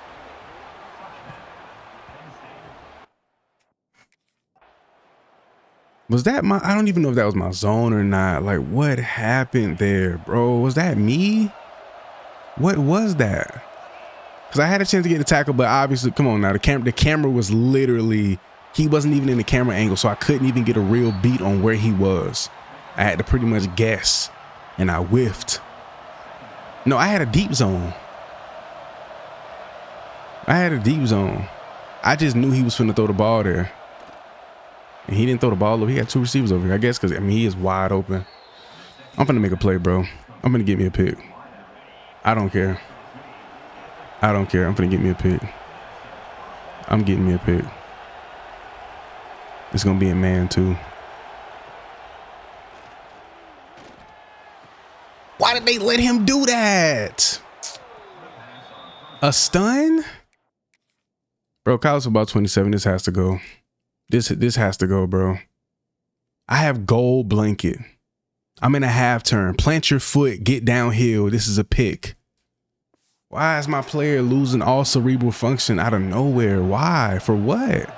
Was that my, I don't even know if that was my zone or not. Like, what happened there, bro? Was that me? What was that? Because I had a chance to get the tackle, but obviously, come on now, the camera was literally, he wasn't even in the camera angle, so I couldn't even get a real beat on where he was. I had to pretty much guess, and I whiffed. No, I had a deep zone. I just knew he was finna throw the ball there. And he didn't throw the ball over. He had 2 receivers over here, I guess, because, I mean, he is wide open. I'm finna make a play, bro. I'm gonna get me a pick. I don't care. I don't care. I'm finna get me a pick. I'm getting me a pick. It's gonna be a man, too. Why did they let him do that? A stun? Bro, college football 27, this has to go. This has to go, bro. I have gold blanket. I'm in a half turn. Plant your foot, get downhill. This is a pick. Why is my player losing all cerebral function out of nowhere? Why? For what?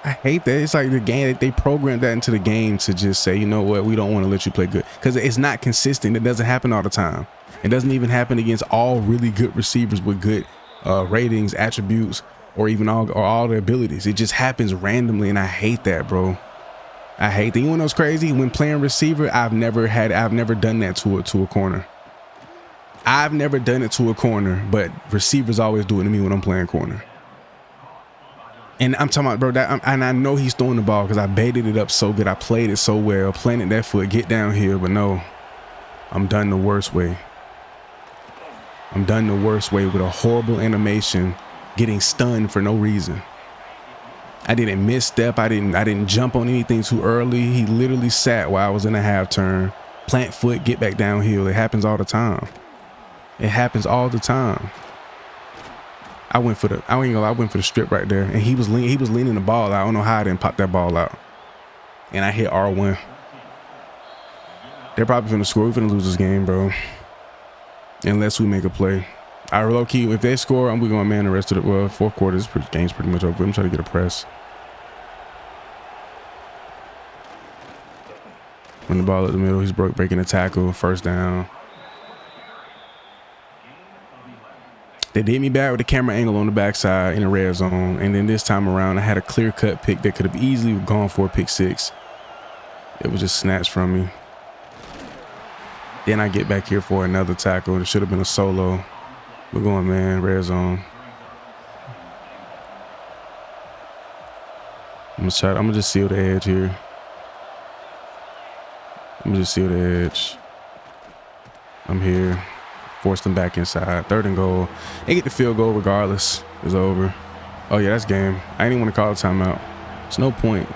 I hate that. It's like the game, they programmed that into the game to just say, you know what, we don't want to let you play good. Because it's not consistent. It doesn't happen all the time. It doesn't even happen against all really good receivers with good ratings, attributes, or even all their abilities. It just happens randomly, and I hate that, bro. I hate that. You know what's crazy? When playing receiver, I've never done that to a corner. I've never done it to a corner, but receivers always do it to me when I'm playing corner. And I'm talking about, bro, and I know he's throwing the ball because I baited it up so good. I played it so well, planted that foot, get downhill, but no, I'm done the worst way. I'm done the worst way with a horrible animation, getting stunned for no reason. I didn't misstep. I didn't jump on anything too early. He literally sat while I was in a half turn, plant foot, get back downhill. It happens all the time. It happens all the time. I went for the strip right there, and he was leaning the ball out. I don't know how I didn't pop that ball out, and I hit R1. They're probably finna score. We're finna lose this game, bro, unless we make a play. I low key, if they score, we're going man the rest of the fourth quarter. This game's pretty much over. I'm trying to get a press. Run the ball at the middle. He's breaking the tackle. First down. They did me bad with the camera angle on the backside in the red zone. And then this time around, I had a clear-cut pick that could have easily gone for a pick 6. It was just snatched from me. Then I get back here for another tackle. It should have been a solo. We're going, man, red zone. I'm gonna just seal the edge here. I'm gonna just seal the edge. I'm here. Force them back inside. 3rd and goal. They get the field goal regardless. It's over. Oh, yeah, that's game. I didn't even want to call a timeout. There's no point.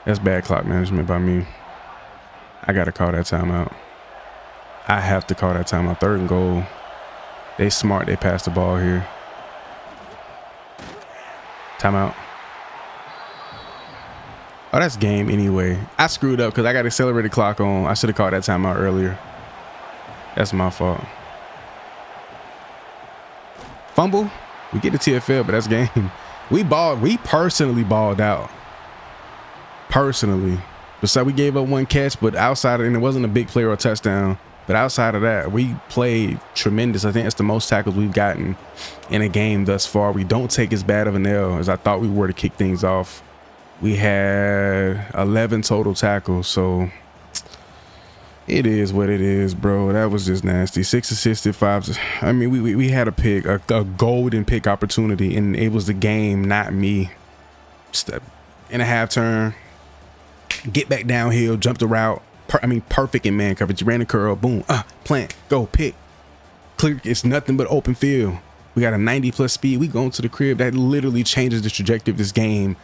That's bad clock management by me. I got to call that timeout. I have to call that timeout. 3rd and goal. They smart. They passed the ball here. Timeout. Oh, that's game anyway. I screwed up because I got accelerated clock on. I should have called that timeout earlier. That's my fault. Fumble. We get the TFL, but that's game. We personally balled out. Personally. Besides, we gave up 1 catch, but outside of, and it wasn't a big play or a touchdown. But outside of that, we played tremendous. I think it's the most tackles we've gotten in a game thus far. We don't take as bad of an L as I thought we were to kick things off. We had 11 total tackles, so it is what it is, bro. That was just nasty. 6 assisted, 5. I mean, we had a pick, a golden pick opportunity, and it was the game, not me. Step in a half turn, get back downhill, jump the route. Perfect in man coverage. You ran the curl, boom, plant, go, pick, clear. It's nothing but open field. We got a 90+ speed. We going to the crib. That literally changes the trajectory of this game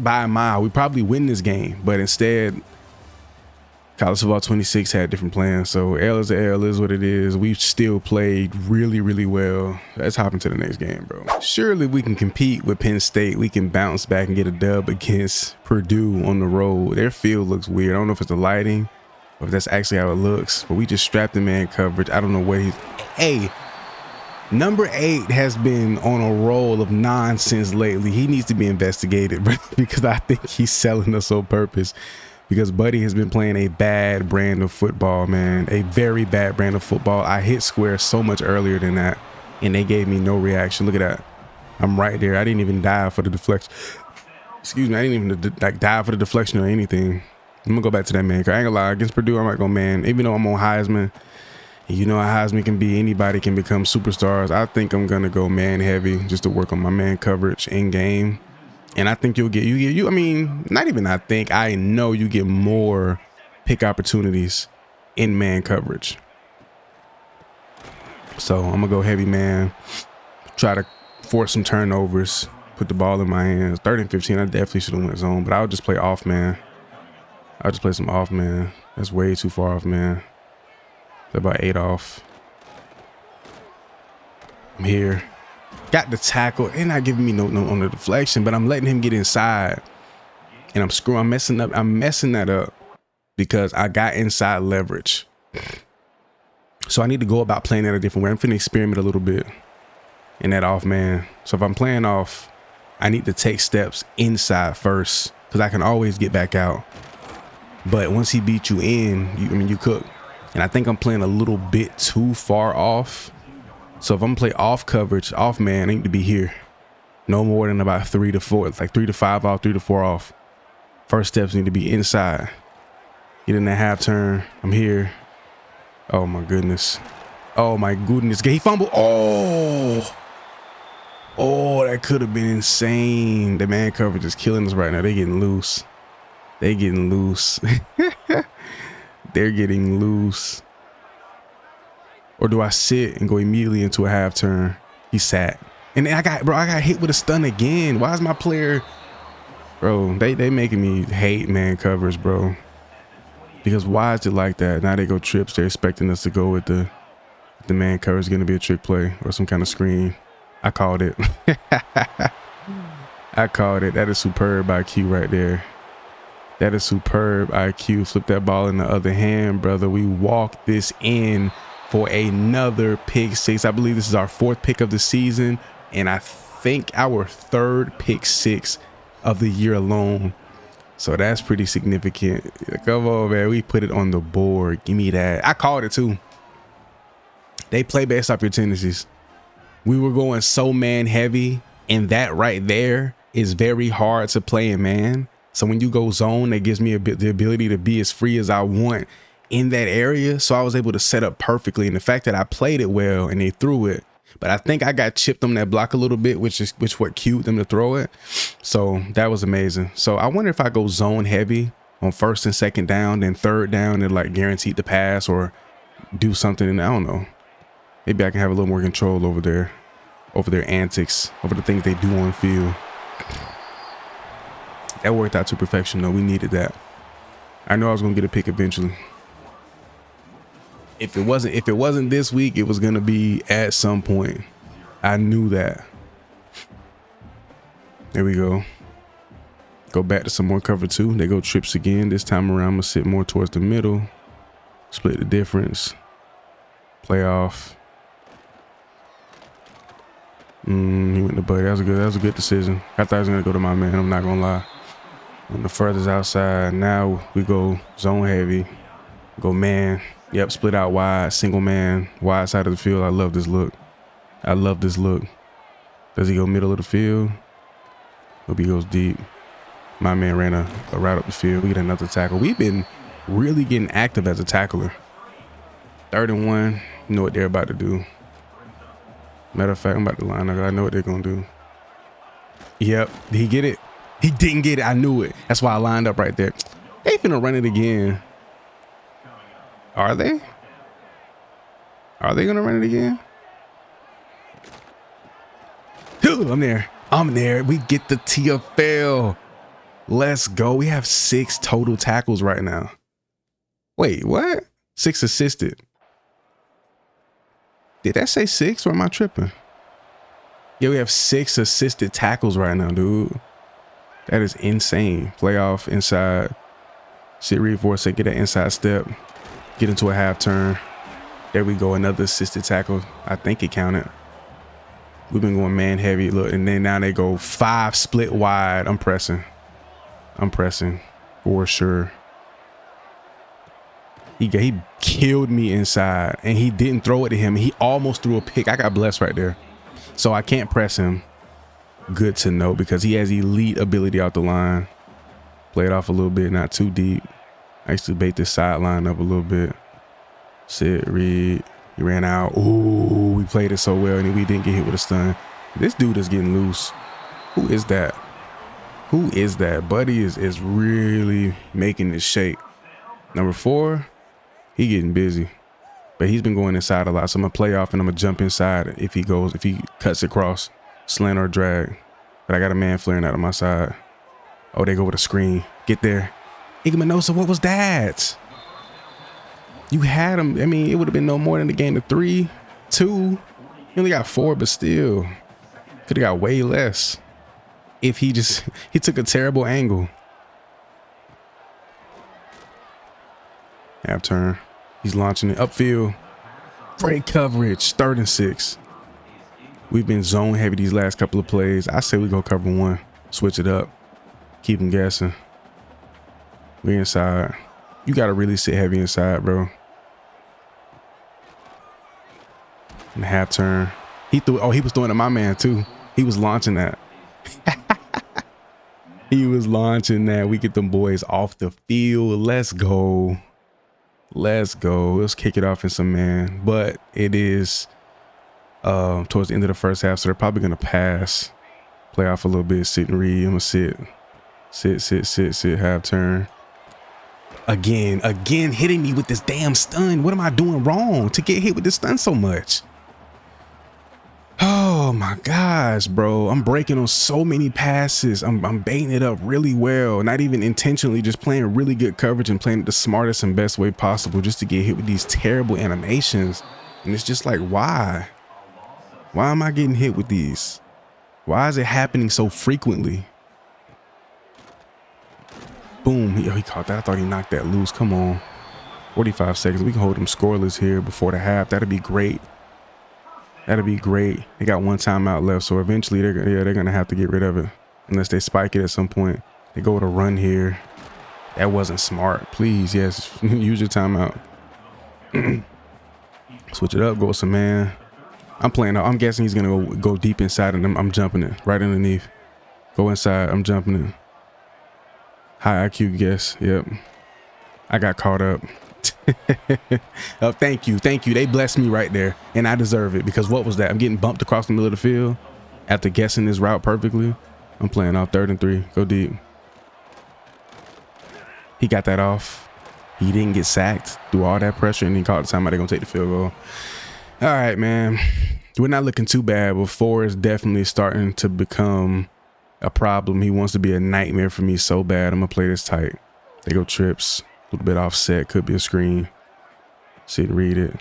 by a mile. We probably win this game, but instead college football 26 had different plans. So L is a L, is what it is. We've still played really, really well. Let's hop into the next game, bro. Surely we can compete with Penn State. We can bounce back and get a dub against Purdue on the road. Their field looks weird. I don't know if it's the lighting or if that's actually how it looks, but we just strapped in man coverage. I don't know what he's. Hey, number 8 has been on a roll of nonsense lately. He needs to be investigated, bro, because I think he's selling us on purpose. Because Buddy has been playing a bad brand of football, man. A very bad brand of football. I hit square so much earlier than that, and they gave me no reaction. Look at that. I'm right there. I didn't even dive for the deflection. Excuse me. I didn't even dive for the deflection or anything. I'm going to go back to that man. I ain't going to lie. Against Purdue, I might go man. Even though I'm on Heisman, You know how Heisman can be. Anybody can become superstars. I think I'm gonna go man heavy just to work on my man coverage in game, and I think you. I mean, not even I think. I know you get more pick opportunities in man coverage. So I'm gonna go heavy man. Try to force some turnovers. Put the ball in my hands. 3rd and 15. I definitely should have went zone, but I'll just play off man. I'll just play some off man. That's way too far off man. About 8 off. I'm here. Got the tackle. And not giving me no on the deflection, but I'm letting him get inside. And I'm messing up. I'm messing that up because I got inside leverage. So I need to go about playing that a different way. I'm finna experiment a little bit in that off man. So if I'm playing off, I need to take steps inside first because I can always get back out. But once he beat you in, you cook. And I think I'm playing a little bit too far off. So if I'm playing off coverage, off man, I need to be here. No more than about 3 to 4. It's like 3 to 5 off, 3 to 4 off. First steps need to be inside. Get in that half turn. I'm here. Oh my goodness. Oh my goodness. He fumbled. Oh, that could have been insane. The man coverage is killing us right now. They're getting loose. They're getting loose. They're getting loose. Or do I sit and go immediately into a half turn? He sat. And I got hit with a stun again. Why is my player, bro? They making me hate man covers, bro. Because why is it like that? Now they go trips. They're expecting us to go with the man cover is going to be a trick play or some kind of screen. I called it. I called it. That is superb IQ right there. That is superb IQ. Flip that ball in the other hand, brother. We walk this in for another pick six. I believe this is our 4th pick of the season, and I think our 3rd pick six of the year alone. So that's pretty significant. Come on, man. We put it on the board. Give me that. I called it too. They play based off your tendencies. We were going so man heavy, and that right there is very hard to play in man. So when you go zone, that gives me the ability to be as free as I want in that area. So I was able to set up perfectly. And the fact that I played it well and they threw it, but I think I got chipped on that block a little bit, which what cued them to throw it. So that was amazing. So I wonder if I go zone heavy on 1st and 2nd down, then 3rd down and like guaranteed the pass or do something. And I don't know, maybe I can have a little more control over their antics, over the things they do on field. That worked out to perfection, though. We needed that. I know I was gonna get a pick eventually. If it wasn't this week, it was gonna be at some point. I knew that. There we go. Go back to some more cover 2. They go trips again. This time around, I'm gonna sit more towards the middle. Split the difference. Play off. He went to Buddy. That was a good decision. I thought he was gonna go to my man. I'm not gonna lie. On the furthest outside, now we go zone heavy, go man. Yep, split out wide, single man, wide side of the field. I love this look. I love this look. Does he go middle of the field? Hope he goes deep. My man ran a route up the field. We get another tackle. We've been really getting active as a tackler. 3rd and 1. You know what they're about to do. Matter of fact, I'm about to line up. I know what they're going to do. Yep. Did he get it? He didn't get it. I knew it. That's why I lined up right there. They finna run it again. Are they? Are they gonna run it again? I'm there. I'm there. We get the TFL. Let's go. We have 6 total tackles right now. Wait, what? 6 assisted. Did that say 6 or am I tripping? Yeah, we have 6 assisted tackles right now, dude. That is insane. Playoff inside. Sit read for a second. Get that inside step. Get into a half turn. There we go. Another assisted tackle. I think it counted. We've been going man heavy. Look, and then now they go 5 split wide. I'm pressing. I'm pressing for sure. He killed me inside, and he didn't throw it to him. He almost threw a pick. I got blessed right there. So I can't press him. Good to know because he has elite ability out the line. Play it off a little bit, not too deep. I used to bait this sideline up a little bit. Sit, read. He ran out. Ooh, we played it so well, and we didn't get hit with a stun. This dude is getting loose. Who is that? Who is that? Buddy is really making this shake. Number 4, he getting busy. But he's been going inside a lot, so I'm going to play off and I'm going to jump inside if he cuts across, slant or drag. But I got a man flaring out of my side. Oh, they go with a screen. Get there. Igmanosa, what was that? You had him. I mean, it would have been no more than the game of 3, 2. You only got 4, but still. Could have got way less. If he took a terrible angle. Half turn. He's launching it upfield. Great coverage. 3rd and 6. We've been zone heavy these last couple of plays. I say we go cover 1. Switch it up. Keep him guessing. We inside. You got to really sit heavy inside, bro. And half turn. He was throwing at my man too. He was launching that. He was launching that. We get them boys off the field. Let's go. Let's go. Let's kick it off in some man. But it is towards the end of the first half, so they're probably gonna pass. Play off a little bit, sit and read. I'm gonna sit, half turn. Again, hitting me with this damn stun. What am I doing wrong to get hit with this stun so much? Oh my gosh, bro. I'm breaking on so many passes. I'm baiting it up really well. Not even intentionally, just playing really good coverage and playing it the smartest and best way possible just to get hit with these terrible animations. And it's just like, why? Why am I getting hit with these? Why is it happening so frequently? Boom. He caught that. I thought he knocked that loose. Come on. 45 seconds. We can hold them scoreless here before the half. That'd be great. That'd be great. They got 1 timeout left, so eventually they're gonna have to get rid of it unless they spike it at some point. They go with a run here. That wasn't smart. Please, yes, use your timeout. Switch it up. Go with some man. I'm playing. I'm guessing he's gonna go deep inside, and I'm jumping it right underneath. Go inside. I'm jumping it. High IQ guess. Yep. I got caught up. Oh, thank you. They blessed me right there, and I deserve it because what was that? I'm getting bumped across the middle of the field after guessing this route perfectly. I'm playing off 3rd and 3. Go deep. He got that off. He didn't get sacked through all that pressure, and he caught the time. They're gonna take the field goal. All right, man. We're not looking too bad, but 4 is definitely starting to become a problem. He wants to be a nightmare for me so bad. I'm gonna play this tight. They go trips. A little bit offset, could be a screen. Sit and read it.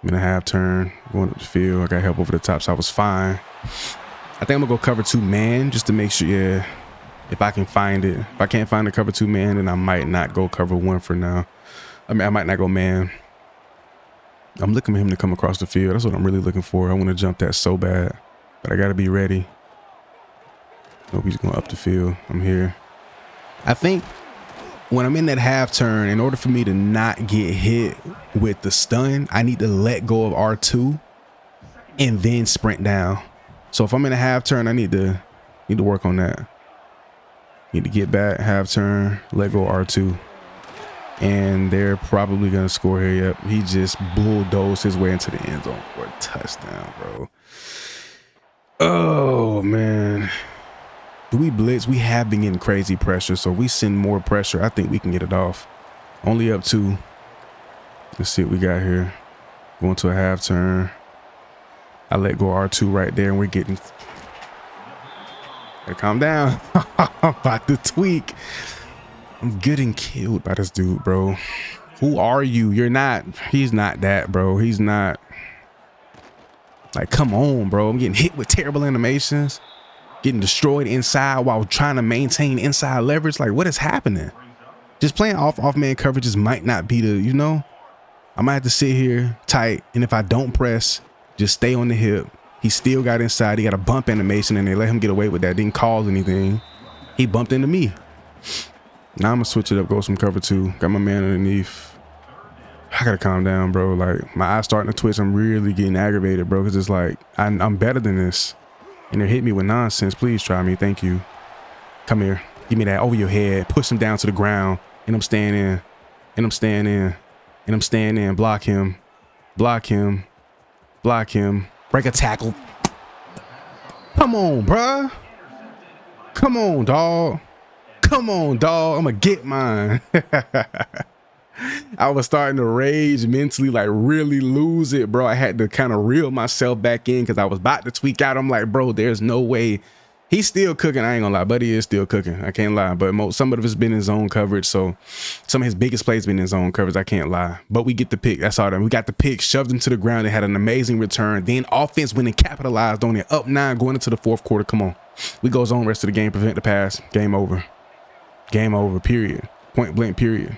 I'm in a half turn, going up the field. I got help over the top, so I was fine. I think I'm gonna go cover 2 man just to make sure, yeah, if I can find it. If I can't find the cover 2 man, then I might not go cover 1 for now. I mean, I might not go man. I'm looking for him to come across the field. That's what I'm really looking for. I want to jump that so bad, but I gotta be ready. Nope, he's going up the field. I'm here. I think when I'm in that half turn, in order for me to not get hit with the stun, I need to let go of R2 and then sprint down. So if I'm in a half turn, I need to work on that. Need to get back, half turn, let go of R2. And they're probably going to score here. Yep, he just bulldozed his way into the end zone for a touchdown, bro. Oh, man. Do we blitz? We have been getting crazy pressure, so if we send more pressure, I think we can get it off. Only up 2. Let's see what we got here. Going to a half turn. I let go R2 right there, and we're getting... Hey, calm down. I'm about to tweak. I'm getting killed by this dude, bro. Who are you? You're not... He's not that, bro. He's not... Like, come on, bro. I'm getting hit with terrible animations. Getting destroyed inside while trying to maintain inside leverage. Like, what is happening? Just playing off man coverages might not be the, you know, I might have to sit here tight, and if I don't press, just stay on the hip. He still got inside. He got a bump animation, and they let him get away with that. Didn't cause anything. He bumped into me. Now I'm gonna switch it up, go some cover 2. Got my man underneath. I gotta calm down, bro. Like, my eyes starting to twitch. I'm really getting aggravated, bro, because it's like I'm better than this. And they hit me with nonsense. Please try me. Thank you. Come here. Give me that over your head. Push him down to the ground. And I'm staying in. And I'm staying in. And I'm staying in. Block him. Block him. Block him. Break a tackle. Come on, bruh. Come on, dog. Come on, dog. I'm gonna get mine. I was starting to rage mentally, like really lose it, bro. I had to kind of reel myself back in because I was about to tweak out. I'm like, bro, there's no way. He's still cooking. I ain't gonna lie, but he is still cooking. I can't lie. But some of it's been in zone coverage. So some of his biggest plays been in zone coverage. I can't lie. But we get the pick. That's all that. We got the pick, shoved him to the ground. They had an amazing return. Then offense went and capitalized on it. Up 9 going into the 4th quarter. Come on. We go zone rest of the game. Prevent the pass. Game over. Game over. Period. Point blank. Period.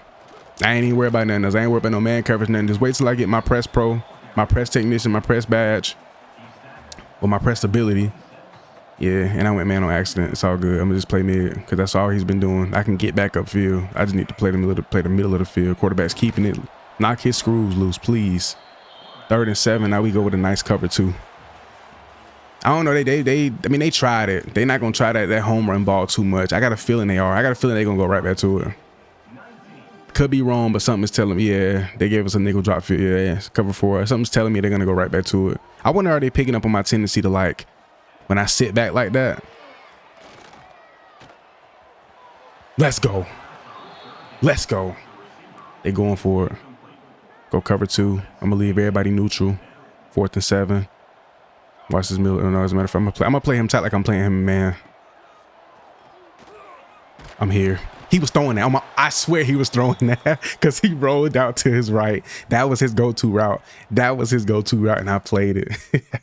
I ain't even worried about nothing else. I ain't worried about no man coverage, nothing. Just wait till I get my press pro, my press technician, my press badge, or my press ability. Yeah, and I went man on accident. It's all good. I'm gonna just play mid because that's all he's been doing. I can get back upfield. I just need to play the middle of the field. Quarterback's keeping it. Knock his screws loose, please. 3rd and 7. Now we go with a nice cover 2. I don't know. I mean, they tried it. They're not gonna try that home run ball too much. I got a feeling they are. I got a feeling they're gonna go right back to it. Could be wrong, but something's telling me, yeah, they gave us a nickel drop field. Yeah, cover 4. Something's telling me they're gonna go right back to it. I wonder, are they picking up on my tendency to, like, when I sit back like that? Let's go. Let's go. They going for it. Go cover 2. I'm gonna leave everybody neutral. 4th and 7. Watch this middle. No, as a matter of fact, I'm gonna play him tight like I'm playing him, man. I'm here. He was throwing that. I swear he was throwing that because he rolled out to his right. That was his go-to route. That was his go-to route, and I played it.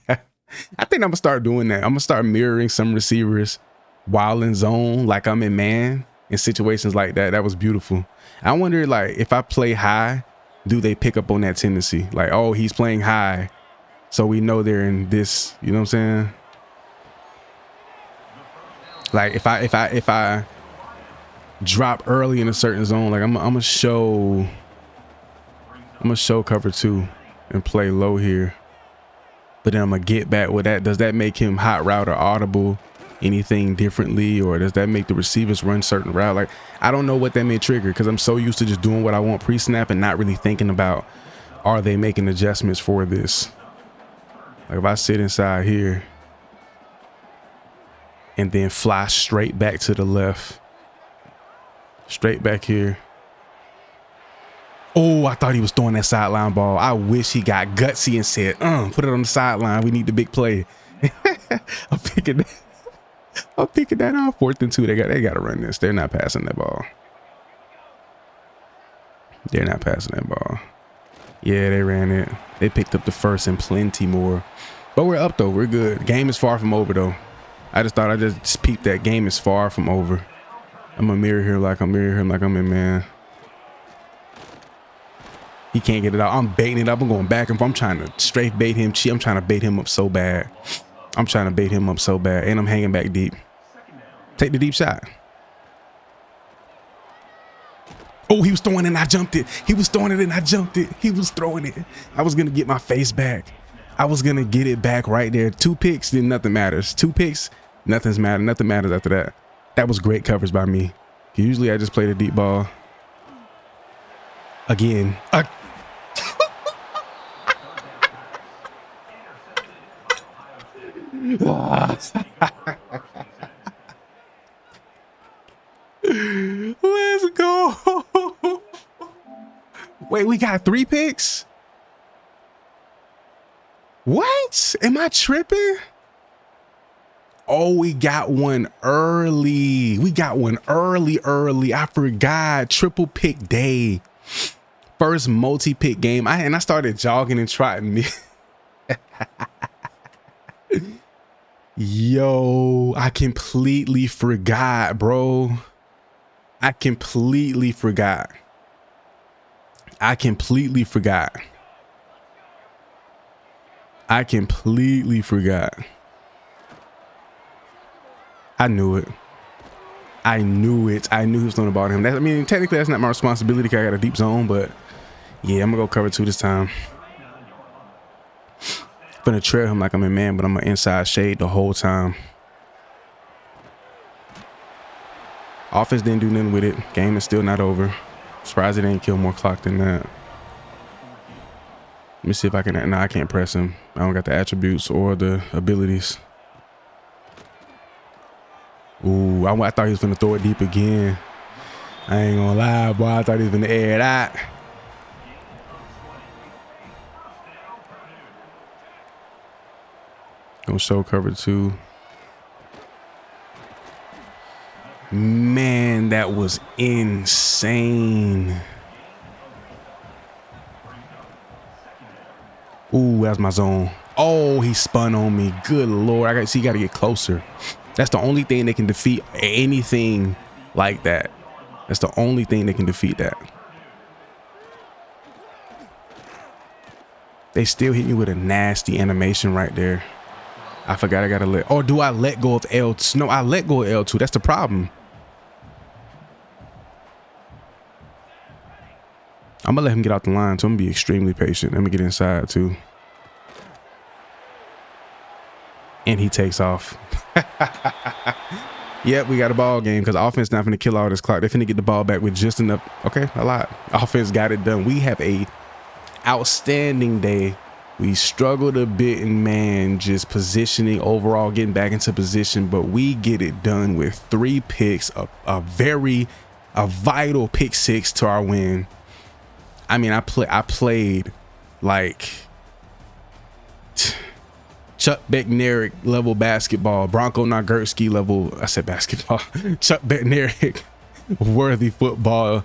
I think I'm gonna start doing that. I'm gonna start mirroring some receivers while in zone, like I'm in man, in situations like that. That was beautiful. I wonder, like, if I play high, do they pick up on that tendency? Like, oh, he's playing high, so we know they're in this. You know what I'm saying? Like, if I drop early in a certain zone, like I'm gonna show cover 2 and play low here, but then I'm gonna get back with that. Does that make him hot route or audible anything differently, or does that make the receivers run certain route? Like, I don't know what that may trigger because I'm so used to just doing what I want pre-snap and not really thinking about, are they making adjustments for this? Like, if I sit inside here and then fly straight back to the left, straight back here. Oh, I thought he was throwing that sideline ball. I wish he got gutsy and said, put it on the sideline. We need the big play. I'm picking that off. 4th and 2. They got to run this. They're not passing that ball. They're not passing that ball. Yeah, they ran it. They picked up the first and plenty more. But we're up, though. We're good. Game is far from over, though. I just thought I just peeped that game is far from over. I'm gonna mirror him like I'm in man. He can't get it out. I'm baiting it up. I'm going back and forth. I'm trying to straight bait him. I'm trying to bait him up so bad. And I'm hanging back deep. Take the deep shot. Oh, he was throwing it and I jumped it. He was throwing it and I jumped it. He was throwing it. I was gonna get my face back. I was gonna get it back right there. 2 picks, then nothing matters. 2 picks, nothing matters after that. That was great coverage by me. Usually I just play the deep ball. Again. Let's go. Wait, we got 3 picks? What? Am I tripping? Oh, we got one early. I forgot. Triple pick day. First multi-pick game. I started jogging and trotting. Yo, I completely forgot, bro. I completely forgot. I knew it. I knew he was throwing the ball to him. I mean, technically that's not my responsibility because I got a deep zone, but yeah, I'm gonna go cover 2 this time. I'm gonna trail him like I'm in man, but I'm an inside shade the whole time. Offense didn't do nothing with it. Game is still not over. Surprised it didn't kill more clock than that. Let me see if I can. No, I can't press him. I don't got the attributes or the abilities. Ooh, I thought he was gonna throw it deep again. I ain't gonna lie, boy. I thought he was gonna air it out. Gonna show cover 2. Man, that was insane. Ooh, that's my zone. Oh, he spun on me. Good Lord. I got see, you gotta get closer. That's the only thing that can defeat anything like that. That's the only thing that can defeat that. They still hit me with a nasty animation right there. I forgot I gotta let, or do I let go of L2? No, I let go of L2. That's the problem. I'm gonna let him get out the line, so I'm gonna be extremely patient. Let me get inside too. And he takes off. Yep, we got a ball game because offense not finna kill all this clock. They're finna get the ball back with just enough. Okay, a lot. Offense got it done. We have a outstanding day. We struggled a bit in man, just positioning overall, getting back into position, but we get it done with 3 picks, a vital pick 6 to our win. I mean, I played like Chuck Bednarik level basketball, Bronco Nagurski level, I said basketball, Chuck Bednarik worthy football,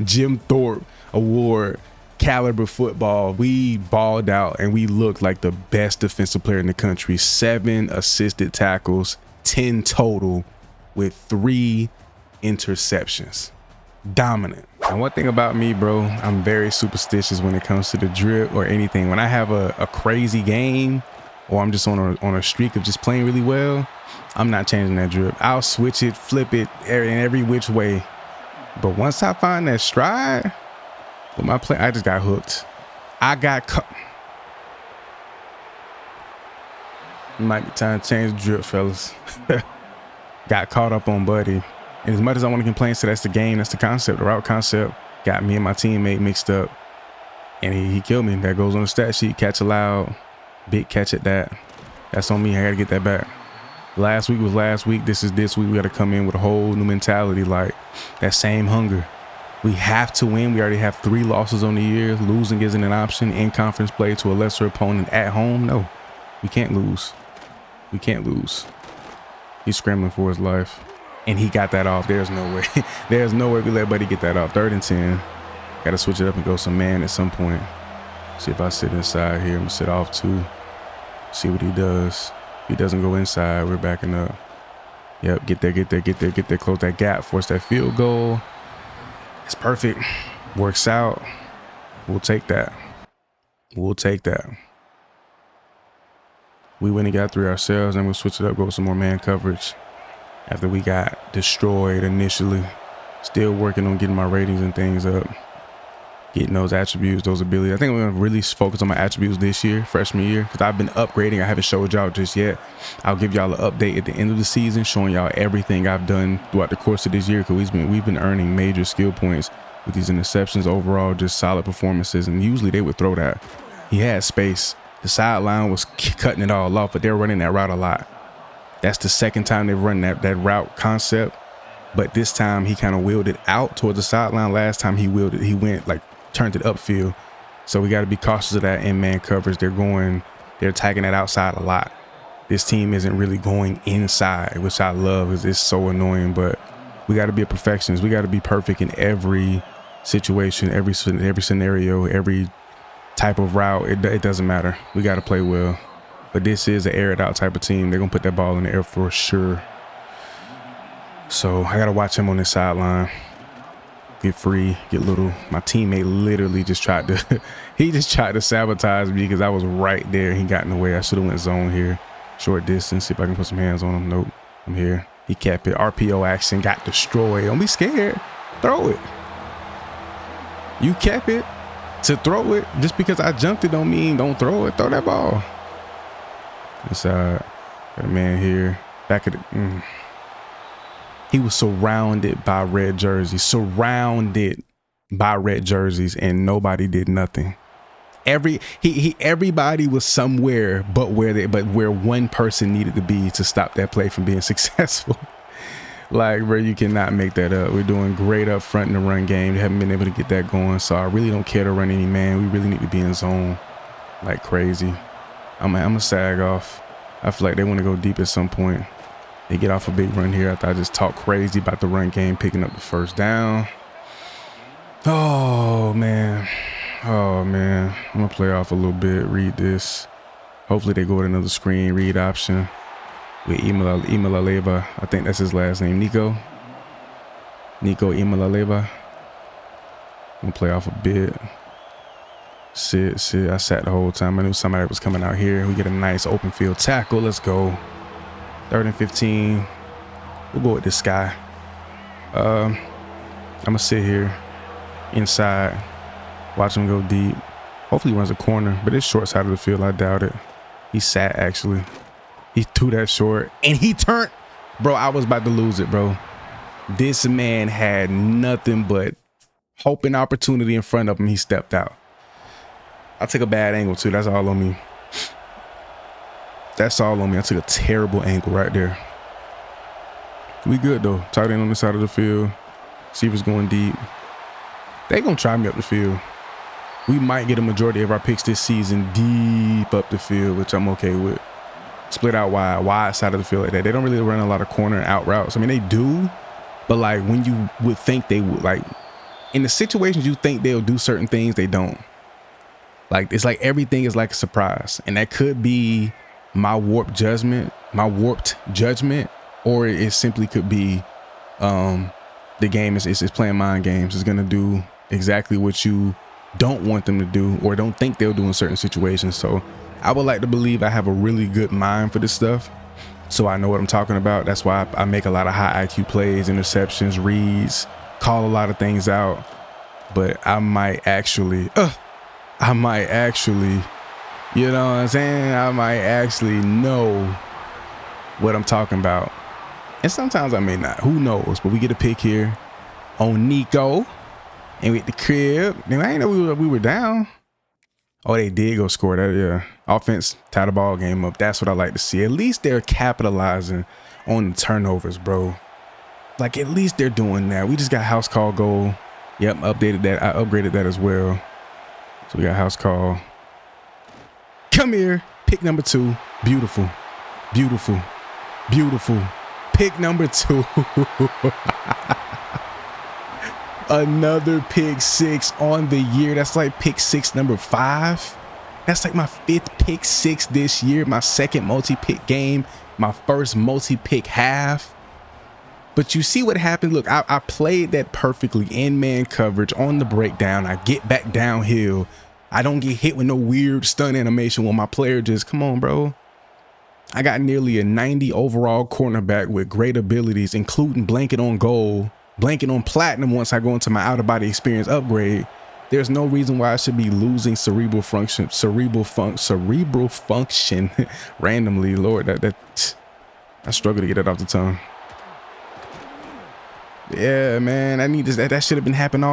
Jim Thorpe award caliber football. We balled out and we looked like the best defensive player in the country. 7 assisted tackles, 10 total with 3 interceptions. Dominant. And one thing about me, bro, I'm very superstitious when it comes to the drip or anything. When I have a crazy game or I'm just on a streak of just playing really well, I'm not changing that drip. I'll switch it, flip it in every which way. But once I find that stride with my play, I just got hooked. I got cut. Might be time to change the drip, fellas. Got caught up on Buddy. And as much as I want to complain, so that's the game, that's the concept, the route concept. Got me and my teammate mixed up. And he killed me. That goes on the stat sheet. Catch allowed. Big catch at that. That's on me. I got to get that back. Last week was last week. This is this week. We got to come in with a whole new mentality, like that same hunger. We have to win. We already have 3 losses on the year. Losing isn't an option. In conference play to a lesser opponent at home. No, we can't lose. We can't lose. He's scrambling for his life. And he got that off. There's no way. There's no way we let Buddy get that off. 3rd and 10. Got to switch it up and go some man at some point. See if I sit inside here. I'm going to sit off too. See what he does. If he doesn't go inside, we're backing up. Yep, get there, get there, get there, get there. Close that gap. Force that field goal. It's perfect. Works out. We'll take that. We'll take that. We went and got 3 ourselves, and we'll switch it up, go with some more man coverage. After we got destroyed initially, still working on getting my ratings and things up, getting those attributes, those abilities. I think I'm gonna really focus on my attributes this year, freshman year, because I've been upgrading. I haven't showed y'all just yet. I'll give y'all an update at the end of the season, showing y'all everything I've done throughout the course of this year, because we've been earning major skill points with these interceptions. Overall, just solid performances, and usually they would throw that. He had space. The sideline was cutting it all off, but they're running that route a lot. That's the 2nd time they've run that route concept, but this time he kind of wheeled it out towards the sideline. Last time he wheeled it, he went like turned it upfield. So we got to be cautious of that in man coverage. They're attacking that outside a lot. This team isn't really going inside, which I love. It's so annoying, but we got to be a perfectionist. We got to be perfect in every situation, every scenario, every type of route. It doesn't matter. We got to play well. But this is an air it out type of team. They're going to put that ball in the air for sure. So I got to watch him on this sideline. Get free, get little. My teammate literally just tried to sabotage me because I was right there. He got in the way. I should have went zone here. Short distance. See if I can put some hands on him. Nope. I'm here. He kept it. RPO action. Got destroyed. Don't be scared. Throw it. You kept it to throw it. Just because I jumped it don't mean don't throw it. Throw that ball. Inside, got a man here. Back at the. He was surrounded by red jerseys. Surrounded by red jerseys, and nobody did nothing. Everybody was somewhere but where one person needed to be to stop that play from being successful. Like, bro, you cannot make that up. We're doing great up front in the run game. They haven't been able to get that going, so I really don't care to run any man. We really need to be in zone like crazy. I'm a sag off. I feel like they want to go deep at some point. They get off a big run here after I just talk crazy about the run game, picking up the first down. Oh, man. Oh, man. I'm going to play off a little bit, read this. Hopefully they go with another screen read option with Imalaleva. I think that's his last name, Nico Imalaleva. I'm going to play off a bit. Sit. I sat the whole time. I knew somebody was coming out here. We get a nice open field tackle. Let's go. 3rd and 15. We'll go with this guy. I'm going to sit here inside, watch him go deep. Hopefully he runs a corner, but it's short side of the field. I doubt it. He sat, actually. He threw that short, and he turned. Bro, I was about to lose it, bro. This man had nothing but hope and opportunity in front of him. He stepped out. I took a bad angle, too. That's all on me. That's all on me. I took a terrible angle right there. We good, though. Tight end on the side of the field. Receivers going deep. They gonna try me up the field. We might get a majority of our picks this season deep up the field, which I'm okay with. Split out wide side of the field like that. They don't really run a lot of corner and out routes. I mean, they do, but like when you would think they would, like in the situations you think they'll do certain things, they don't. Like it's like everything is like a surprise, and that could be my warped judgment, or it simply could be the game is playing mind games. It's gonna do exactly what you don't want them to do or don't think they'll do in certain situations. So I would like to believe I have a really good mind for this stuff, so I know what I'm talking about. That's why I make a lot of high IQ plays, interceptions, reads, call a lot of things out. But I might actually, you know what I'm saying? I might actually know what I'm talking about. And sometimes I may not, who knows? But we get a pick here on Nico. And with the crib, I didn't know we were down. Oh, they did go score that, yeah. Offense, tie the ball game up. That's what I like to see. At least they're capitalizing on the turnovers, bro. Like, at least they're doing that. We just got house call goal. Yep, updated that. I upgraded that as well. So we got house call. Come here. Pick number 2. Beautiful. Beautiful. Beautiful. Pick number 2. Another pick 6 on the year. That's like pick 6 number 5. That's like my 5th pick 6 this year. My 2nd multi-pick game. My 1st multi-pick half. But you see what happened? Look, I played that perfectly in man coverage on the breakdown. I get back downhill. I don't get hit with no weird stun animation when my player just, come on, bro. I got nearly a 90 overall cornerback with great abilities, including blanket on goal, blanket on platinum once I go into my out of body experience upgrade. There's no reason why I should be losing cerebral function randomly. Lord, I struggle to get that off the tongue. Yeah, man, I need this. That should have been happening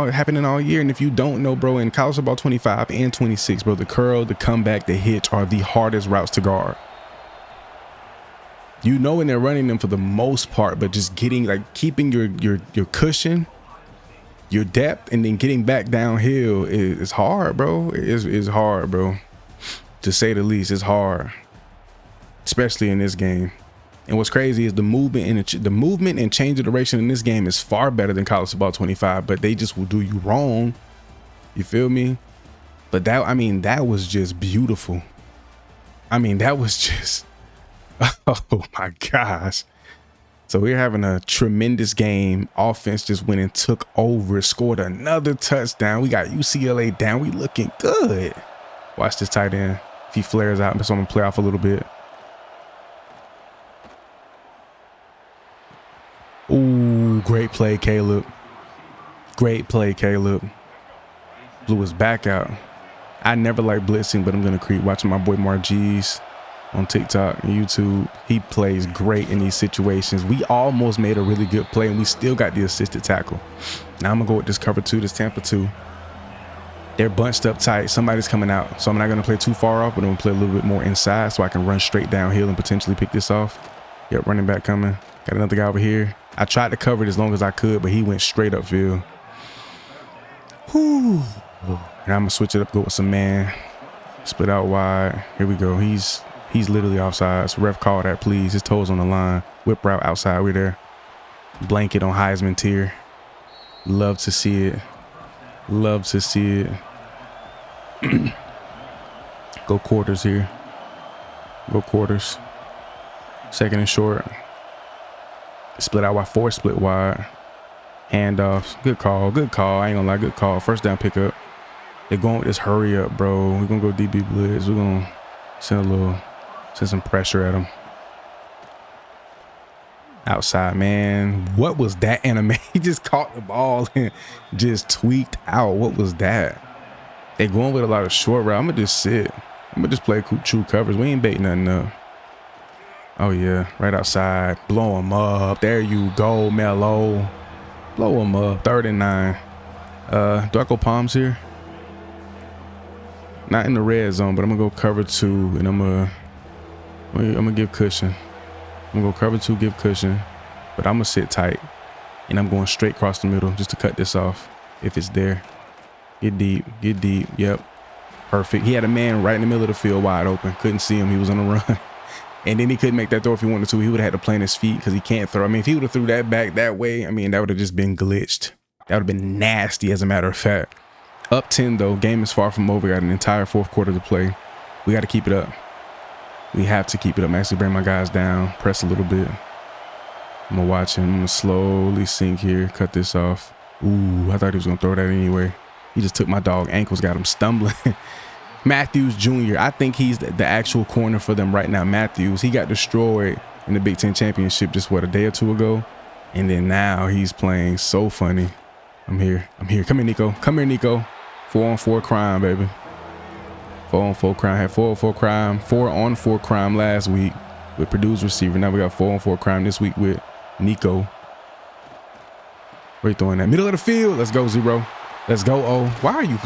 all year. And if you don't know, bro, in college football 25 and 26, bro, the curl, the comeback, the hitch are the hardest routes to guard. You know when they're running them for the most part, but just getting, like, keeping your cushion, your depth, and then getting back downhill is hard, bro. It's hard, bro. To say the least, it's hard, especially in this game. And what's crazy is the movement and change of direction in this game is far better than college football 25, but they just will do you wrong. You feel me? But that was just beautiful. I mean, that was just, oh my gosh. So we're having a tremendous game. Offense just went and took over, scored another touchdown. We got UCLA down. We looking good. Watch this tight end. If he flares out, so I'm gonna play off a little bit. Ooh, great play, Caleb. Great play, Caleb. Blew his back out. I never like blitzing, but I'm gonna creep. Watching my boy Margie's on TikTok and YouTube. He plays great in these situations. We almost made a really good play, and we still got the assisted tackle. Now I'm gonna go with this cover 2, this Tampa 2. They're bunched up tight. Somebody's coming out. So I'm not going to play too far off, but I'm going to play a little bit more inside so I can run straight downhill and potentially pick this off. Yep, running back coming. Got another guy over here. I tried to cover it as long as I could, but he went straight upfield. Whew. And I'm going to switch it up, go with some man. Split out wide. Here we go. He's literally offside. So ref, call that, please. His toes on the line. Whip route outside. We're there. Blanket on Heisman tier. Love to see it. Love to see it. Go quarters here. Go quarters. Second and short. Split out wide. 4 split wide. Handoffs. Good call. Good call. I ain't gonna lie. Good call. First down pickup. They're going with this hurry up, bro. We're gonna go DB blitz. We're gonna send some pressure at them. Outside, man. What was that anime? He just caught the ball and just tweaked out. What was that? They going with a lot of short route. I'm gonna just sit. I'm gonna just play true covers. We ain't baiting nothing up. Oh yeah, right outside. Blow him up. There you go, Mello. Blow him up. 3rd and 9. Do I go palms here? Not in the red zone, but I'm gonna go cover 2, and I'm gonna give cushion. I'm gonna go cover 2, give cushion, but I'm gonna sit tight, and I'm going straight across the middle just to cut this off if it's there. Get deep, get deep. Yep, perfect. He had a man right in the middle of the field wide open. Couldn't see him. He was on the run, and then he couldn't make that throw if he wanted to. He would have had to plant his feet because he can't throw. I mean, if he would have threw that back that way, I mean, that would have just been glitched. That would have been nasty, as a matter of fact. Up 10 though. Game is far from over. Got an entire 4th quarter to play. We got to keep it up. We have to keep it up. I'm actually bring my guys down. Press a little bit. I'm going to watch him. I'm going to slowly sink here. Cut this off. Ooh, I thought he was going to throw that anyway. He just took my dog ankles. Got him stumbling. Matthews Jr. I think he's the actual corner for them right now. Matthews. He got destroyed in the Big Ten Championship just, what, a day or 2 ago? And then now he's playing so funny. I'm here. I'm here. Come here, Nico. Come here, Nico. 4-on-4 crime, baby. 4-on-4 crime. Had 4-on-4 crime. 4-on-4 crime last week with Purdue's receiver. Now we got 4-on-4 crime this week with Nico. Where you throwing that? Middle of the field. Let's go, 0. Let's go, O. Why are you?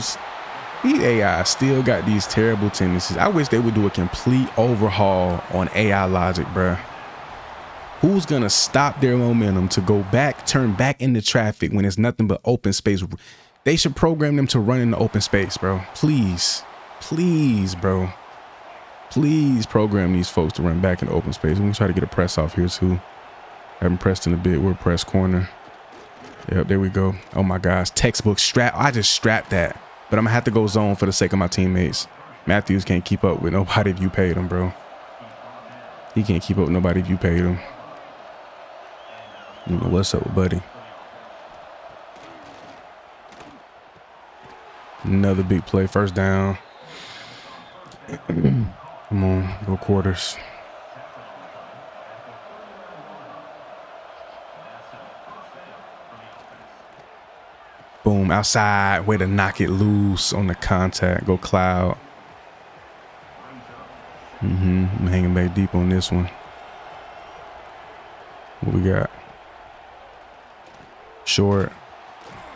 These AI still got these terrible tendencies. I wish they would do a complete overhaul on AI logic, bruh. Who's going to stop their momentum to go back, turn back into traffic when it's nothing but open space? They should program them to run in the open space, bro. Please. Please, bro. Please program these folks to run back in the open space. We're going to try to get a press off here, too. Haven't pressed in a bit. We're press corner. Yep, there we go. Oh, my gosh. Textbook strap. I just strapped that. But I'm going to have to go zone for the sake of my teammates. Matthews can't keep up with nobody if you paid him, bro. He can't keep up with nobody if you paid him. You know what's up with buddy. Another big play. First down. Come on. Go quarters. Boom. Outside. Way to knock it loose on the contact. Go cloud. I'm hanging back deep on this one. What we got? Short.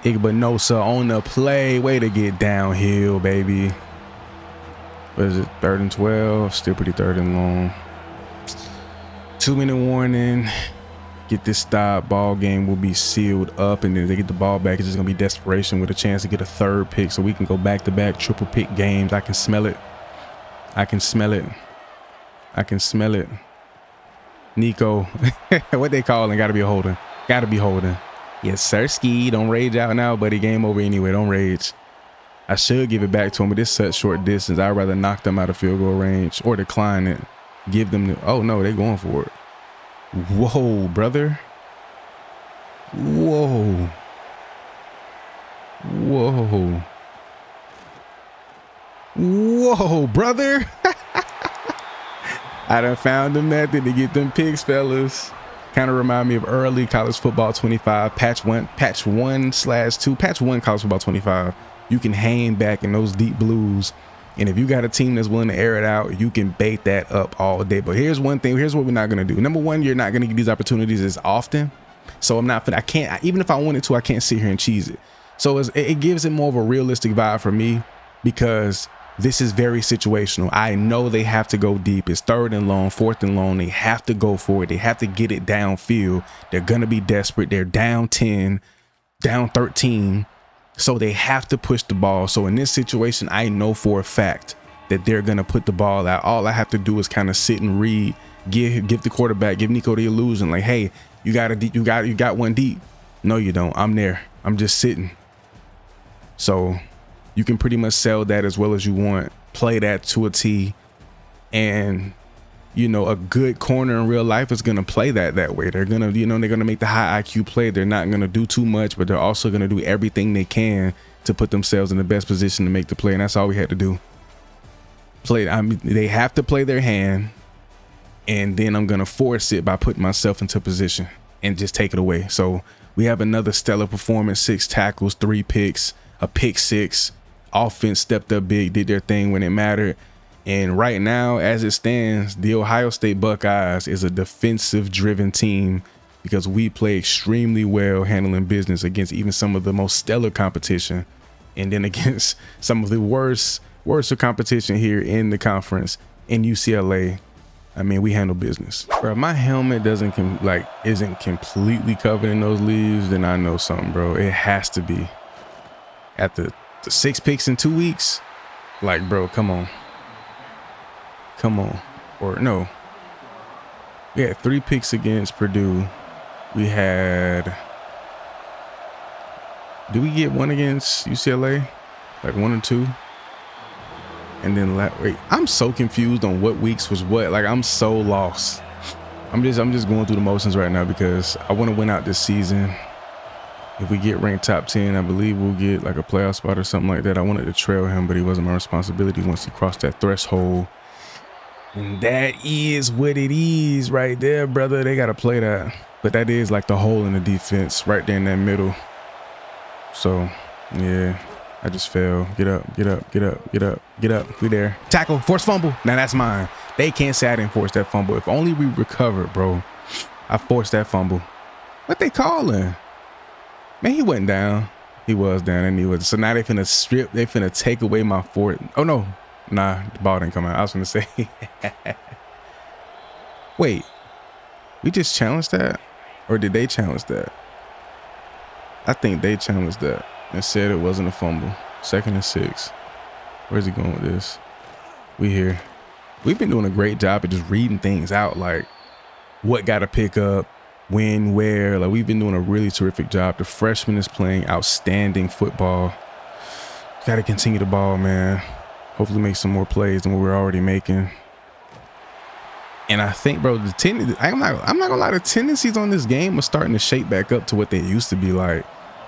Igbinosa on the play. Way to get downhill, baby. What is it? 3rd and 12. Still pretty 3rd and long. 2-minute warning. Get this stop. Ball game will be sealed up. And then if they get the ball back, it's just going to be desperation with a chance to get a 3rd pick. So we can go back-to-back triple pick games. I can smell it. I can smell it. I can smell it. Nico. What they calling? Got to be a holding. Got to be holding. Yes, sir. Ski. Don't rage out now, buddy. Game over anyway. Don't rage. I should give it back to him, but it's such short distance. I'd rather knock them out of field goal range or decline it. Give them the. Oh, no, they're going for it. Whoa, brother. Whoa. Whoa. Whoa, brother. I done found the method to get them picks, fellas. Kind of remind me of early college football 25, patch 1/2, patch 1 college football 25. You can hang back in those deep blues. And if you got a team that's willing to air it out, you can bait that up all day. But here's one thing. Here's what we're not going to do. Number one, you're not going to get these opportunities as often. So I can't, even if I wanted to, I can't sit here and cheese it. So it gives it more of a realistic vibe for me, because this is very situational. I know they have to go deep. It's 3rd and long, 4th and long. They have to go for it. They have to get it downfield. They're going to be desperate. They're down 10, down 13. So they have to push the ball. So in this situation, I know for a fact that they're going to put the ball out. All I have to do is kind of sit and read, give the quarterback, give Nico the illusion like, hey, you got one deep. No, you don't. I'm there. I'm just sitting. So you can pretty much sell that as well as you want, play that to a T. And, you know, a good corner in real life is going to play that way. They're going to, you know, they're going to make the high IQ play. They're not going to do too much, but they're also going to do everything they can to put themselves in the best position to make the play. And that's all we had to do. They have to play their hand, and then I'm going to force it by putting myself into position and just take it away. So we have another stellar performance, 6 tackles, 3 picks, a pick 6. Offense stepped up big, did their thing when it mattered. And right now, as it stands, the Ohio State Buckeyes is a defensive driven team, because we play extremely well handling business against even some of the most stellar competition, and then against some of the worst competition here in the conference in UCLA. I mean, we handle business. Bro, if my helmet isn't completely covered in those leaves, then I know something, bro. It has to be. At the 6 picks in 2 weeks, like, bro, come on. Or no, we had 3 picks against Purdue. We had, do we get 1 against UCLA? Like 1 or 2? And then wait, I'm so confused on what weeks was what. Like, I'm so lost. I'm just going through the motions right now, because I want to win out this season. If we get ranked top 10, I believe we'll get like a playoff spot or something like that. I wanted to trail him, but he wasn't my responsibility once he crossed that threshold. And that is what it is right there, brother. They got to play that. But that is like the hole in the defense right there in that middle. So, yeah, I just fell. Get up, get up, get up, get up, get up. We there. Tackle, force fumble. Now that's mine. They can't say I didn't force that fumble. If only we recovered, bro. I forced that fumble. What they calling? Man, he wasn't down. He was down, and he was. So now they finna strip. They finna take away my fort. Oh, no. Nah, the ball didn't come out. I was finna say. Wait. We just challenged that? Or did they challenge that? I think they challenged that and said it wasn't a fumble. 2nd and 6. Where's he going with this? We here. We've been doing a great job of just reading things out, like what got to pick up, when, where. Like, we've been doing a really terrific job. The freshman is playing outstanding football. Got to continue the ball, man. Hopefully make some more plays than what we're already making. And I think, bro, I'm not gonna lie, the tendencies on this game are starting to shape back up to what they used to be like.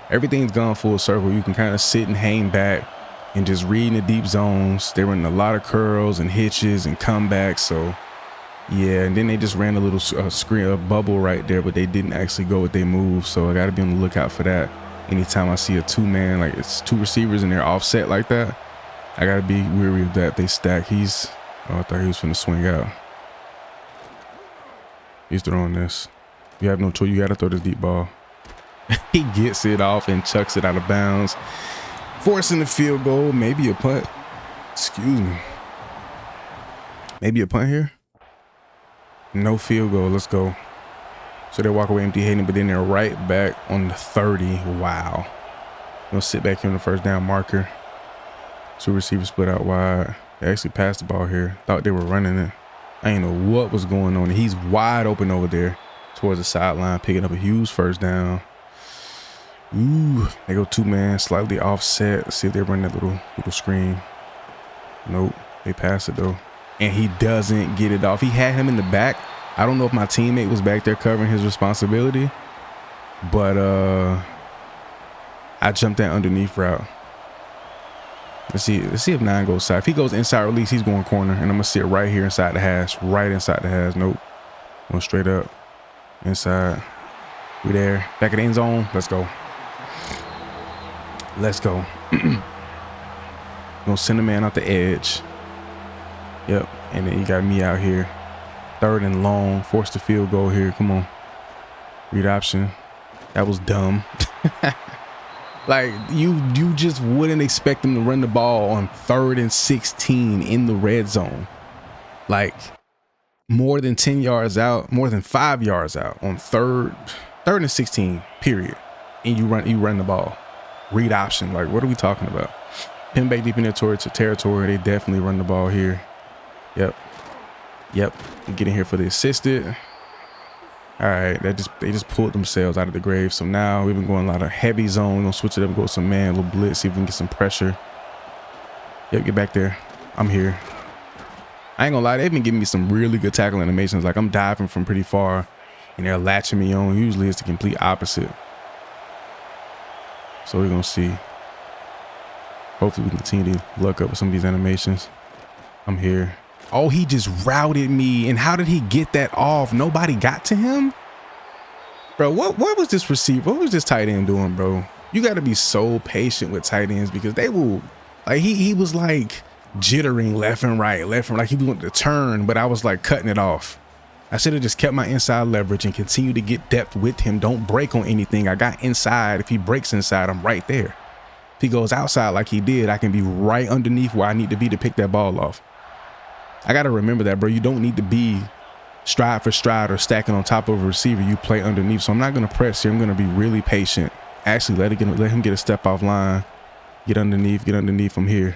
Everything's gone full circle. You can kind of sit and hang back and just read in the deep zones. They're running a lot of curls and hitches and comebacks. So yeah, and then they just ran a little screen, a bubble right there, but they didn't actually go with their move. So I got to be on the lookout for that. Anytime I see a 2-man, like it's 2 receivers and they're offset like that, I got to be weary of that. They stack. Oh, I thought he was finna swing out. He's throwing this. You have no choice. You got to throw this deep ball. He gets it off and chucks it out of bounds, forcing the field goal. Maybe a punt. Excuse me. Maybe a punt here. No field goal. Let's go. So they walk away empty-handed, but then they're right back on the 30. Wow. Gonna sit back here on the first down marker. 2 receivers split out wide. They actually passed the ball here. Thought they were running it. I ain't know what was going on. He's wide open over there towards the sideline, picking up a huge first down. Ooh, they go 2-man, slightly offset. Let's see if they run that little screen. Nope, they pass it though. And he doesn't get it off. He had him in the back. I don't know if my teammate was back there covering his responsibility, but I jumped that underneath route. Let's see if 9 goes side. If he goes inside release, he's going corner, and I'm gonna sit right here inside the hash, right inside the hash. Nope, going straight up inside. We there, back of the end zone. Let's go. Let's go. Gonna send a man out the edge. Yep, and then you got me out here. 3rd and long, force the field goal here. Come on. Read option. That was dumb. Like you just wouldn't expect them to run the ball on 3rd and 16 in the red zone. Like more than 10 yards out, more than 5 yards out on third and 16, period. And you run the ball. Read option. Like, what are we talking about? Pin back deep in their territory. They definitely run the ball here. Yep. We get in here for the assisted. All right, they just pulled themselves out of the grave. So now we've been going a lot of heavy zone. We're gonna switch it up and go with some man, a little blitz, see if we can get some pressure. Yep, get back there. I'm here. I ain't gonna lie, they've been giving me some really good tackle animations. Like I'm diving from pretty far and they're latching me on. Usually it's the complete opposite. So we're gonna see. Hopefully we can continue to look up with some of these animations. I'm here. Oh, he just routed me. And how did he get that off? Nobody got to him? Bro, what was this receiver? What was this tight end doing, bro? You got to be so patient with tight ends because they will, like, he was like jittering left and right, like he wanted to turn, but I was like cutting it off. I should have just kept my inside leverage and continue to get depth with him. Don't break on anything. I got inside. If he breaks inside, I'm right there. If he goes outside like he did, I can be right underneath where I need to be to pick that ball off. I got to remember that, bro. You don't need to be stride for stride or stacking on top of a receiver. You play underneath. So I'm not going to press here. I'm going to be really patient. Actually, let him get a step off line. Get underneath from here.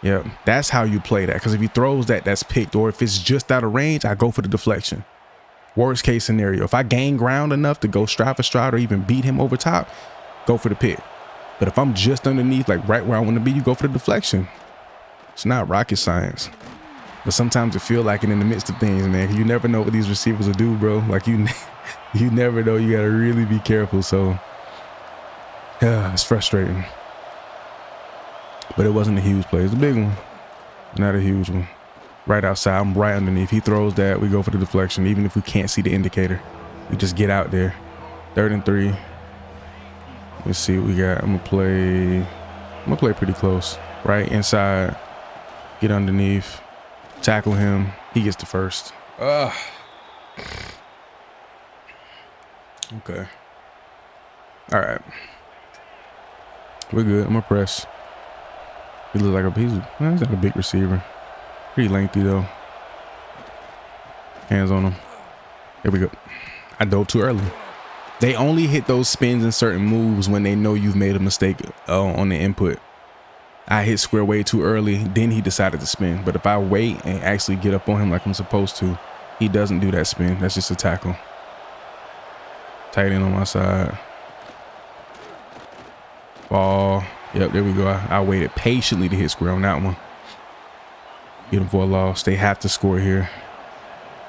Yep, that's how you play that. Because if he throws that, that's picked. Or if it's just out of range, I go for the deflection. Worst case scenario, if I gain ground enough to go stride for stride or even beat him over top, go for the pick. But if I'm just underneath, like right where I want to be, you go for the deflection. It's not rocket science. But sometimes it feel like it in the midst of things, man. You never know what these receivers will do, bro. Like you never know. You gotta really be careful. So yeah, it's frustrating. But it wasn't a huge play. It's a big one, not a huge one. Right outside, I'm right underneath. He throws that, we go for the deflection. Even if we can't see the indicator, we just get out there. 3rd and 3. Let's see what we got. I'm gonna play pretty close. Right inside, get underneath. Tackle him. He gets the first. Okay. All right. We're good. I'm gonna press. He looks like he's not a big receiver. Pretty lengthy though. Hands on him. Here we go. I dove too early. They only hit those spins and certain moves when they know you've made a mistake on the input. I hit square way too early, then he decided to spin. But if I wait and actually get up on him like I'm supposed to, he doesn't do that spin. That's just a tackle. Tight end on my side. Ball. Yep, there we go. I waited patiently to hit square on that one. Get him for a loss. They have to score here.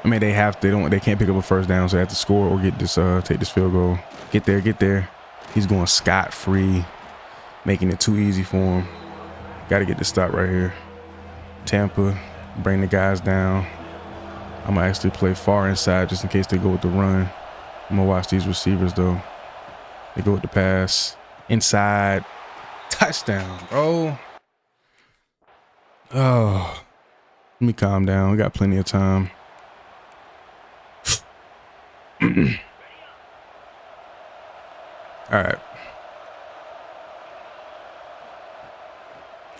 I mean, they can't pick up a first down, so they have to score or get this, take this field goal. Get there. He's going scot-free, making it too easy for him. Got to get the stop right here. Tampa, bring the guys down. I'm going to actually play far inside just in case they go with the run. I'm going to watch these receivers, though. They go with the pass. Inside. Touchdown, bro. Oh. Let me calm down. We got plenty of time. All right.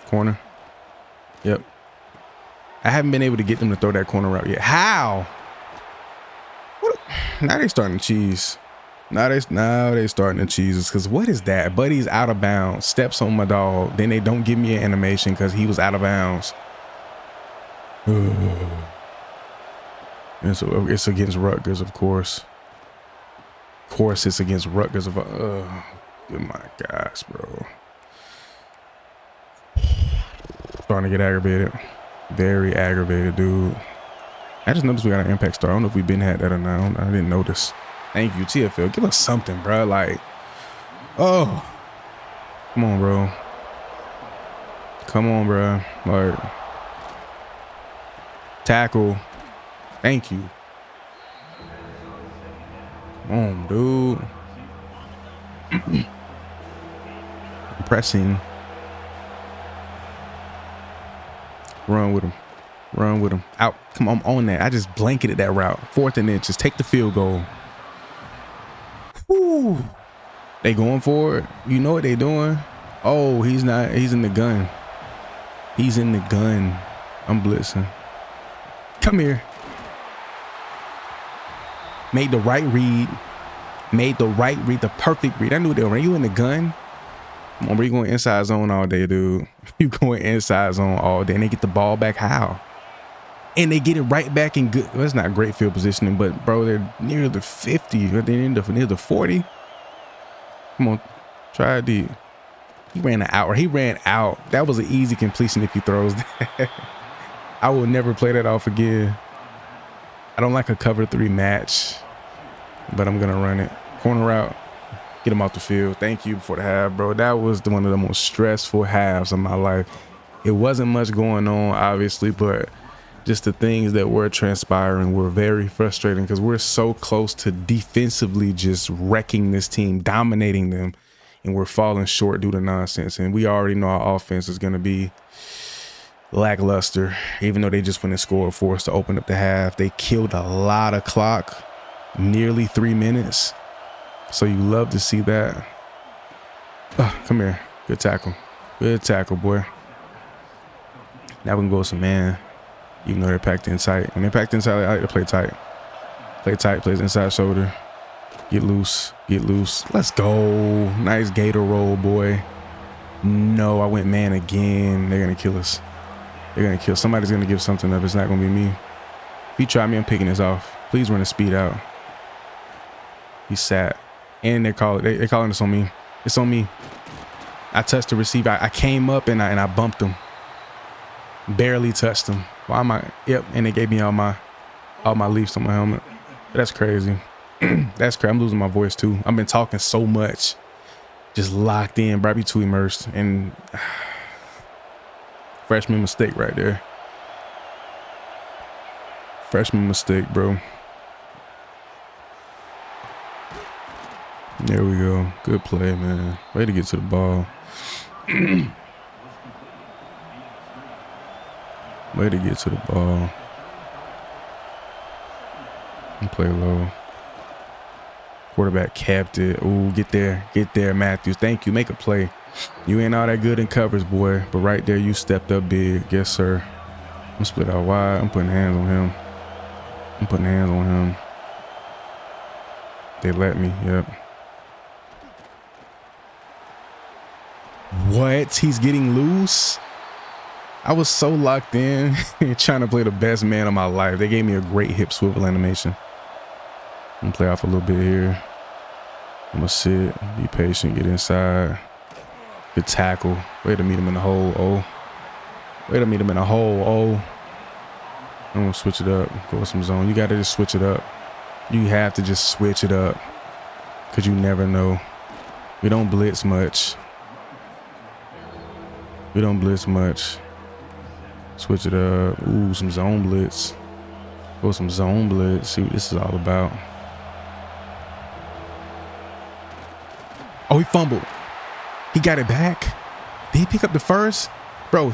Corner. Yep. I haven't been able to get them to throw that corner route yet. How? What? Now they starting to cheese. Now they starting to cheese. Because what is that? Buddy's out of bounds. Steps on my dog. Then they don't give me an animation because he was out of bounds. And so it's against Rutgers, of course. Of course, it's against Rutgers. Oh my gosh, bro. Starting to get aggravated. Very aggravated, dude. I just noticed we got an impact star. I don't know if we've been had that or not. I didn't notice. Thank you, TFL. Give us something, bro. Like, oh, come on, bro. Come on, bro. Like, tackle. Thank you. Come on, dude. Pressing. Run with him. Run with him. Out. Come on, I'm on that. I just blanketed that route. 4th and inches. Take the field goal. Whew. They going for it. You know what they doing. Oh, he's not. He's in the gun. He's in the gun. I'm blitzing. Come here. Made the right read. Made the right read. The perfect read. I knew they were. You in the gun? Come on, bro. You going inside zone all day, dude. You going inside zone all day. And they get the ball back. How? And they get it right back in good. Well, it's not great field positioning, but, bro, they're near the 50. They're near the 40. Come on. Try it deep. He ran out, or he ran out. That was an easy completion if he throws that. I will never play that off again. I don't like a cover 3 match, but I'm going to run it. Corner route. Get him off the field. Thank you for the half, bro. That was one of the most stressful halves of my life. It wasn't much going on, obviously, but just the things that were transpiring were very frustrating because we're so close to defensively just wrecking this team, dominating them. And we're falling short due to nonsense. And we already know our offense is going to be lackluster, even though they just went and scored for us to open up the half. They killed a lot of clock, nearly 3 minutes. So you love to see that. Come here. Good tackle. Good tackle, boy. Now we can go with some man, even though they're packed in tight. When they're packed in tight, I like to play tight. Play tight, plays inside shoulder. Get loose, get loose. Let's go. Nice gator roll, boy. No, I went man again. They're going to kill us. They're going to kill. Somebody's going to give something up. It's not going to be me. If you try me, I'm picking this off. Please run the speed out. He sat. And they're calling this on me. It's on me. I touched the receiver. I came up and I bumped him. Barely touched him. Why am I? Yep. And they gave me all my leaves on my helmet. That's crazy. That's crazy. I'm losing my voice too. I've been talking so much, just locked in, bro. I be too immersed. And freshman mistake right there. Freshman mistake, bro. There we go. Good play, man. Way to get to the ball. Way to get to the ball. And play low. Quarterback kept it. Ooh, get there, Matthews. Thank you. Make a play. You ain't all that good in covers, boy. But right there, you stepped up big. Yes, sir. I'm split out wide. I'm putting hands on him. I'm putting hands on him. They let me. Yep. What? He's getting loose? I was so locked in trying to play the best man of my life. They gave me a great hip swivel animation. I'm gonna play off a little bit here. I'm gonna sit, be patient, get inside. Good tackle. Way to meet him in the hole. Oh. Way to meet him in the hole. Oh. I'm gonna switch it up. Go with some zone. You gotta just switch it up. You have to just switch it up. Cause you never know. We don't blitz much. We don't blitz much. Switch it up. Ooh, some zone blitz. Go some zone blitz. See what this is all about. Oh, he fumbled. He got it back. Did he pick up the first? Bro,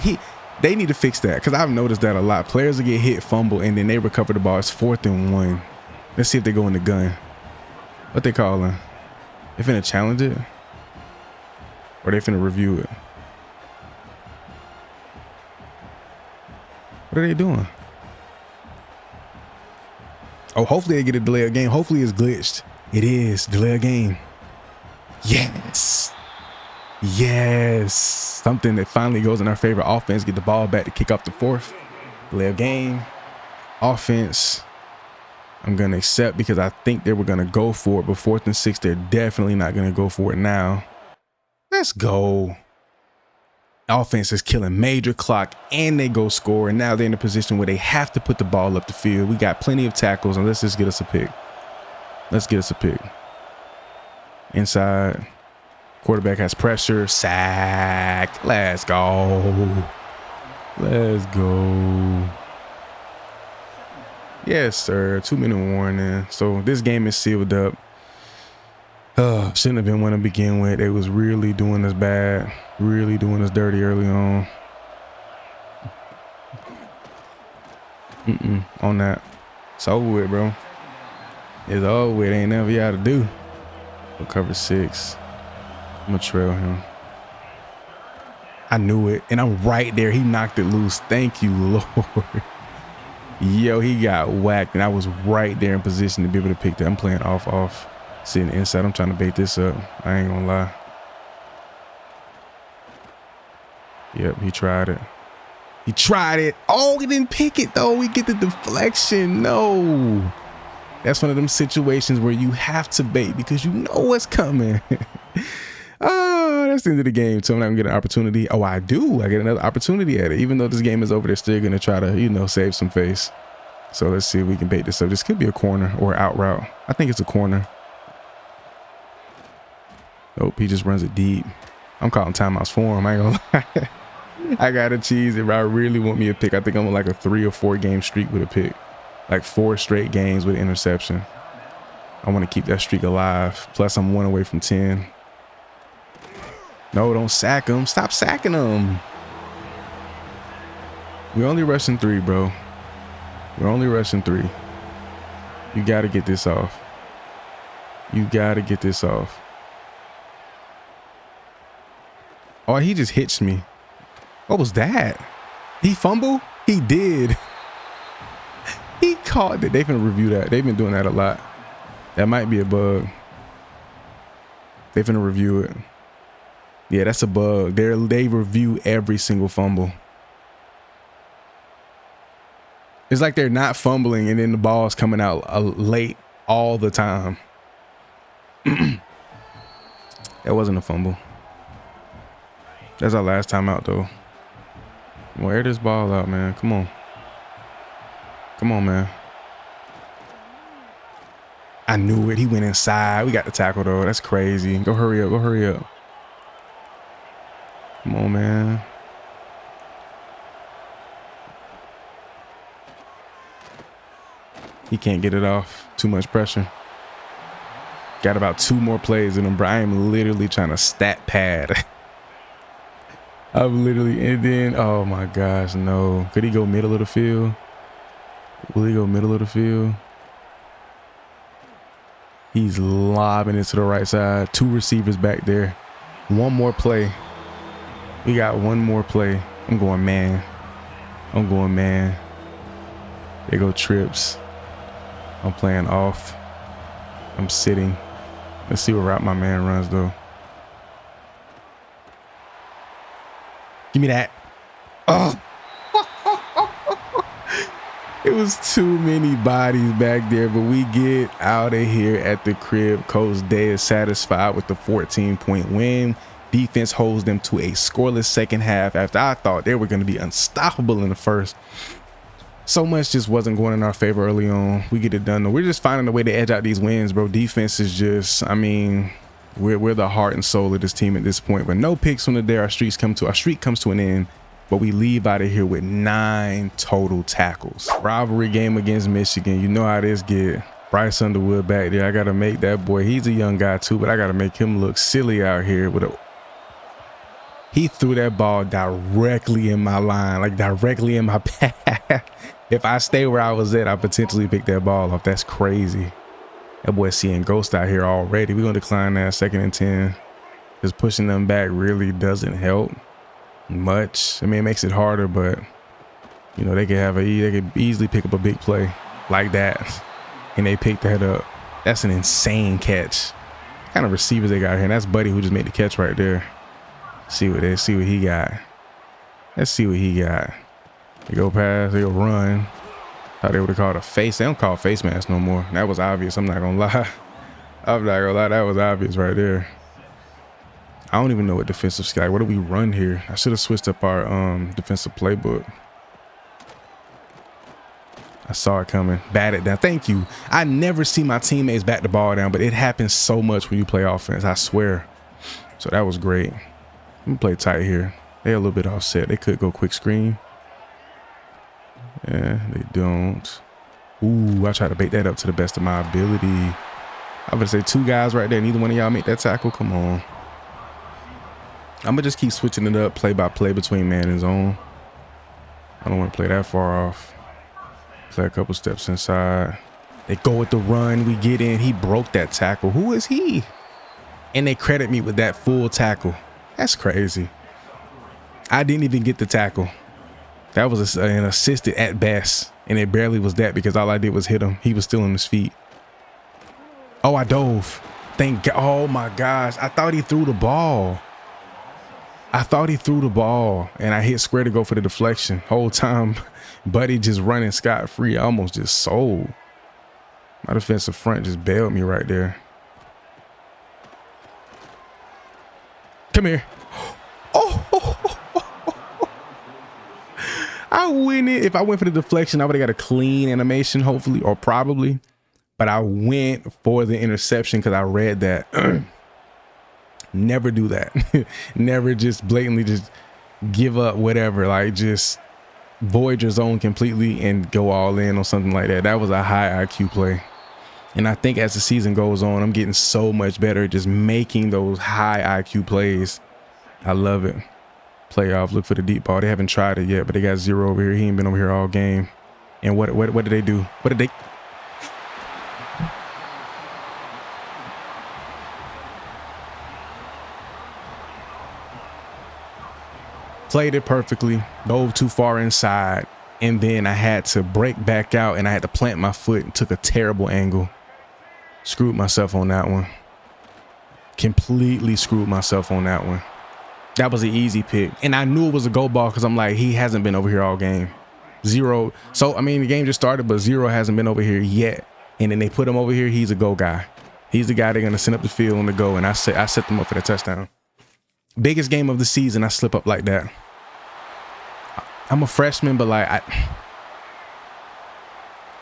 they need to fix that because I've noticed that a lot. Players will get hit, fumble, and then they recover the ball. It's 4th and 1. Let's see if they go in the gun. What they calling? They finna challenge it? Or they finna review it? What are they doing? Oh, hopefully they get a delay of game. Hopefully it's glitched. It is. Delay of game. Yes. Yes. Something that finally goes in our favor. Offense, get the ball back to kick off the 4th. Delay of game. Offense. I'm going to accept because I think they were going to go for it. But 4th and 6, they're definitely not going to go for it now. Let's go. Offense is killing major clock and they go score. And now they're in a position where they have to put the ball up the field. We got plenty of tackles and let's just get us a pick. Let's get us a pick. Inside. Quarterback has pressure. Sack. Let's go. Let's go. Yes, sir. 2-minute warning. So this game is sealed up. Shouldn't have been one to begin with. They was really doing us bad. Really doing us dirty early on. On that. It's over with, bro. It's over with. Ain't nothing y'all to do. We'll cover 6. I'm gonna trail him. I knew it, and I'm right there. He knocked it loose. Thank you, Lord. Yo, he got whacked, and I was right there in position to be able to pick that. I'm playing off, sitting inside. I'm trying to bait this up. I ain't gonna lie. Yep, he tried it. He tried it. Oh, he didn't pick it, though. We get the deflection. No. That's one of them situations where you have to bait because you know what's coming. Oh, that's the end of the game. So I'm not gonna get an opportunity. Oh, I do. I get another opportunity at it. Even though this game is over, they're still gonna try to, you know, save some face. So let's see if we can bait this up. This could be a corner or out route. I think it's a corner. Nope, he just runs it deep. I'm calling timeouts for him. I ain't gonna lie. I gotta cheese if I really want me a pick. I think I'm on like a 3 or 4 game streak with a pick. Like 4 straight games with interception. I want to keep that streak alive. Plus I'm 1 away from 10. No, don't sack him. Stop sacking him. We're only rushing 3, bro. We're only rushing 3. You got to get this off. You got to get this off. Oh, he just hitched me. What was that? He fumbled? He did. He caught it. They've been review that. They've been doing that a lot. That might be a bug. They're finna review it. Yeah, that's a bug. They review every single fumble. It's like they're not fumbling and then the ball's coming out late all the time. That wasn't a fumble. That's our last time out, though. Wear this ball out, man. Come on. Come on, man. I knew it. He went inside. We got the tackle, though. That's crazy. Go hurry up. Go hurry up. Come on, man. He can't get it off. Too much pressure. Got about 2 more plays in him, bro. I am literally trying to stat pad. I'm literally, and then, oh my gosh, no. Could he go middle of the field? Will he go middle of the field? He's lobbing it to the right side. 2 receivers back there. 1 more play. We got 1 more play. I'm going man. I'm going man. There go trips. I'm playing off. I'm sitting. Let's see what route my man runs, though. Give me that. Oh. It was too many bodies back there, but we get out of here at the crib. Coach Day is satisfied with the 14-point win. Defense holds them to a scoreless second half after I thought they were going to be unstoppable in the first. So much just wasn't going in our favor early on. We get it done, though. We're just finding a way to edge out these wins, bro. Defense is just, I mean, we're the heart and soul of this team at this point. But no picks from the day. Our streak comes to an end. But we leave out of here with 9 total tackles. Rivalry game against Michigan. You know how this get. Bryce Underwood back there. I got to make that boy. He's a young guy too, but I got to make him look silly out here. He threw that ball directly in my line, like directly in my path. If I stay where I was at, I potentially pick that ball off. That's crazy. That boy's seeing ghost out here already. We're going to decline that 2nd and 10. Just pushing them back really doesn't help much. I mean, it makes it harder, but you know, they could easily pick up a big play like that, and they pick that up. That's an insane catch. What kind of receivers they got here? And that's Buddy who just made the catch right there. See what he got. Let's see what he got. They go pass, they go run. Thought they would have called a face. They don't call face mask no more. That was obvious. I'm not gonna lie. I'm not gonna lie. That was obvious right there. I don't even know what defensive sky. What do we run here? I should have switched up our defensive playbook. I saw it coming. Bat it down. Thank you. I never see my teammates bat the ball down, but it happens so much when you play offense. I swear. So that was great. I'm gonna play tight here. They're a little bit offset. They could go quick screen. Yeah, they don't. Ooh, I try to bait that up to the best of my ability. I'm gonna say 2 guys right there. Neither one of y'all make that tackle. Come on. I'm gonna just keep switching it up play by play between man and zone. I don't want to play that far off. Play a couple steps inside. They go with the run. We get in. He broke that tackle. Who is he? and they credit me with that full tackle. That's crazy. I didn't even get the tackle. That was an assisted at best, and it barely was that because all I did was hit him. He was still on his feet. Oh, I dove. Thank God. Oh my gosh. I thought he threw the ball. And I hit square to go for the deflection. Whole time, Buddy just running scot-free. I almost just sold. My defensive front just bailed me right there. Come here. Oh, I win it. If I went for the deflection, I would have got a clean animation, hopefully, or probably. But I went for the interception because I read that. Never do that. Never just blatantly just give up whatever. Like just void your zone completely and go all in on something like that. That was a high IQ play. And I think as the season goes on, I'm getting so much better at just making those high IQ plays. I love it. Playoff, look for the deep ball. They haven't tried it yet, but they got 0 over here. He ain't been over here all game. And what did they do? What did they? Played it perfectly, dove too far inside, and then I had to break back out and I had to plant my foot and took a terrible angle. Screwed myself on that one. Completely screwed myself on that one. That was an easy pick. And I knew it was a go ball because I'm like, he hasn't been over here all game. 0. So, I mean, the game just started, but 0 hasn't been over here yet. And then they put him over here. He's a go guy. He's the guy they're going to send up the field on the go. And I set them up for the touchdown. Biggest game of the season. I slip up like that. I'm a freshman, but like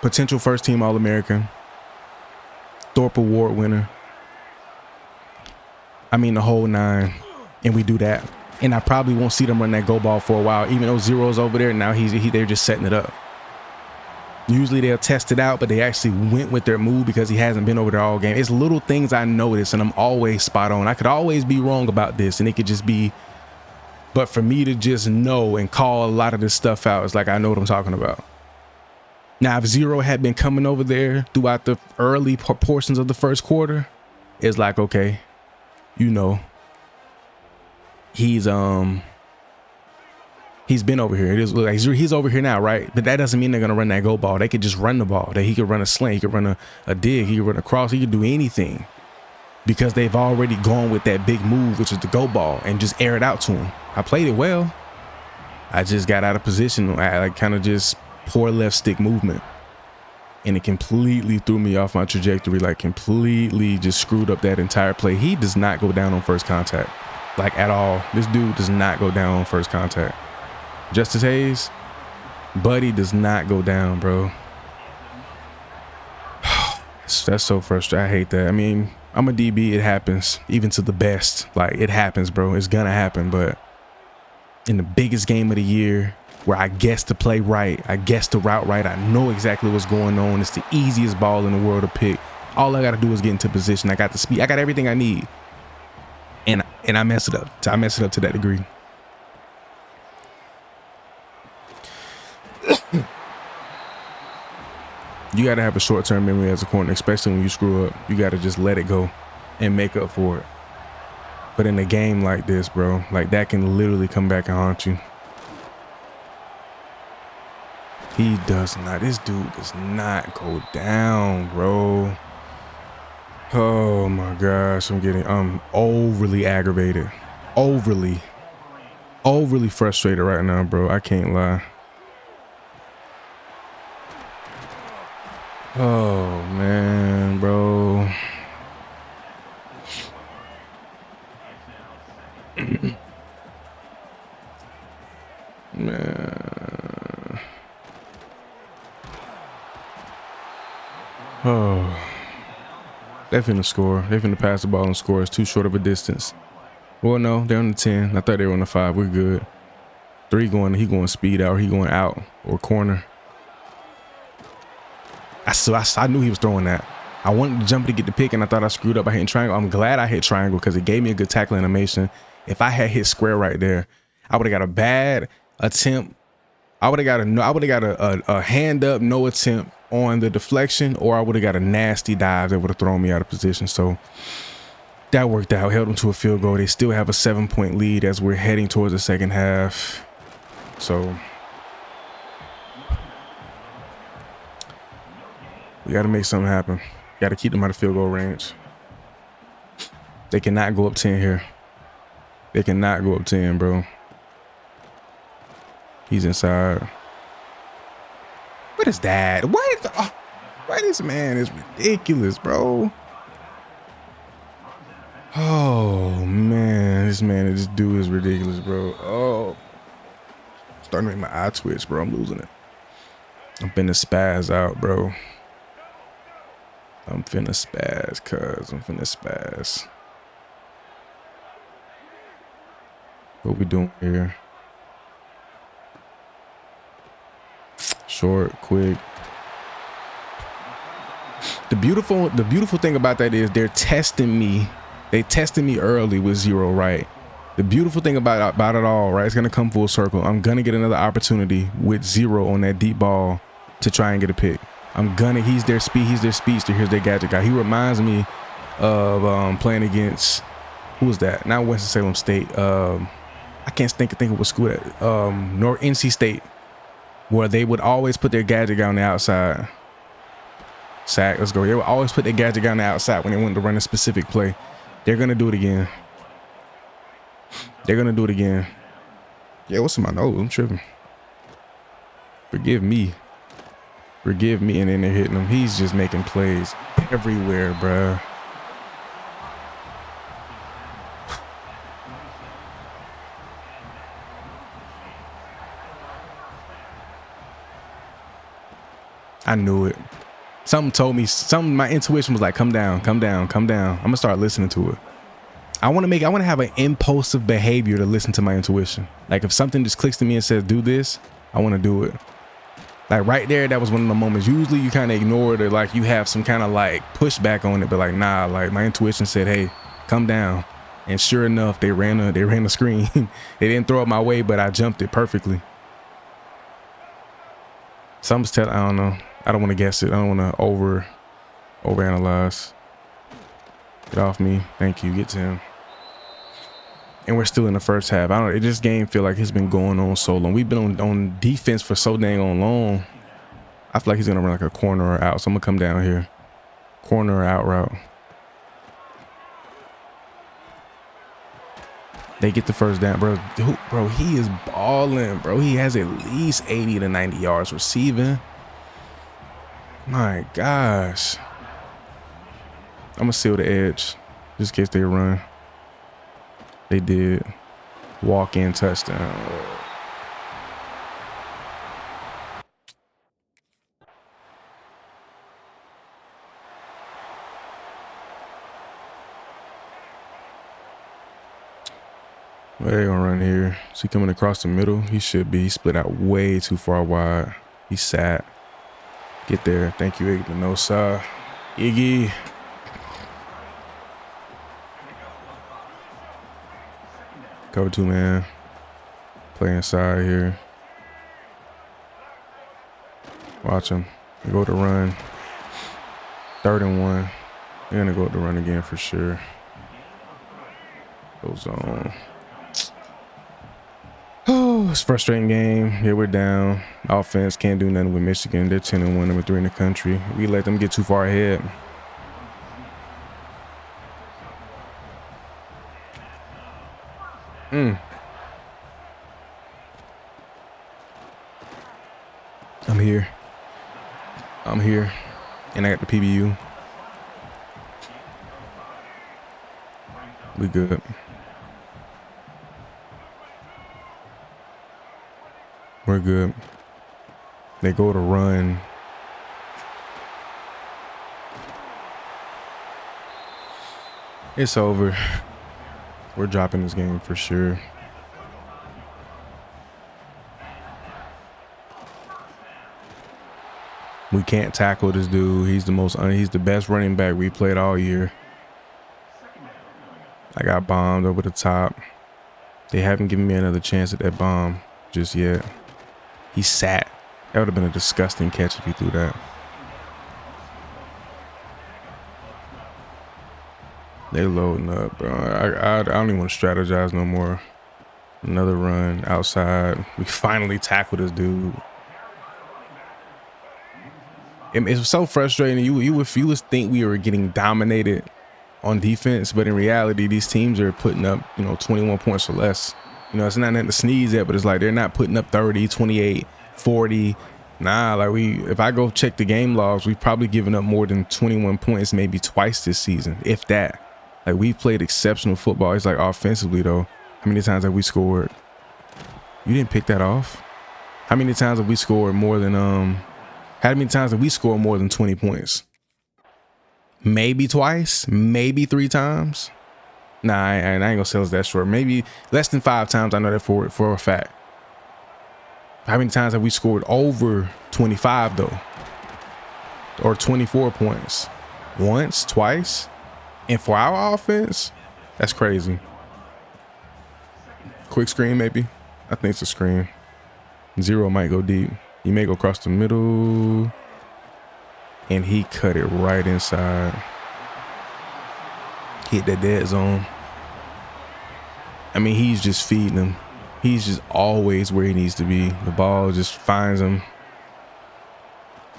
potential first team All-American. Thorpe Award winner. I mean, the whole 9. And we do that. And I probably won't see them run that go ball for a while, even though 0's over there. Now they're just setting it up. Usually they'll test it out, but they actually went with their move because he hasn't been over there all game. It's little things I notice, and I'm always spot on. I could always be wrong about this, and it could just be, but for me to just know and call a lot of this stuff out, it's like I know what I'm talking about. Now, if 0 had been coming over there throughout the early portions of the first quarter, it's like, okay, you know, he's been over here. It is like he's over here now, right? But that doesn't mean they're gonna run that go ball. They could just run the ball. That he could run a slant, he could run a dig, he could run a cross, he could do anything because they've already gone with that big move, which is the go ball, and just air it out to him. I played it well. I just got out of position. I like kind of just poor left stick movement, and it completely threw me off my trajectory. Like completely just screwed up that entire play. He does not go down on first contact. Like at all. This dude does not go down on first contact. Justice Hayes, Buddy does not go down, bro. That's so frustrating. I hate that. I mean, I'm a DB. It happens, even to the best. Like it happens, bro. It's gonna happen. But in the biggest game of the year, where I guess to play right, I guess to route right, I know exactly what's going on. It's the easiest ball in the world to pick. All I got to do is get into position. I got the speed. I got everything I need. And I messed it up. I messed it up to that degree. You got to have a short-term memory as a corner, especially when you screw up. You got to just let it go and make up for it. But in a game like this, bro, like that can literally come back and haunt you. He does not. This dude does not go down, bro. Oh my gosh, I'm overly aggravated. Overly frustrated right now, bro. I can't lie. Oh man, bro. Man. Oh. They finna score. They finna pass the ball and score. It's too short of a distance. Well, no, they're on the 10. I thought they were on the 5. We're good. 3 going, he going speed out, or he going out or corner. I knew he was throwing that. I wanted to jump to get the pick, and I thought I screwed up by hitting triangle. I'm glad I hit triangle because it gave me a good tackle animation. If I had hit square right there, I would have got a bad attempt. I would have got a hand up, no attempt on the deflection, or I would have got a nasty dive that would have thrown me out of position. So That worked out, held them to a field goal. They still have a 7-point lead as we're heading towards the second half. So we got to make something happen. Got to keep them out of field goal range. They cannot go up 10 here. They cannot go up 10, bro. He's inside. What is that? Why this man is ridiculous, bro? Oh man, this dude is ridiculous, bro. Oh, starting to make my eye twitch, bro. I'm losing it. I'm finna spaz out, bro. I'm finna spaz, cuz I'm finna spaz. What we doing here? Short, quick. The beautiful thing about that is they're testing me. They tested me early with 0, right? The beautiful thing about it all, right? It's gonna come full circle. I'm gonna get another opportunity with 0 on that deep ball to try and get a pick. He's their speedster. Here's their gadget guy. He reminds me of playing against, who was that? Not Winston-Salem State. I can't think of what school that. NC State, where they would always put their gadget guy on the outside. Sack, let's go. They would always put their gadget guy on the outside when they wanted to run a specific play. They're gonna do it again. They're gonna do it again. Yeah, what's in my nose? I'm tripping. Forgive me. Forgive me. And then they're hitting him. He's just making plays everywhere, bruh. I knew it. Something told me, my intuition was like, come down, come down, come down. I'm gonna start listening to it. I want to have an impulsive behavior to listen to my intuition. Like if something just clicks to me and says, do this, I want to do it. Like right there, that was one of the moments. Usually you kind of ignore it or like you have some kind of like pushback on it, but like, nah, like my intuition said, hey, come down. And sure enough, they ran a screen. They didn't throw it my way, but I jumped it perfectly. Something's telling, I don't know. I don't want to guess it. I don't want to overanalyze. Get off me. Thank you. Get to him. And we're still in the first half. This game feel like it's been going on so long. We've been on defense for so dang on long. I feel like he's gonna run like a corner or out. So I'm gonna come down here. Corner or out route. They get the first down, bro. Dude, bro, he is balling, bro. He has at least 80 to 90 yards receiving. My gosh. I'm gonna seal the edge just in case they run. They did. Walk-in touchdown. Well, they're gonna run here. Is he coming across the middle? He should be. He split out way too far wide. He sat. Get there. Thank you, Iggy. No, sir. Iggy. Cover 2 man. Play inside here. Watch him. They go to run. 3rd and 1. They're gonna go to run again for sure. Goes on. Oh, it's a frustrating game. Yeah, we're down. Offense can't do nothing with Michigan. They're 10-1, number 3 in the country. We let them get too far ahead. I'm here. And I got the PBU. We good. We're good. They go to run. It's over. We're dropping this game for sure. We can't tackle this dude. He's the best running back we played all year. I got bombed over the top. They haven't given me another chance at that bomb just yet. He sat. That would have been a disgusting catch if he threw that. They loading up, bro. I don't even want to strategize no more. Another run outside. We finally tackled this dude. It's so frustrating. You would think we were getting dominated on defense, but in reality, these teams are putting up, 21 points or less. It's not nothing to sneeze at, but it's like they're not putting up 30, 28, 40. Nah, like if I go check the game logs, we've probably given up more than 21 points maybe twice this season, if that. Like, we've played exceptional football. It's like offensively though. How many times have we scored? You didn't pick that off. How many times have we scored more than how many times have we scored more than 20 points? Maybe twice, maybe 3 times. Nah, I ain't gonna sell us that short. Maybe less than 5 times. I know that for a fact. How many times have we scored over 25 though? Or 24 points? Once, twice? And for our offense, that's crazy. Quick screen, maybe. I think it's a screen. Zero might go deep. He may go across the middle. And he cut it right inside. Hit that dead zone. I mean, he's just feeding him. He's just always where he needs to be. The ball just finds him.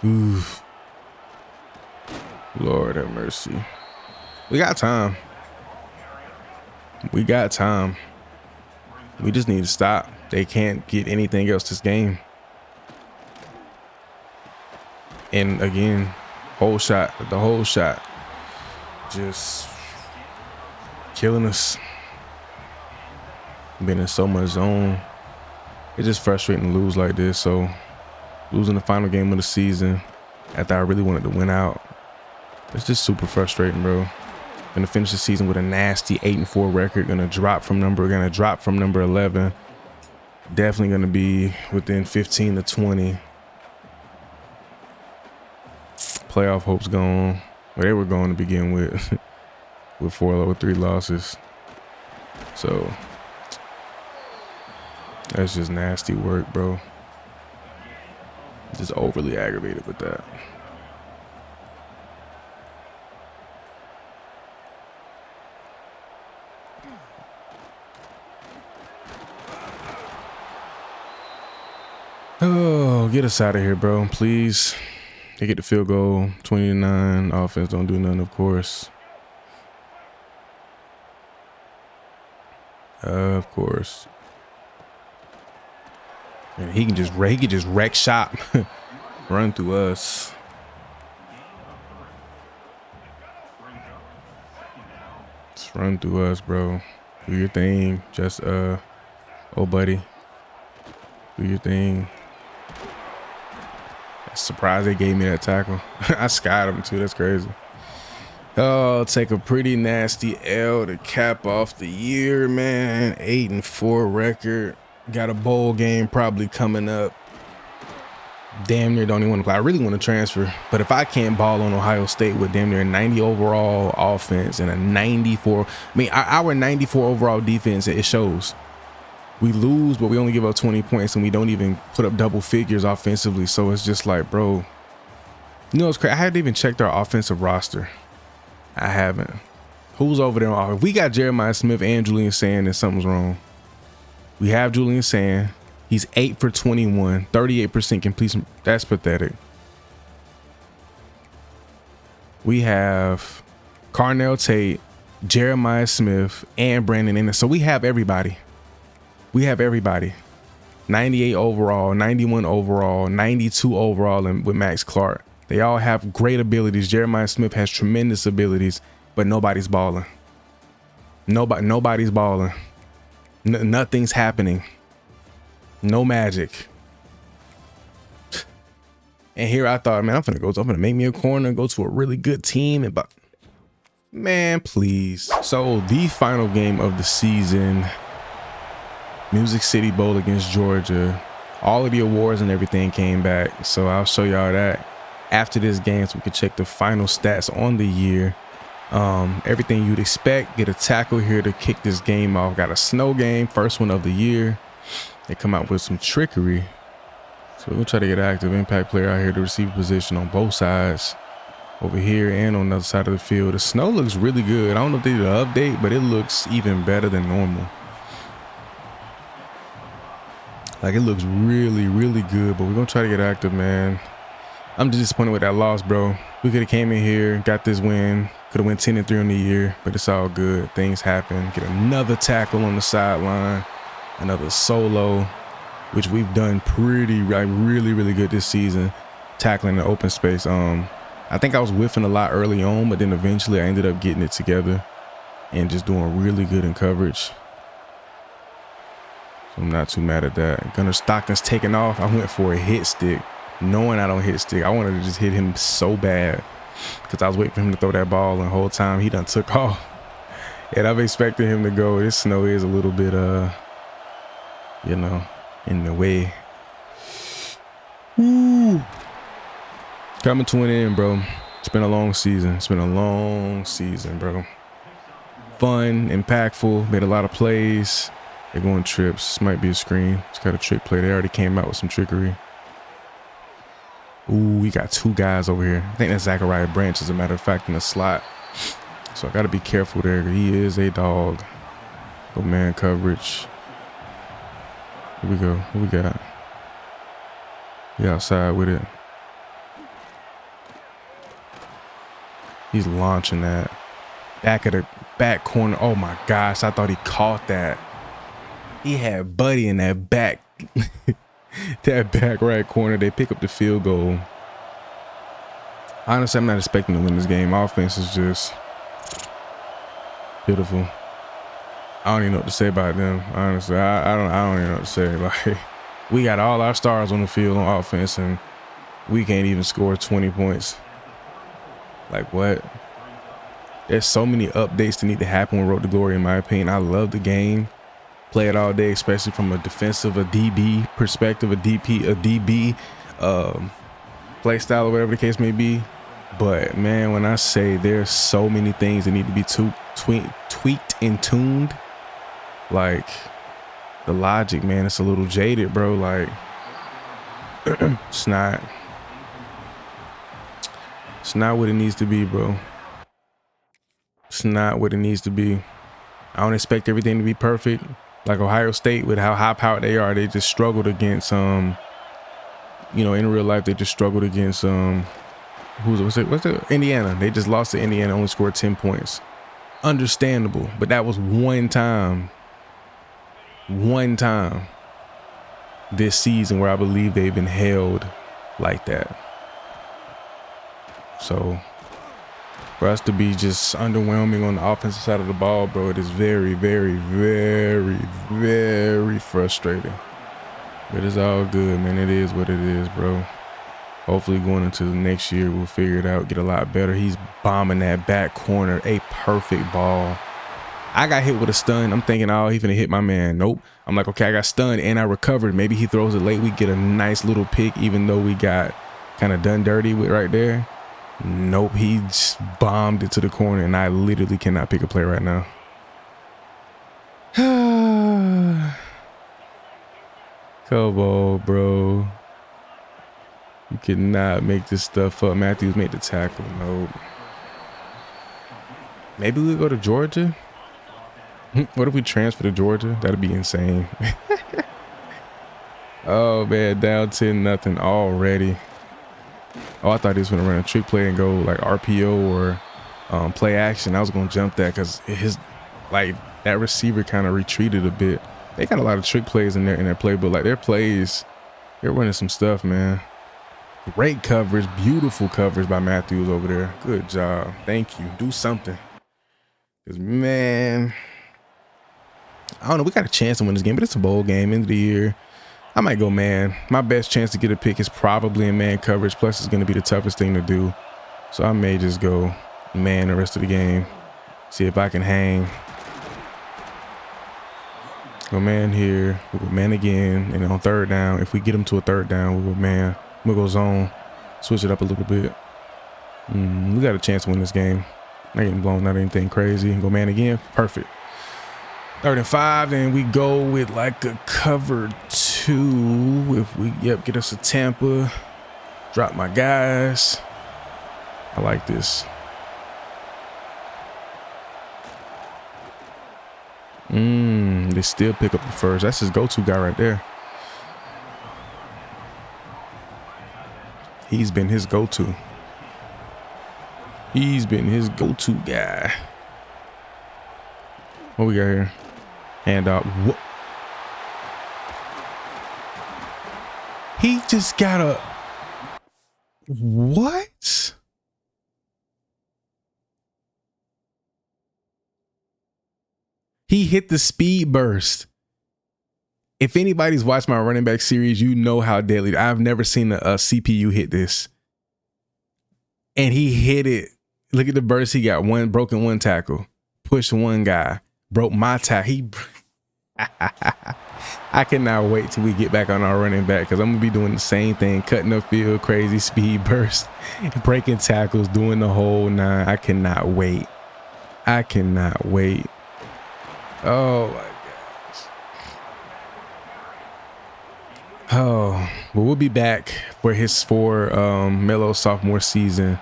Oof. Lord have mercy. We got time. We got time. We just need to stop. They can't get anything else this game. And again, the whole shot. Just killing us. Been in so much zone. It's just frustrating to lose like this. So losing the final game of the season after I really wanted to win out. It's just super frustrating, bro. Gonna finish the season with a nasty 8-4 record. Gonna drop from number 11. Definitely gonna be within 15 to 20. Playoff hopes gone. Well, they were going to begin with, with 3 losses. So that's just nasty work, bro. Just overly aggravated with that. Oh, get us out of here, bro, please. They get the field goal. 29. Offense don't do nothing, of course. Of course. And he can just wreck shop. Run through us. Just run through us, bro. Do your thing. Just oh buddy. Do your thing. Surprised they gave me that tackle. I skied him too. That's crazy. Oh, take a pretty nasty L to cap off the year, man. 8-4 record. Got a bowl game probably coming up. Damn near don't even want to play. I really want to transfer, but if I can't ball on Ohio State with damn near 90 overall offense and a 94, I mean, our 94 overall defense, it shows. We lose, but we only give up 20 points, and we don't even put up double figures offensively. So it's just like, bro, it's crazy. I haven't even checked our offensive roster. I haven't. Who's over there? If we got Jeremiah Smith and Julian Sand, then something's wrong. We have Julian Sand. He's 8 for 21, 38% completion. That's pathetic. We have Carnell Tate, Jeremiah Smith, and Brandon Ennis. So we have everybody. 98 overall, 91 overall, 92 overall, and with Max Clark. They all have great abilities. Jeremiah Smith has tremendous abilities, but nobody's balling. Nobody's balling. Nothing's happening. No magic. And here I thought, man, I'm gonna make me a corner, go to a really good team, and but man, please. So the final game of the season. Music City Bowl against Georgia. All of the awards and everything came back. So I'll show y'all that after this game so we can check the final stats on the year. Everything you'd expect. Get a tackle here to kick this game off. Got a snow game, first one of the year. They come out with some trickery. So we're gonna try to get an active impact player out here to receive position on both sides. over here and on the other side of the field. The snow looks really good. I don't know if they did an update, but it looks even better than normal. Like, it looks really, really good, but we're going to try to get active, man. I'm just disappointed with that loss, bro. We could have came in here, got this win, could have went 10-3 on the year, but it's all good. Things happen. Get another tackle on the sideline, another solo, which we've done pretty, like, really, really good this season, tackling the open space. I think I was whiffing a lot early on, but then eventually I ended up getting it together and just doing really good in coverage. So I'm not too mad at that. Gunnar Stockton's taking off. I went for a hit stick, knowing I don't hit stick. I wanted to just hit him so bad because I was waiting for him to throw that ball, and the whole time he done took off. And I'm expecting him to go. This snow is a little bit, you know, in the way. Woo. Coming to an end, bro. It's been a long season. It's been a long season, bro. Fun, impactful, made a lot of plays. They're going trips. This might be a screen. It's got a trick play. They already came out with some trickery. Ooh, we got two guys over here. I think that's Zachariah Branch, as a matter of fact, in the slot. So I got to be careful there. He is a dog. Go man coverage. Here we go. What we got? He outside with it. He's launching that. Back of the back corner. Oh my gosh, I thought he caught that. He had Buddy in that back, that back right corner. They pick up the field goal. Honestly, I'm not expecting to win this game. Offense is just pitiful. I don't even know what to say about them. Honestly, I don't even know what to say. Like, we got all our stars on the field on offense, and we can't even score 20 points. Like, what? There's so many updates that need to happen with Road to Glory, in my opinion. I love the game. Play it all day, especially from a defensive, a DB perspective, a DB play style, or whatever the case may be. But man, when I say there's so many things that need to be tweaked and tuned, like the logic, man, it's a little jaded, bro. Like, it's not what it needs to be, bro. It's not what it needs to be. I don't expect everything to be perfect. Like Ohio State, with how high powered they are, they just struggled against, you know, in real life, they just struggled against, what's it? Indiana. They just lost to Indiana, only scored 10 points. Understandable, but that was one time this season where I believe they've been held like that. So for us to be just underwhelming on the offensive side of the ball, bro, it is very, very, very, very frustrating. But it's all good, man. It is what it is, bro. Hopefully going into the next year, we'll figure it out, get a lot better. He's bombing that back corner, a perfect ball. I got hit with a stun. I'm thinking, oh, he's gonna hit my man. Nope. I'm like, okay, I got stunned and I recovered. Maybe he throws it late. We get a nice little pick, even though we got kind of done dirty with right there. Nope, he just bombed it to the corner, and I literally cannot pick a play right now. Come on, bro. You cannot make this stuff up. Matthews made the tackle. Nope. Maybe we'll go to Georgia. What if we transfer to Georgia? That'd be insane. Oh, man, down 10-0 already. Oh, I thought he was going to run a trick play and go like RPO or play action. I was going to jump that because that receiver kind of retreated a bit. They got a lot of trick plays in their playbook. Like, their plays, they're running some stuff, man. Great coverage, beautiful coverage by Matthews over there. Good job. Thank you. Do something. Because, man, I don't know. We got a chance to win this game, but it's a bowl game, end of the year. I might go man. My best chance to get a pick is probably in man coverage. Plus, it's going to be the toughest thing to do. So I may just go man the rest of the game. See if I can hang. Go man here. We'll go man again. And on third down, if we get them to a third down, we'll go man. We'll go zone. Switch it up a little bit. We got a chance to win this game. Not getting blown, not anything crazy. Go man again. Perfect. 3rd and 5. Then we go with like a cover 2. If we, get us a Tampa. Drop my guys. I like this. They still pick up the first. That's his go-to guy right there. He's been his go-to. He's been his go-to guy. What we got here? And what? He just got a what? He hit the speed burst. If anybody's watched my running back series, you know how deadly. I've never seen a CPU hit this. And he hit it. Look at the burst he got. Broken one tackle. Pushed one guy. Broke my tackle. I cannot wait till we get back on our running back, because I'm going to be doing the same thing. Cutting up field, crazy speed burst, breaking tackles, doing the whole nine. I cannot wait. I cannot wait. Oh my gosh. Oh, but we'll be back for his Melo sophomore season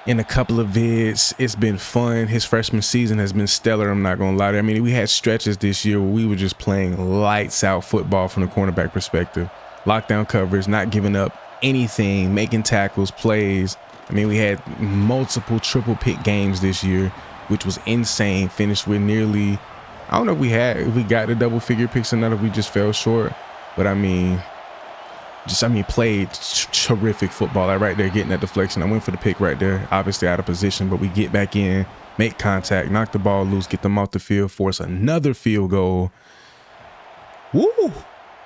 in a couple of vids. It's been fun. His freshman season has been stellar. I'm not gonna lie to you. I mean, we had stretches this year where we were just playing lights out football from the cornerback perspective. Lockdown coverage, not giving up anything, making tackles, plays. I mean, we had multiple triple pick games this year, which was insane. Finished with nearly, I don't know if we got the double figure picks or not, if we just fell short. But I mean, played terrific football. Like right there, getting that deflection. I went for the pick right there, obviously out of position, but we get back in, make contact, knock the ball loose, get them off the field, force another field goal. Woo!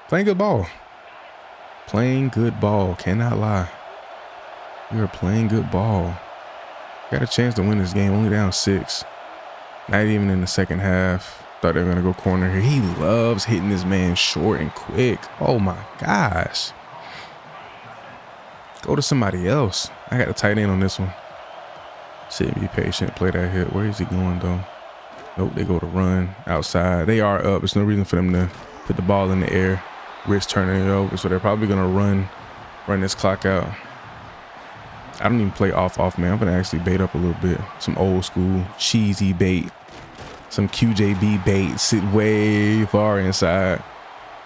Playing good ball. Playing good ball. Cannot lie. We are playing good ball. Got a chance to win this game. Only down 6. Not even in the second half. Thought they were going to go corner here. He loves hitting this man short and quick. Oh my gosh. Go to somebody else. I got a tight end on this one. Sit and be patient. Play that hit. Where is he going though? Nope, they go to run outside. They are up. There's no reason for them to put the ball in the air. Risk turning it over. So they're probably going to run this clock out. I don't even play off, man. I'm going to actually bait up a little bit. Some old school cheesy bait. Some QJB bait. Sit way far inside.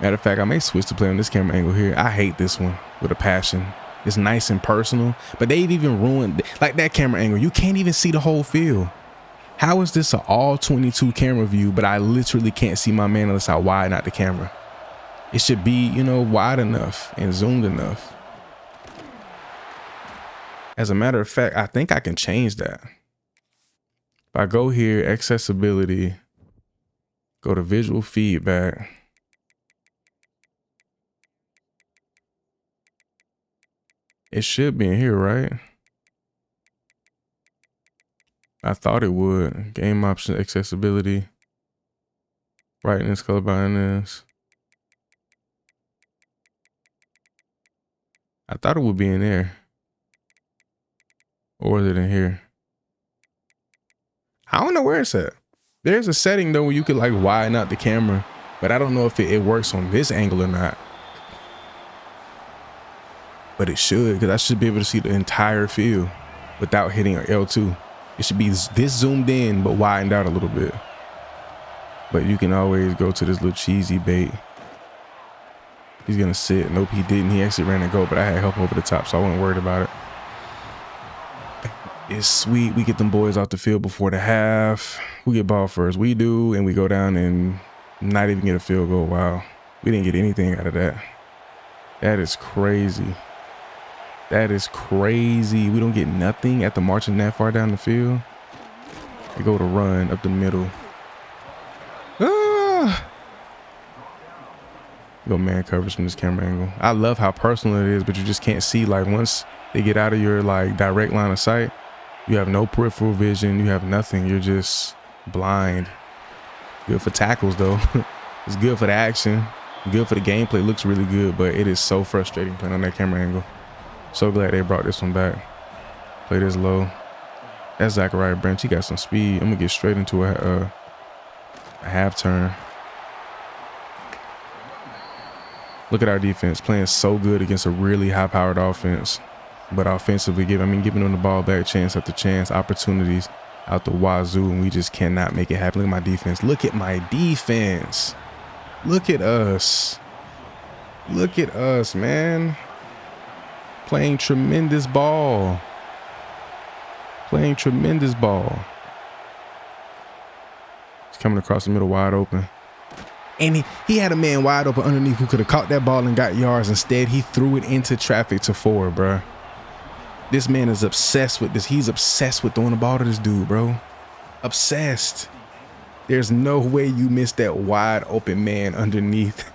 Matter of fact, I may switch to play on this camera angle here. I hate this one with a passion. It's nice and personal, but they've even ruined, like that camera angle. You can't even see the whole field. How is this an all 22 camera view, but I literally can't see my man unless I widen out the camera? It should be, you know, wide enough and zoomed enough. As a matter of fact, I think I can change that. If I go here, accessibility, go to visual feedback. It should be in here, right? I thought it would. Game option, accessibility, brightness, color blindness. I thought it would be in there. Or is it in here? I don't know where it's at. There's a setting though where you could like widen out the camera, but I don't know if it works on this angle or not. But it should, because I should be able to see the entire field without hitting L2. It should be this zoomed in, but widened out a little bit. But you can always go to this little cheesy bait. He's gonna sit. Nope, he didn't. He actually ran a go, but I had help over the top, so I wasn't worried about it. It's sweet. We get them boys off the field before the half. We get ball first. We do, and we go down and not even get a field goal. Wow. We didn't get anything out of that. That is crazy. That is crazy. We don't get nothing after marching that far down the field. They go to run up the middle. Go man coverage from this camera angle. I love how personal it is, but you just can't see. Like once they get out of your like direct line of sight, you have no peripheral vision. You have nothing. You're just blind. Good for tackles though. It's good for the action. Good for the gameplay. Looks really good, but it is so frustrating playing on that camera angle. So glad they brought this one back. Play this low. That's Zachariah Branch. He got some speed. I'm gonna get straight into a half turn. Look at our defense playing so good against a really high-powered offense. But offensively, giving them the ball back chance after chance, opportunities out the wazoo, and we just cannot make it happen. Look at my defense. Look at my defense. Look at us. Look at us, man. Playing tremendous ball. Playing tremendous ball. He's coming across the middle wide open. And he had a man wide open underneath who could have caught that ball and got yards. Instead, he threw it into traffic to Ford, bro. This man is obsessed with this. He's obsessed with throwing the ball to this dude, bro. Obsessed. There's no way you missed that wide open man underneath.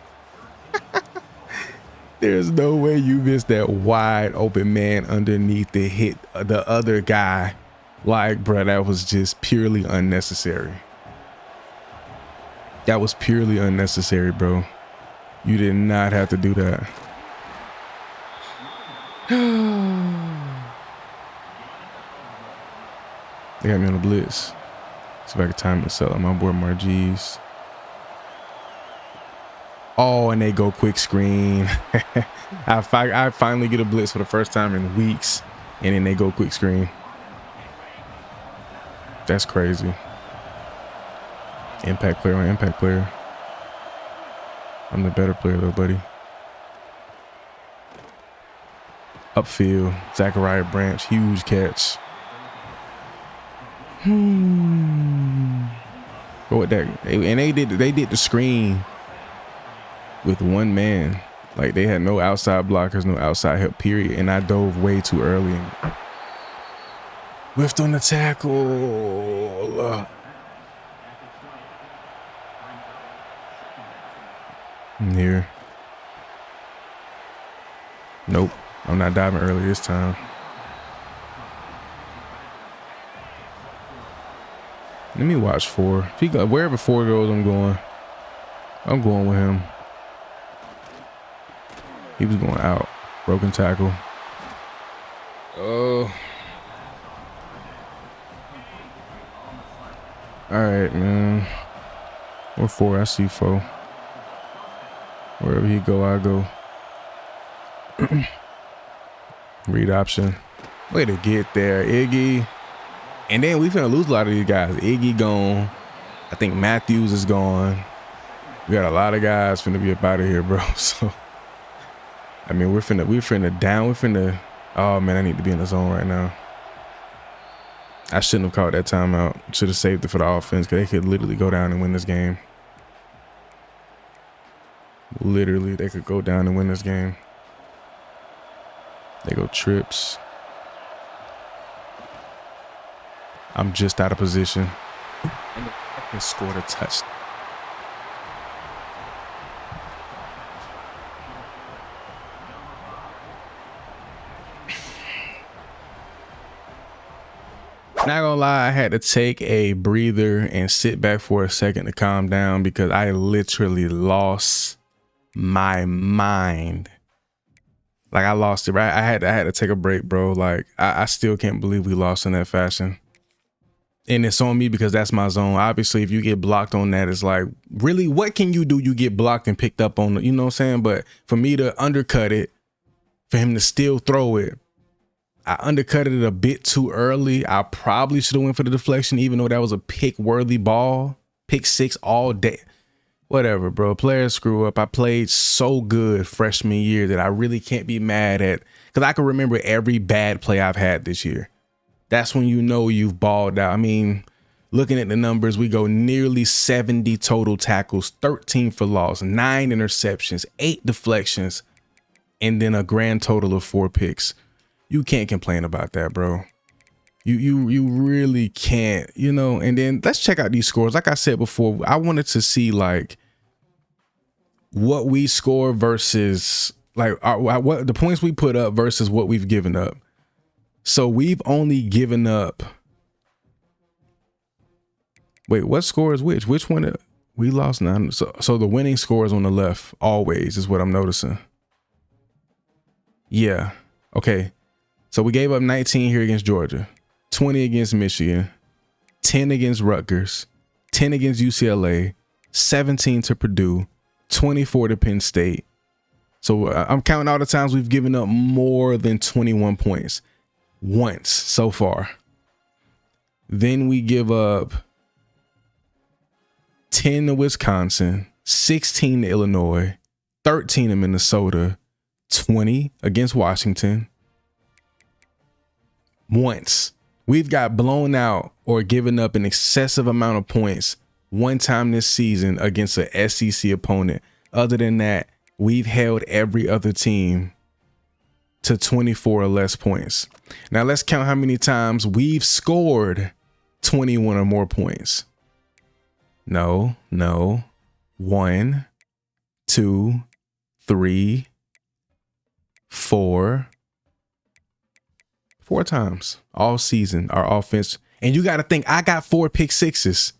There's no way you missed that wide open man underneath to hit the other guy. Like, bro, that was just purely unnecessary. That was purely unnecessary, bro. You did not have to do that. They got me on a blitz. See if I can time it. So I'm on board Margie's. Oh, and they go quick screen. I finally get a blitz for the first time in weeks, and then they go quick screen. That's crazy. Impact player on impact player. I'm the better player though, buddy. Upfield, Zachariah Branch, huge catch. Go with that. And they did the screen with one man. Like, they had no outside blockers, no outside help, period. And I dove way too early and whiffed on the tackle. Here. Nope. I'm not diving early this time. Let me watch 4. If he go wherever 4 goes, I'm going with him. He was going out. Broken tackle. Oh. All right, man. Or 4. I see 4. Wherever he go, I go. Read option. Way to get there, Iggy. And then we finna lose a lot of these guys. Iggy gone. I think Matthews is gone. We got a lot of guys finna be up out of here, bro. So, I mean, we're finna. Oh man, I need to be in the zone right now. I shouldn't have called that timeout. Should have saved it for the offense, because they could literally go down and win this game. Literally, they could go down and win this game. They go trips. I'm just out of position. And they scored a touchdown. Not gonna lie, I had to take a breather and sit back for a second to calm down, because I literally lost my mind. Like, I lost it, right? I had to take a break, bro. Like, I still can't believe we lost in that fashion. And it's on me because that's my zone. Obviously, if you get blocked on that, it's like, really, what can you do? You get blocked and picked up on, you know what I'm saying? But for me to undercut it, for him to still throw it, I undercut it a bit too early. I probably should have went for the deflection, even though that was a pick-worthy ball. Pick 6 all day. Whatever, bro. Players screw up. I played so good freshman year that I really can't be mad at, because I can remember every bad play I've had this year. That's when you know you've balled out. I mean, looking at the numbers, we go nearly 70 total tackles, 13 for loss, 9 interceptions, 8 deflections, and then a grand total of 4 picks. You can't complain about that, bro. You really can't, you know. And then let's check out these scores. Like I said before, I wanted to see like what we score versus like what the points we put up versus what we've given up. So we've only given up. Wait, what score is which? Which one? We lost 9. So the winning score is on the left always, is what I'm noticing. Yeah. Okay. So we gave up 19 here against Georgia, 20 against Michigan, 10 against Rutgers, 10 against UCLA, 17 to Purdue, 24 to Penn State. So I'm counting all the times we've given up more than 21 points once so far. Then we give up 10 to Wisconsin, 16 to Illinois, 13 to Minnesota, 20 against Washington. Once. We've got blown out or given up an excessive amount of points one time this season against an SEC opponent. Other than that, we've held every other team to 24 or less points. Now let's count how many times we've scored 21 or more points. No. 1, 2, 3, 4. 4 times all season, our offense. And you got to think, I got 4 pick sixes.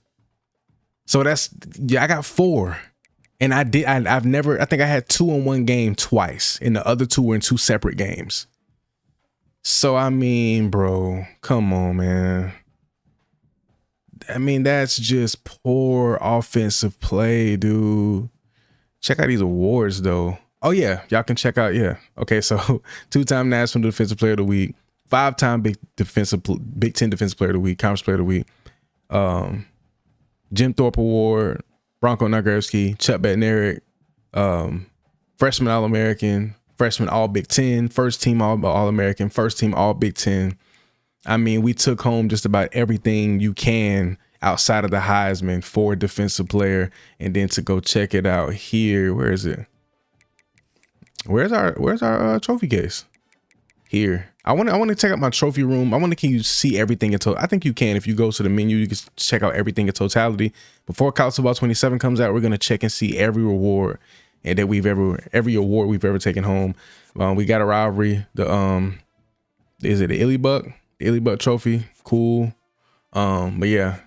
So I got 4. And I think I had 2 in one game twice, and the other 2 were in 2 separate games. So, I mean, bro, come on, man. I mean, that's just poor offensive play, dude. Check out these awards, though. Oh, yeah, y'all can check out, yeah. Okay, so 2-time National Defensive Player of the Week, 5-time Big Ten Defensive Player of the Week, Conference Player of the Week, Jim Thorpe Award, Bronco Nagurski, Chuck Bednarik, freshman All-American, freshman All-Big Ten, first team All-American, first team All-Big Ten. I mean, we took home just about everything you can outside of the Heisman for a defensive player. And then to go check it out here, where is it? Where's our trophy case? Here. I want to check out my trophy room. Can you see everything in total? I think you can. If you go to the menu, you can check out everything in totality. Before College Football 27 comes out, we're going to check and see every reward and that every award we've ever taken home. We got a rivalry. Is it the Illy Buck? The Illy Buck trophy. Cool. But yeah,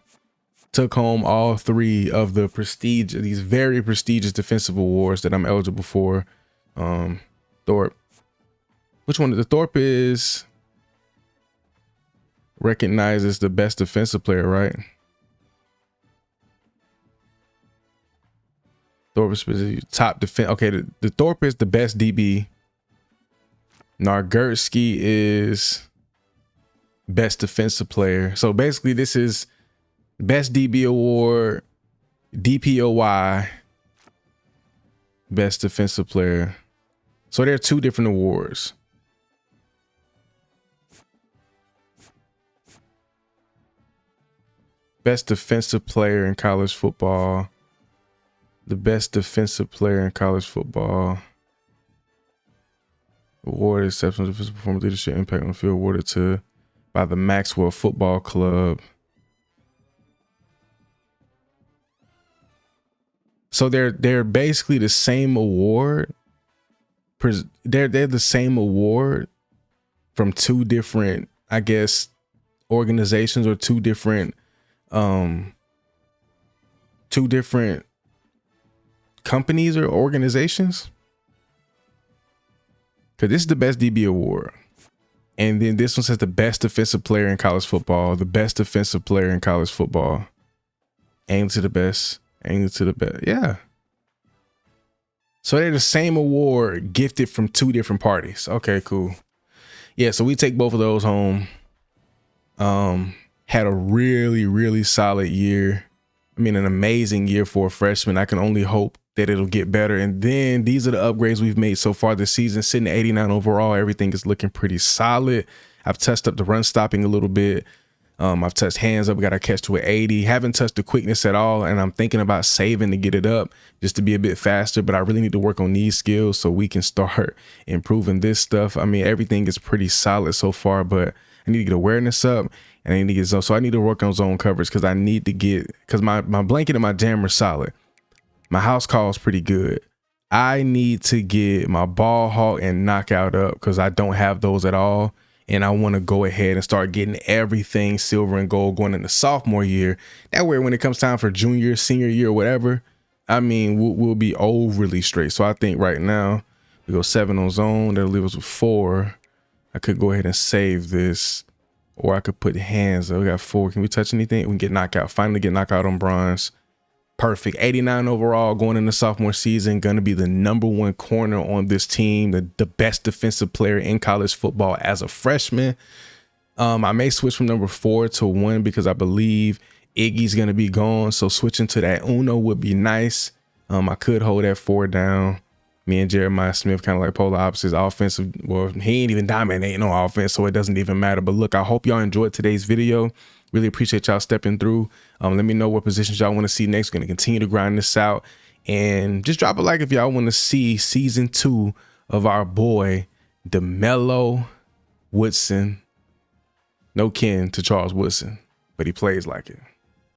took home all 3 of these very prestigious defensive awards that I'm eligible for. Thorpe. Which one? The Thorpe is recognizes the best defensive player, right? Thorpe is top defense. Okay, the Thorpe is the best DB. Nagurski is best defensive player. So basically, this is best DB award, DPOY, best defensive player. So there are 2 different awards. Best defensive player in college football. The best defensive player in college football. Award exceptional defensive performance, leadership, impact on the field, awarded by the Maxwell Football Club. So they're basically the same award. They're the same award from 2 different, I guess, organizations or 2 different companies or organizations. Because this is the best DB award. And then this one says the best defensive player in college football, the best defensive player in college football. Aim to the best. Yeah. So they're the same award gifted from 2 different parties. Okay, cool. Yeah, so we take both of those home. Had a really, really solid year. I mean, an amazing year for a freshman. I can only hope that it'll get better. And then these are the upgrades we've made so far this season. Sitting at 89 overall, everything is looking pretty solid. I've touched up the run stopping a little bit. I've touched hands up. We got our catch to an 80. Haven't touched the quickness at all. And I'm thinking about saving to get it up just to be a bit faster. But I really need to work on these skills so we can start improving this stuff. I mean, everything is pretty solid so far, but I need to get awareness up. And I need to get zone. So I need to work on zone coverage because my blanket and my jammer are solid. My house call is pretty good. I need to get my ball hawk and knockout up because I don't have those at all. And I want to go ahead and start getting everything silver and gold going into sophomore year. That way, when it comes time for junior, senior year, whatever, I mean, we'll be overly straight. So I think right now we go 7 on zone. That'll leave us with 4. I could go ahead and save this. Or I could put hands up. We got 4. Can we touch anything? We can get knockout. Finally get knockout on bronze. Perfect. 89 overall going into sophomore season. Going to be the #1 corner on this team. The best defensive player in college football as a freshman. I may switch from number 4 to 1 because I believe Iggy's going to be gone. So switching to that Uno would be nice. I could hold that 4 down. Me and Jeremiah Smith kind of like polar opposites. Offensive, well, he ain't even dominating on offense, so it doesn't even matter. But look, I hope y'all enjoyed today's video. Really appreciate y'all stepping through. Let me know what positions y'all want to see next. We're going to continue to grind this out. And just drop a like if y'all want to see season 2 of our boy, DeMelo Woodson. No kin to Charles Woodson, but he plays like it.